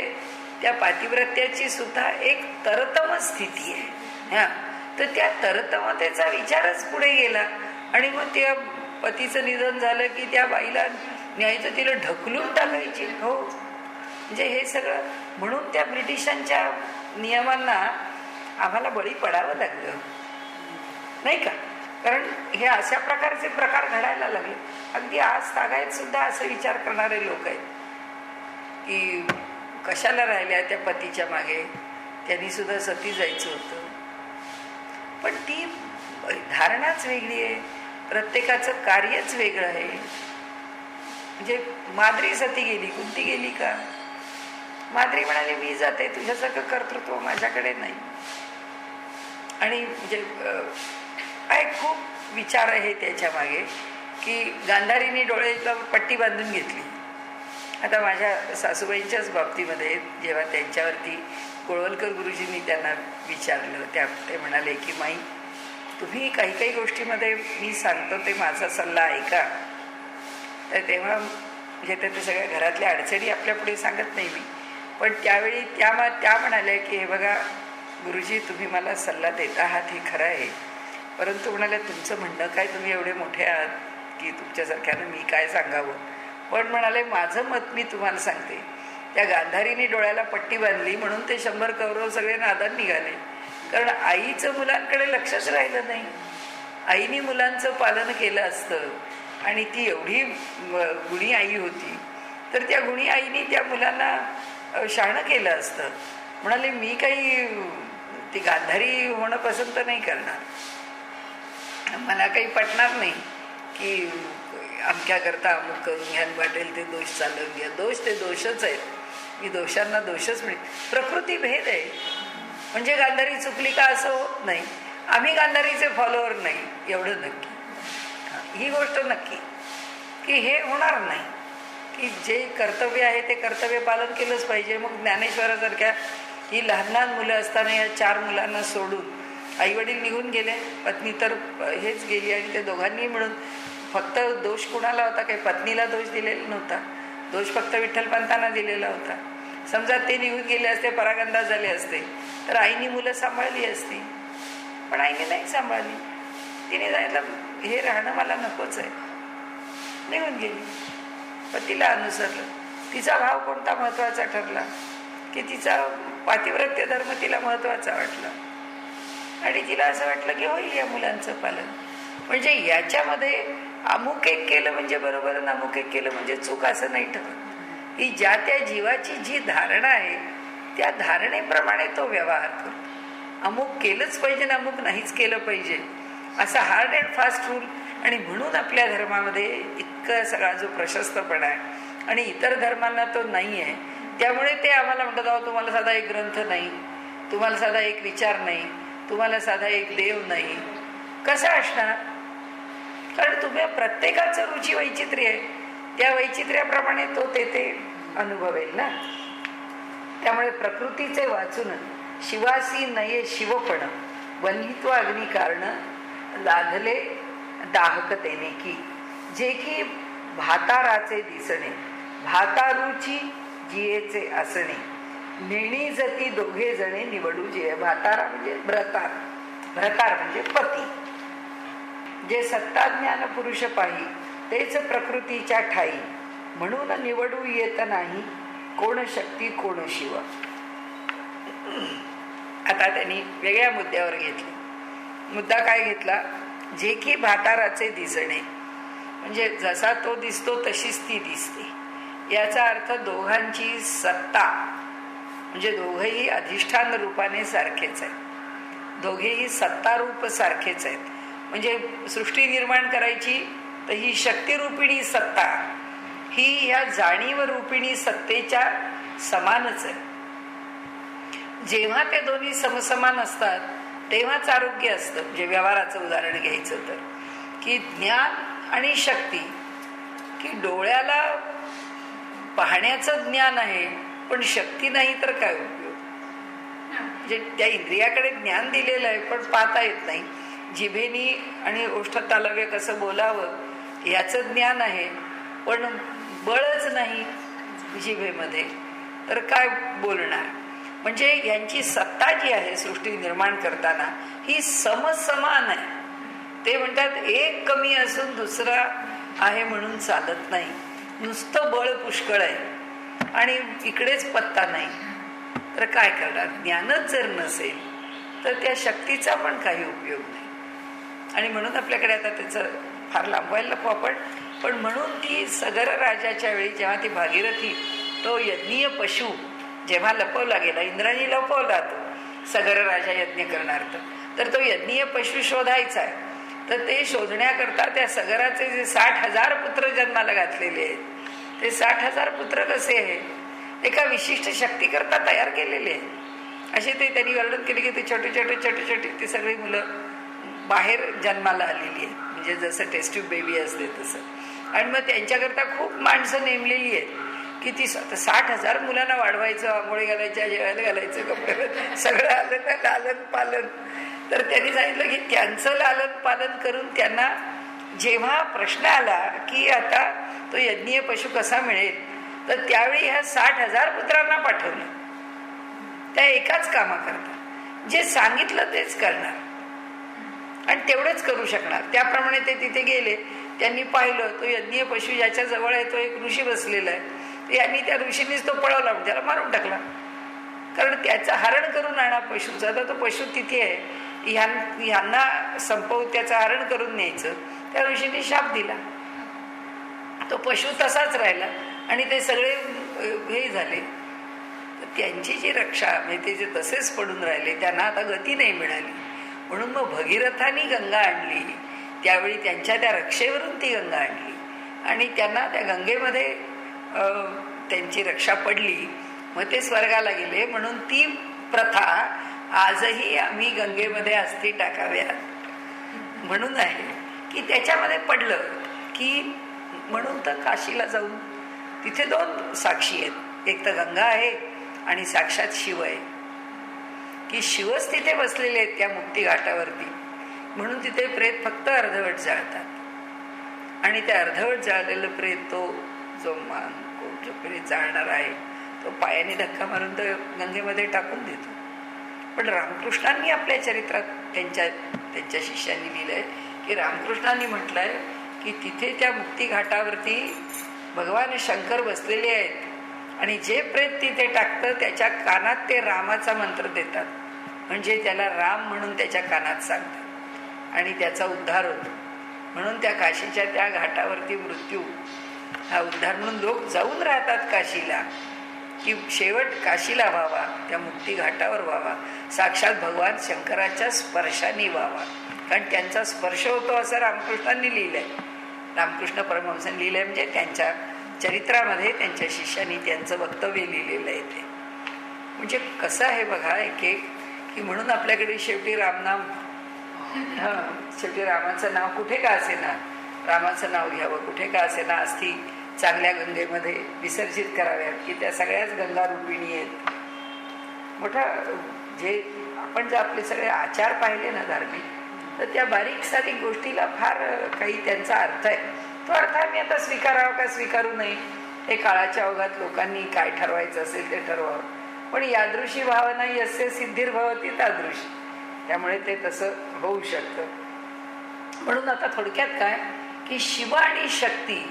A: त्या पातिव्रत्याची सुद्धा एक तरतम स्थिती आहे. तर त्या तरतमतेचा विचारच पुढे गेला आणि मग त्या पतीचं निधन झालं की त्या बाईला न्यायचं, तिला ढकलून टाकायची. हो, म्हणजे हे सगळं म्हणून त्या ब्रिटिशांच्या नियमांना आम्हाला बळी पडावं लागलं नाही का. कारण हे अशा प्रकारचे प्रकार घडायला लागले. अगदी आज तागायत सुद्धा असं विचार करणारे लोक आहेत की कशाला राहिल्या त्या पतीच्या मागे, त्यांनी सुद्धा सती जायचं होतं. पण ती धारणाच वेगळी आहे, प्रत्येकाचं कार्यच वेगळं आहे. म्हणजे माद्री सती गेली, कुंती गेली का? माद्री म्हणाली मी जाते, तुझ्यासारखं कर्तृत्व माझ्याकडे नाही. आणि म्हणजे काय खूप विचार आहे त्याच्या मागे की गांधारीने डोळ्याला पट्टी बांधून घेतली. आता माझ्या सासूबाईंच्याच बाबतीमध्ये जेव्हा त्यांच्यावरती कोळवलकर गुरुजींनी त्यांना विचारलं, ते म्हणाले की माई तुम्ही काही काही गोष्टीमध्ये मी सांगतो ते माझा सल्ला ऐका. तर तेव्हा म्हणजे ते सगळ्या घरातल्या अडचणी आपल्या पुढे सांगत नाही मी, पण त्यावेळी त्या म्हणाल्या की हे बघा गुरुजी तुम्ही मला सल्ला देत आहात हे खरं आहे, परंतु म्हणाले तुमचं म्हणणं काय, तुम्ही एवढे मोठे आहात की तुमच्यासारख्यानं मी काय सांगावं. पण म्हणाले माझं मत मी तुम्हाला सांगते. त्या गांधारीने डोळ्याला पट्टी बांधली म्हणून ते 100 कौरव सगळे नादात निघाले. कारण आईचं मुलांकडे लक्षच राहिलं नाही. आईने मुलांचं पालन केलं असतं आणि ती एवढी गुणी आई होती तर त्या गुणी आईने त्या मुलांना शहाणं केलं असतं. म्हणाले मी काही ती गांधारी होणं पसंत नाही करणार, मला काही पटणार नाही की अमक्याकरता अमुक करून घ्या, वाटेल ते दोष चालवून घ्या. दोष ते दोषच आहेत, मी दोषांना दोषच मिळेल. प्रकृती भेद आहे. म्हणजे गांधारी चुकली का असं होत नाही. आम्ही गांधारीचे फॉलोअर नाही एवढं नक्की. ही गोष्ट नक्की की हे होणार नाही. की जे कर्तव्य आहे ते कर्तव्य पालन केलंच पाहिजे. मग ज्ञानेश्वरासारख्या ही लहान लहान मुलं असताना या 4 मुलांना सोडून आईवडील निघून गेले, पत्नी तर हेच गेली, आणि ते दोघांनी मिळून फक्त दोष कुणाला होता? काही पत्नीला दोष दिलेला नव्हता, दोष फक्त विठ्ठलपंतांना दिलेला होता. समजा ते निघून गेले असते, परागंदा झाले असते, तर आईनी मुलं सांभाळली असती, पण आईने नाही सांभाळली. तिने सांगितलं हे राहणं मला नकोच आहे, निघून गेली. पण तिला अनुसरलं. तिचा भाव कोणता महत्त्वाचा ठरला? की तिचा पातिव्रत्य धर्म तिला महत्त्वाचा वाटला, आणि तिला असं वाटलं की होईल या मुलांचं पालन. म्हणजे याच्यामध्ये अमुक एक केलं म्हणजे बरोबर आणि अमुक एक केलं म्हणजे चूक असं नाही ठरत. ही ज्या त्या जीवाची जी धारणा आहे त्या धारणेप्रमाणे तो व्यवहार करतो. अमुक केलंच पाहिजे ना अमुक नाहीच केलं पाहिजे असा हार्ड अँड फास्ट रूल. आणि म्हणून आपल्या धर्मामध्ये इतका सगळा जो प्रशस्तपणा आहे आणि इतर धर्मांना तो नाही आहे. त्यामुळे ते आम्हाला म्हणतात अहो तुम्हाला साधा एक ग्रंथ नाही, तुम्हाला साधा एक विचार नाही, तुम्हाला साधा एक देव नाही. कसं असणार? कारण तुम्ही प्रत्येकाचं रुची वैचित्र्य आहे, त्या वैचित्र्याप्रमाणे तो ते अनुभवेल ना. त्यामुळे प्रकृतीचे वाचून शिवासी नये शिवपण वन्हित्व अग्नी कारण लाधले दाहकतेने की जे की भाताराचे दिसणे भातारूची जियेचे असणे नेणी जती दोघे जणे निवडू जिये. भातारा म्हणजे भ्रतार, भ्रतार म्हणजे पती. जे सत्ताज्ञान पुरुष पाही तेच प्रकृतीच्या ठाई म्हणून निवडू येत नाही कोण शक्ती कोण शिव. आता त्यांनी वेगळ्या मुद्द्यावर घेतले. मुद्दा काय घेतला? जे की भाताराचे दिसणे म्हणजे जसा तो दिसतो तशीच ती दिसते. याचा अर्थ दोघांची सत्ता म्हणजे दोघेही अधिष्ठान रूपाने सारखेच आहेत, दोघेही सत्तारूप सारखेच आहेत. म्हणजे सृष्टी निर्माण करायची तर ही शक्तिरूपिणी सत्ता ही ह्या जाणीव रूपिणी सत्तेच्या समानच आहे. जेव्हा ते दोन्ही समसमान असतात तेव्हाच आरोग्य असतं. म्हणजे व्यवहाराचं उदाहरण घ्यायचं तर की ज्ञान आणि शक्ती, की डोळ्याला पाहण्याचं ज्ञान आहे पण शक्ती नाही तर काय उपयोग? म्हणजे त्या इंद्रियाकडे ज्ञान दिलेलं आहे पण पाहता येत नाही. जिभेनी आणि ओष्ठतालव्य कसं बोलावं याचं ज्ञान आहे पण बळच नाही जिभेमध्ये, तर काय बोलणार? म्हणजे यांची सत्ता जी आहे सृष्टी निर्माण करताना ही समसमान आहे. ते म्हणतात एक कमी असून दुसरा आहे म्हणून चालत नाही. नुसतं बळ पुष्कळ आहे आणि इकडेच पत्ता नाही तर काय करणार? ज्ञानच जर नसेल तर त्या शक्तीचा पण काही उपयोग नाही. आणि म्हणून आपल्याकडे आता त्याचं फार लांबवायला नको आपण, पण म्हणून ती सगर राजाच्या वेळी जेव्हा ती भागीरथी तो यज्ञीय पशु जेव्हा लपवला गेला, इंद्राने लपवला तो सगर राजा यज्ञ करणार्थ, तर तो यज्ञीय पशु शोधायचा आहे. तर ते शोधण्याकरता त्या सगराचे जे 60,000 पुत्र जन्माला घातलेले आहेत ते 60,000 पुत्र कसे आहेत? एका विशिष्ट शक्तीकरता तयार केलेले आहेत. असे ते त्यांनी वर्णन केले की ते छोटे छोटे ती सगळी मुलं बाहेर जन्माला आलेली आहेत, म्हणजे जसं टेस्ट्यूब बेबी असते तसं. आणि मग त्यांच्याकरता खूप माणसं नेमलेली आहेत की ती 60,000 मुलांना वाढवायचं, आंघोळी घालायच्या, जेवायला घालायचं, कपडे सगळं आलं ना लालन पालन. तर त्यांनी सांगितलं की त्यांचं लालन पालन करून त्यांना जेव्हा प्रश्न आला की आता तो यज्ञीय पशु कसा मिळेल, तर त्यावेळी ह्या 60,000 पुत्रांना पाठवलं त्या एकाच कामाकरता. जे सांगितलं तेच करणार आणि तेवढेच करू शकणार. त्याप्रमाणे ते तिथे गेले. त्यांनी पाहिलं तो यज्ञीय पशु ज्याच्या जवळ आहे तो एक ऋषी बसलेला आहे. यांनी त्या ऋषीनीच तो पळवला, त्याला मारून टाकला. कारण त्याचं हरण करून आणा पशुचा, तर तो पशु तिथे आहे, ह्यांना संपवून त्याचं हरण करून न्यायचं. त्या ऋषीने शाप दिला. तो पशु तसाच राहिला आणि ते सगळे हे झाले. त्यांची जी रक्षा म्हणजे ते जे तसेच पडून राहिले त्यांना आता गती नाही मिळाली. म्हणून मग भगीरथांनी गंगा आणली. त्यावेळी त्यांच्या त्या रक्षेवरून ती गंगा आणली आणि त्यांना त्या गंगेमध्ये त्यांची रक्षा पडली. मग ते स्वर्गाला गेले. म्हणून ती प्रथा आजही आम्ही गंगेमध्ये अस्थी टाकाव्यात म्हणून आहे की त्याच्यामध्ये पडलं की म्हणून तर काशीला जाऊन तिथे दोन साक्षी आहेत, एक तर गंगा आहे आणि साक्षात शिव आहे, की शिवच तिथे बसलेले आहेत त्या मुक्ती घाटावरती. म्हणून तिथे प्रेत फक्त अर्धवट जाळतात आणि ते अर्धवट जाळलेलं प्रेत, तो जो जो प्रेत जाळणार आहे तो पायाने धक्का मारून तर गंगेमध्ये टाकून देतो. पण रामकृष्णांनी आपल्या चरित्रात त्यांच्या शिष्यांनी लिहिलंय की रामकृष्णांनी म्हटलंय की तिथे त्या मुक्ती घाटावरती भगवान शंकर बसलेले आहेत आणि जे प्रेत तिथे टाकतं त्याच्या कानात ते रामाचा मंत्र देतात, म्हणजे त्याला राम म्हणून त्याच्या कानात सांगतात आणि त्याचा उद्धार होतो. म्हणून त्या काशीच्या त्या घाटावरती मृत्यू हा उद्धार म्हणून लोक जाऊन राहतात काशीला, की शेवट काशीला व्हावा, त्या मुक्ती घाटावर व्हावा, साक्षात भगवान शंकराच्या स्पर्शाने व्हावा. कारण त्यांचा स्पर्श होतो असं रामकृष्णांनी लिहिलंय, रामकृष्ण परमहंसांनी लिहिलंय, म्हणजे त्यांच्या चरित्रामध्ये त्यांच्या शिष्यांनी त्यांचं वक्तव्य लिहिलेलं आहे ते. म्हणजे कसं आहे बघा एक एक, की म्हणून आपल्याकडे शेवटी रामनाम, शेवटी रामाचं नाव कुठे का असेना, रामाचं नाव घ्यावं कुठे का असेना, अस्थी चांगल्या गंगेमध्ये विसर्जित कराव्यात, की त्या सगळ्याच गंगा रूपिणी आहेत. मोठा जे आपण जर आपले सगळे आचार पाहिले ना धार्मिक, तर त्या बारीक सारीक गोष्टीला फार काही त्यांचा अर्थ आहे. तो अर्थ आम्ही आता स्वीकारावा का स्वीकारू नये, हे काळाच्या ओघात लोकांनी काय ठरवायचं असेल ते ठरवावं. पण यादृशी भावना यस्य सिद्धिर्भवती तादृशी, त्यामुळे ते तसं होऊ शकतं. म्हणून आता थोडक्यात काय की शिव आणि शक्ती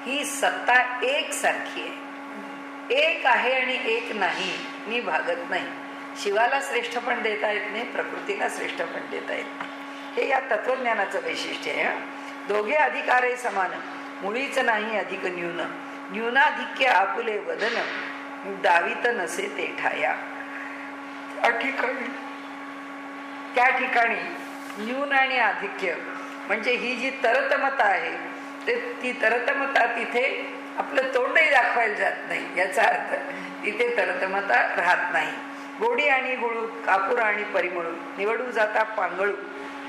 A: ही सत्ता एक सारखी आहे, एक आहे आणि एक नाही, मी भागत नाही. शिवाला श्रेष्ठ पण देता येत नाही, प्रकृतीला श्रेष्ठ पण देता येत नाही. हे या तत्वज्ञानाचं वैशिष्ट्य आहे. दोघे अधिकारे समान, मुळीच नाही अधिक न्यून, न्यूनाधिक्य आपुले वदन, दावित नसे ते ठाया. त्या ठिकाणी न्यून आणि आधिक्य म्हणजे ही जी तरतमता आहे, ती तरतमता तिथे आपलं तोंडही दाखवायला जात नाही, याचा अर्थ तिथे तरतमता राहत नाही. गोडी आणि गुळू, कापूर आणि परिमळू, निवडू जाता पांगळू,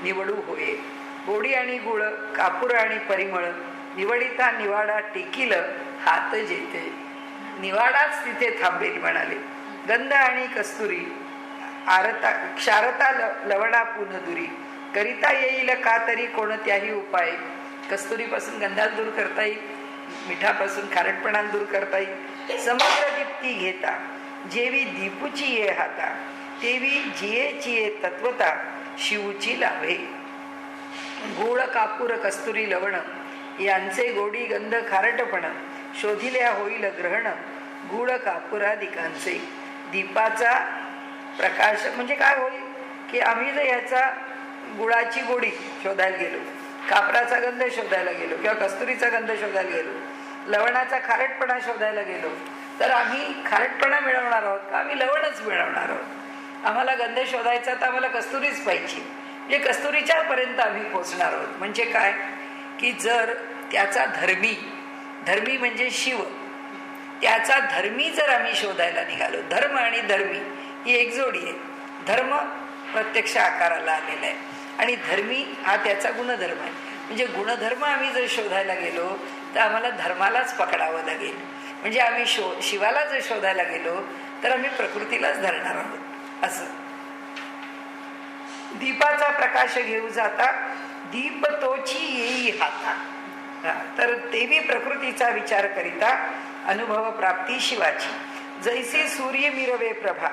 A: निवडू होये. गोडी आणि गुळ, कापूर आणि परिमळ, निवडिता निवाडा टेकील हात जेते. निवाडाच तिथे थांबेल म्हणाले. गंध आणि कस्तुरी, आरता क्षारता लवणा पुनदुरी, करिता येईल का तरी कोणत्याही उपाय. कस्तुरीपासून गंधाल दूर करता येईल, मिठापासून खारटपणा दूर करता येईल. समग्र दीप्ती घेता, जेवी दीपूची ये हाता, तेवी जियेची ये तत्वता, शिवची लाभे. गोळ कापूर कस्तुरी लवण, यांचे गोडी गंध खारटपण, शोधिल्या होईल ग्रहण, गुळ कापुरादिकांचे. दीपाचा प्रकाश म्हणजे काय होईल की आम्ही जर ह्याचा गुळाची गोडी शोधायला गेलो, कापराचा गंध शोधायला गेलो किंवा कस्तुरीचा गंध शोधायला गेलो, लवणाचा खारटपणा शोधायला गेलो, तर आम्ही खारटपणा मिळवणार आहोत का आम्ही लवणच मिळवणार आहोत. आम्हाला गंध शोधायचा तर आम्हाला कस्तुरीच पाहिजे, म्हणजे कस्तुरीच्या पर्यंत आम्ही पोचणार आहोत. म्हणजे काय की जर त्याचा धर्मी म्हणजे शिव, त्याचा धर्मी जर आम्ही शोधायला निघालो, धर्म आणि धर्मी ही एक जोडी आहे. धर्म प्रत्यक्ष आकाराला आलेला आहे आणि धर्मी हा त्याचा गुणधर्म आहे. म्हणजे गुणधर्म आम्ही जर शोधायला गेलो तर आम्हाला धर्मालाच पकडावं लागेल. म्हणजे आम्ही शिवाला जर शोधायला गेलो तर आम्ही प्रकृतीलाच धरणार आहोत. असं दीपाचा प्रकाश घेऊ जाता, दीप तोची येई हाता. तर देवी प्रकृतीचा विचार करिता अनुभव प्राप्ती शिवाची. जैसे सूर्य मिरवे प्रभा,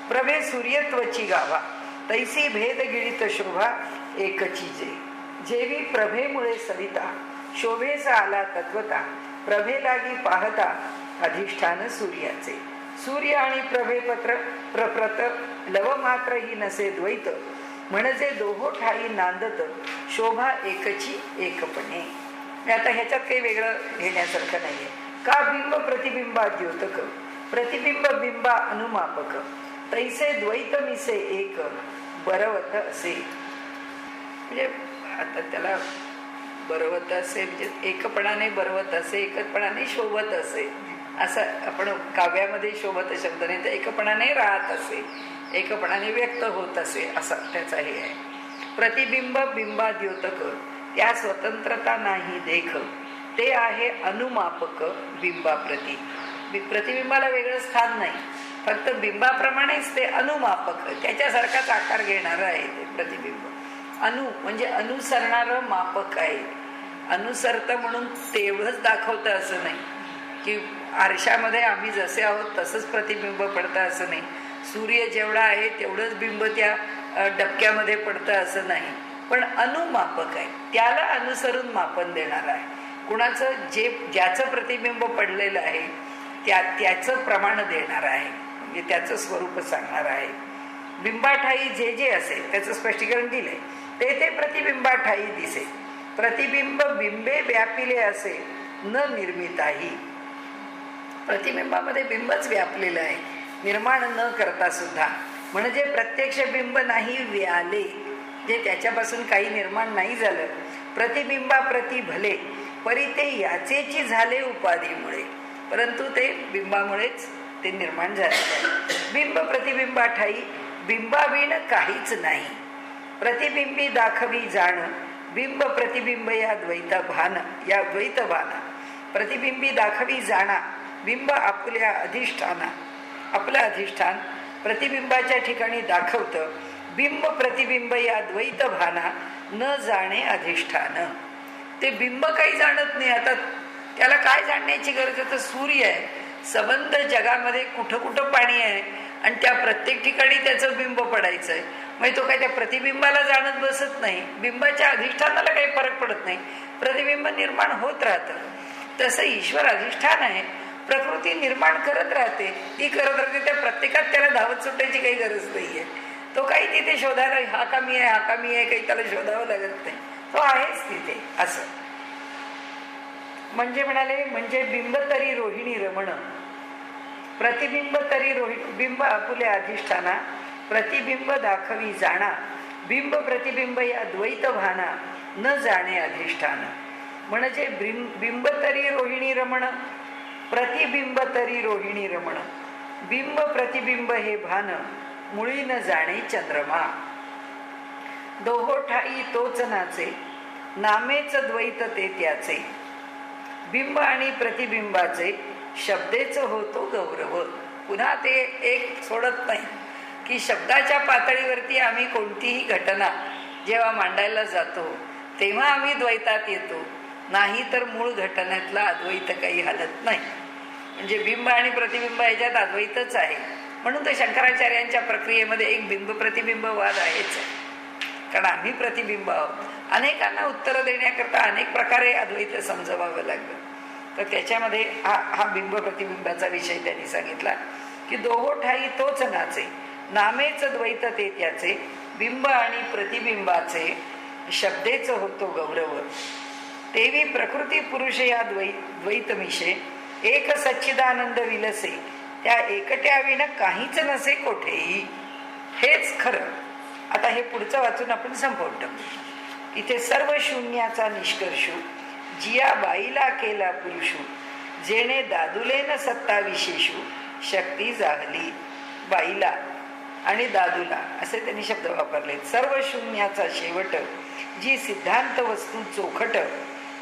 A: प्रभे सूर्यत्वची गावा, तैसी भेद गिळित शोभा एकची जे. जेवी प्रभेमुळे सविता, शोभेचा आला तत्वता, प्रभे लागी पाहता अधिष्ठान सूर्याचे. सूर्य आणि प्रभेपत्र प्रप्रत लव मात्र ही नसे द्वैत, म्हणजे दोहो ठाई नांदत, शोभा एकची एकपणे. आता ह्याच्यात काही वेगळं घेण्यासारखं नाहीये. का बिंब प्रतिबिंबा द्योतक, प्रतिबिंब बिंबा अनुमापक, तैसे द्वैत मिसे एक, बरवत असे. म्हणजे आता त्याला बरवत असे म्हणजे एकपणाने बरवत असे, एकपणाने शोभत असे, असं आपण काव्यामध्ये शोभत शब्द नाही तर एकपणाने राहत असे, एकपणाने व्यक्त होत असे, असा त्याचा हे आहे. प्रतिबिंब बिंबा द्योतक, त्या स्वतंत्रता नाही देख, ते आहे अनुमापक बिंबाप्रती. प्रतिबिंबाला वेगळं स्थान नाही, फक्त बिंबाप्रमाणेच ते अनुमापक, त्याच्यासारखाच आकार घेणारं आहे ते प्रतिबिंब. अनु म्हणजे अनुसरणारं मापक आहे. अनुसरतं म्हणून तेवढंच दाखवतं असं नाही, की आरशामध्ये आम्ही जसे आहोत तसंच प्रतिबिंब पडतं असं नाही. सूर्य जेवढा आहे तेवढंच बिंब त्या डबक्यामध्ये पडतं असं नाही, पण अनुमापक आहे, त्याला अनुसरून मापन देणार आहे. कुणाचं ज्याचं प्रतिबिंब पडलेलं आहे त्याचं प्रमाण देणार आहे, म्हणजे त्याचं स्वरूप सांगणार आहे. बिंबाठाई जे जे असेल त्याचं स्पष्टीकरण दिलंय. ते प्रतिबिंबाठाई दिसे, प्रतिबिंब बिंबे व्यापिले असे न निर्मिताही. प्रतिबिंबामध्ये बिंबच व्यापलेलं आहे, निर्माण न करता सुद्धा. म्हणजे प्रत्यक्ष बिंब नाही व्याले, जे त्याच्यापासून काही निर्माण नाही झालं. प्रतिबिंबाप्रती भले परी ते याचेची झाले उपाधीमुळे, परंतु ते बिंबामुळेच ते निर्माण झालेलं आहे. बिंब प्रतिबिंबाठाई बिंबाविण काहीच नाही. प्रतिबिंबी दाखवी जाण बिंब प्रतिबिंब या द्वैत भान, या द्वैत भान. प्रतिबिंबी दाखवी जाणा बिंब आपल्या अधिष्ठाना, आपलं अधिष्ठान प्रतिबिंबाच्या ठिकाणी दाखवतं. बिंब प्रतिबिंब या द्वैत भाना न जाणे अधिष्ठान. ते बिंब काही जाणत नाही. आता त्याला काय जाणण्याची गरज आहे? तर सूर्य आहे, सबंध जगामध्ये कुठं कुठं पाणी आहे आणि त्या प्रत्येक ठिकाणी त्याचं बिंब पडायचं आहे. म्हणजे तो काय त्या प्रतिबिंबाला जाणत बसत नाही, बिंबाच्या अधिष्ठानाला काही फरक पडत नाही, प्रतिबिंब निर्माण होत राहतं. तसं ईश्वर अधिष्ठान आहे, प्रकृती निर्माण करत राहते, ती करत राहते. त्या प्रत्येकात त्याला धावत सुटायची काही गरज नाहीये. तो काही तिथे शोधायला हा कमी आहे हा कमी आहे काही त्याला शोधावं लागत नाही, तो आहेच तिथे असं. म्हणजे म्हणाले, म्हणजे बिंब तरी रोहिणी रमण, प्रतिबिंब तरी रोहिणी. बिंब आपुल्या अधिष्ठाना प्रतिबिंब दाखवी जाणा बिंब प्रतिबिंब या द्वैत भाना न जाणे अधिष्ठान. म्हणजे बिंब तरी रोहिणी रमण, प्रतिबिंब तरी रोहिणी रमण. बिंब प्रतिबिंब हे भान मुळी न जाणे चंद्रमा. दोहो ठाई तोच नाचे नामेच द्वैत ते त्याचे. बिंब आणि प्रतिबिंबाचे शब्देच होतो गौरव. पुन्हा ते एक सोडत नाही की शब्दाच्या पातळीवरती आम्ही कोणतीही घटना जेव्हा मांडायला जातो तेव्हा आम्ही द्वैतात येतो, नाही तर मूळ घटनेतला अद्वैत काही हलत नाही. म्हणजे बिंब आणि प्रतिबिंब याच्यात अद्वैतच आहे. म्हणून तर शंकराचार्यांच्या प्रक्रियेमध्ये एक बिंब प्रतिबिंब वाद आहेच, कारण आम्ही प्रतिबिंब आहोत. अनेकांना उत्तरं देण्याकरता अनेक प्रकारे अद्वैत समजवावं लागलं. तर त्याच्यामध्ये हा बिंब प्रतिबिंबाचा विषय त्यांनी सांगितला की दोहो ठाई तोच नाचे नामेच द्वैत ते त्याचे. बिंब आणि प्रतिबिंबाचे शब्देच होतो गौरव. तेवी प्रकृती पुरुष या द्वैत मिशे एक सच्चिदानंद विलसे. त्या एकट्याविण काहीच नसे कोठेही. हेच खरं. आता हे पुढचं वाचून आपण संपवून टाकू. इथे सर्व शून्याचा निष्कर्ष जिया बाईला केला पुरुषू, जेणे दादुलेन सत्ता विशेषू शक्ती जागली. बाईला आणि दादूला असे त्यांनी शब्द वापरले. सर्व शून्याचा शेवट, जी सिद्धांत वस्तू चोखट,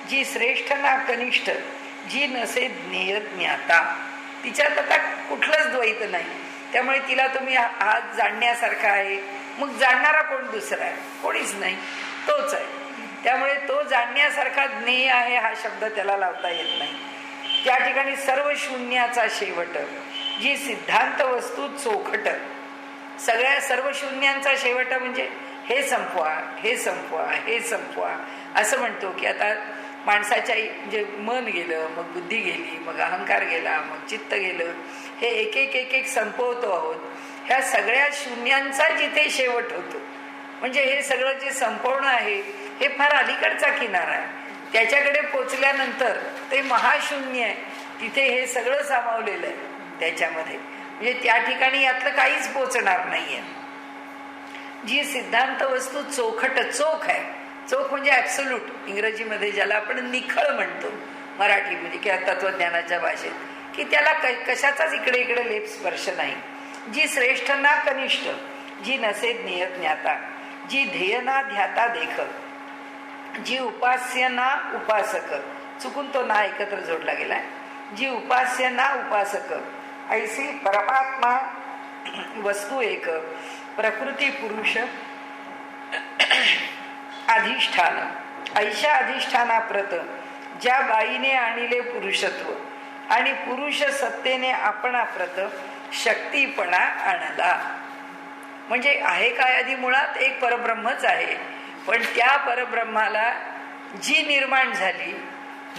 A: जी श्रेष्ठ ना कनिष्ठ, जी नसे ज्ञेय ज्ञाता. तिच्यात आता कुठलंच द्वैत नाही, त्यामुळे तिला तुम्ही आज जाणण्यासारखा आहे. मग जाणणारा कोण दुसरा आहे? कोणीच नाही, तोच आहे. त्यामुळे तो जाणण्यासारखा ज्ञेय आहे हा शब्द त्याला लावता येत नाही. त्या ठिकाणी सर्व शून्याचा शेवट, जी सिद्धांत वस्तू चोखट. सगळ्या सर्व शून्यांचा शेवट म्हणजे हे संपवा हे संपवा हे संपवा असं म्हणतो की आता माणसाच्या म्हणजे मन गेलं, मग बुद्धी गेली, मग अहंकार गेला, मग चित्त गेलं, हे एक एक एक एक संपवतो आहोत. ह्या सगळ्या शून्यांचा जिथे शेवट होतो, म्हणजे हे सगळं जे संपवणं आहे हे फार अलीकडचा किनारा आहे. त्याच्याकडे पोचल्यानंतर ते महाशून्य आहे, तिथे हे सगळं सामावलेलं आहे त्याच्यामध्ये. म्हणजे त्या ठिकाणी यातलं काहीच पोचणार नाहीये. जी सिद्धांत वस्तू चोखट, चोख आहे. चोख म्हणजे ॲब्सोल्यूट, इंग्रजीमध्ये ज्याला आपण निखळ म्हणतो, मराठीमध्ये किंवा तत्वज्ञानाच्या भाषेत, की त्याला कशाचाच इकडे इकडे लेप स्पर्श नाही. जी श्रेष्ठ ना कनिष्ठ, जी नसे ज्ञेय ज्ञाता, जी ध्येय ना ध्याता देख, जी उपास्य ना उपासक, चुकून तो ना एकत्र जोडला गेला. जी उपास्य ना उपासक ऐसी परमात्मा वस्तू एक प्रकृती पुरुष अधिष्ठान ऐशा अधिष्ठानाप्रत ज्या बाईने आणिले पुरुषत्व आणि पुरुष सत्तेने आपणाप्रत शक्तीपणा आणला. म्हणजे आहे काय आधी मुळात एक परब्रह्मच आहे, पण त्या परब्रह्माला जी निर्माण झाली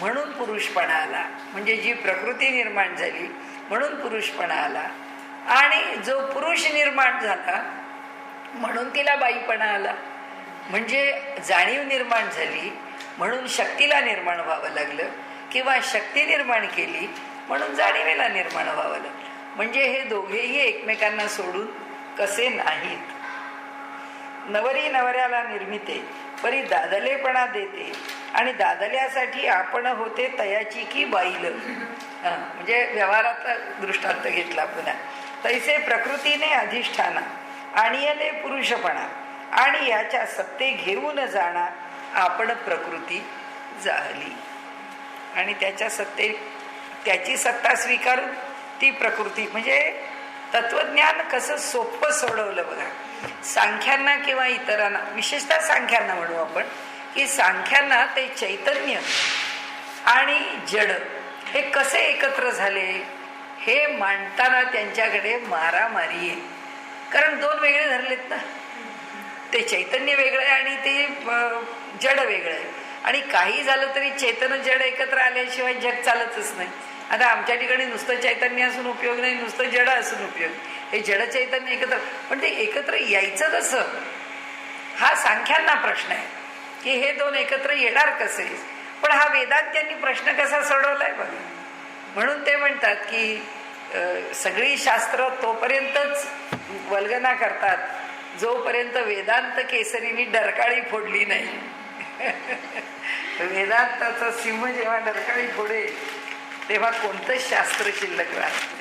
A: म्हणून पुरुषपणा आला. म्हणजे जी प्रकृती निर्माण झाली म्हणून पुरुषपणा आला, आणि जो पुरुष निर्माण झाला म्हणून तिला बाईपणा आला. म्हणजे जाणीव निर्माण झाली म्हणून शक्तीला निर्माण व्हावं लागलं, किंवा शक्ती निर्माण केली म्हणून जाणीवेला निर्माण व्हावं लागलं. म्हणजे हे दोघेही एकमेकांना सोडून कसे नाहीत. नवरी नवऱ्याला निर्मिते परी दादलेपणा देते, आणि दादल्यासाठी आपण होते तयाची की बाईल. म्हणजे व्यवहाराचा दृष्टांत घेतला पुन्हा. तैसे प्रकृतीने अधिष्ठाना आणियले पुरुषपणा, आणि याच्या सत्ते घेऊन जाणार आपण प्रकृती जाहली. आणि त्याची सत्ता स्वीकारून ती प्रकृती. म्हणजे तत्वज्ञान कसं सोपं सोडवलं बघा. सांख्यांना किंवा इतरांना, विशेषतः सांख्यांना म्हणू आपण, की सांख्यांना ते चैतन्य आणि जड हे कसे एकत्र झाले हे मांडताना त्यांच्याकडे मारामारी आहे. कारण दोन वेगळे धरलेत ना. ते चैतन्य वेगळं आहे आणि ते जड वेगळं आहे. आणि काही झालं तरी चैतन्य जड एकत्र आल्याशिवाय जग चालतच नाही. आता आमच्या ठिकाणी नुसतं चैतन्य असून उपयोग नाही, नुसतं जड असून उपयोग. हे जड चैतन्य एकत्र, पण ते एकत्र यायचं कसं हा सांख्यांना प्रश्न आहे, की हे दोन एकत्र येणार कसे. पण हा वेदांत्यांनी प्रश्न कसा सोडवलाय बघा. म्हणून ते म्हणतात की सगळी शास्त्र तोपर्यंतच वल्गना करतात जोपर्यंत वेदांत केसरीनी डरकाळी फोडली नाही. वेदांताचा सिंह जेव्हा डरकाळी फोडेल तेव्हा कोणतंच शास्त्र शिल्लक राहत.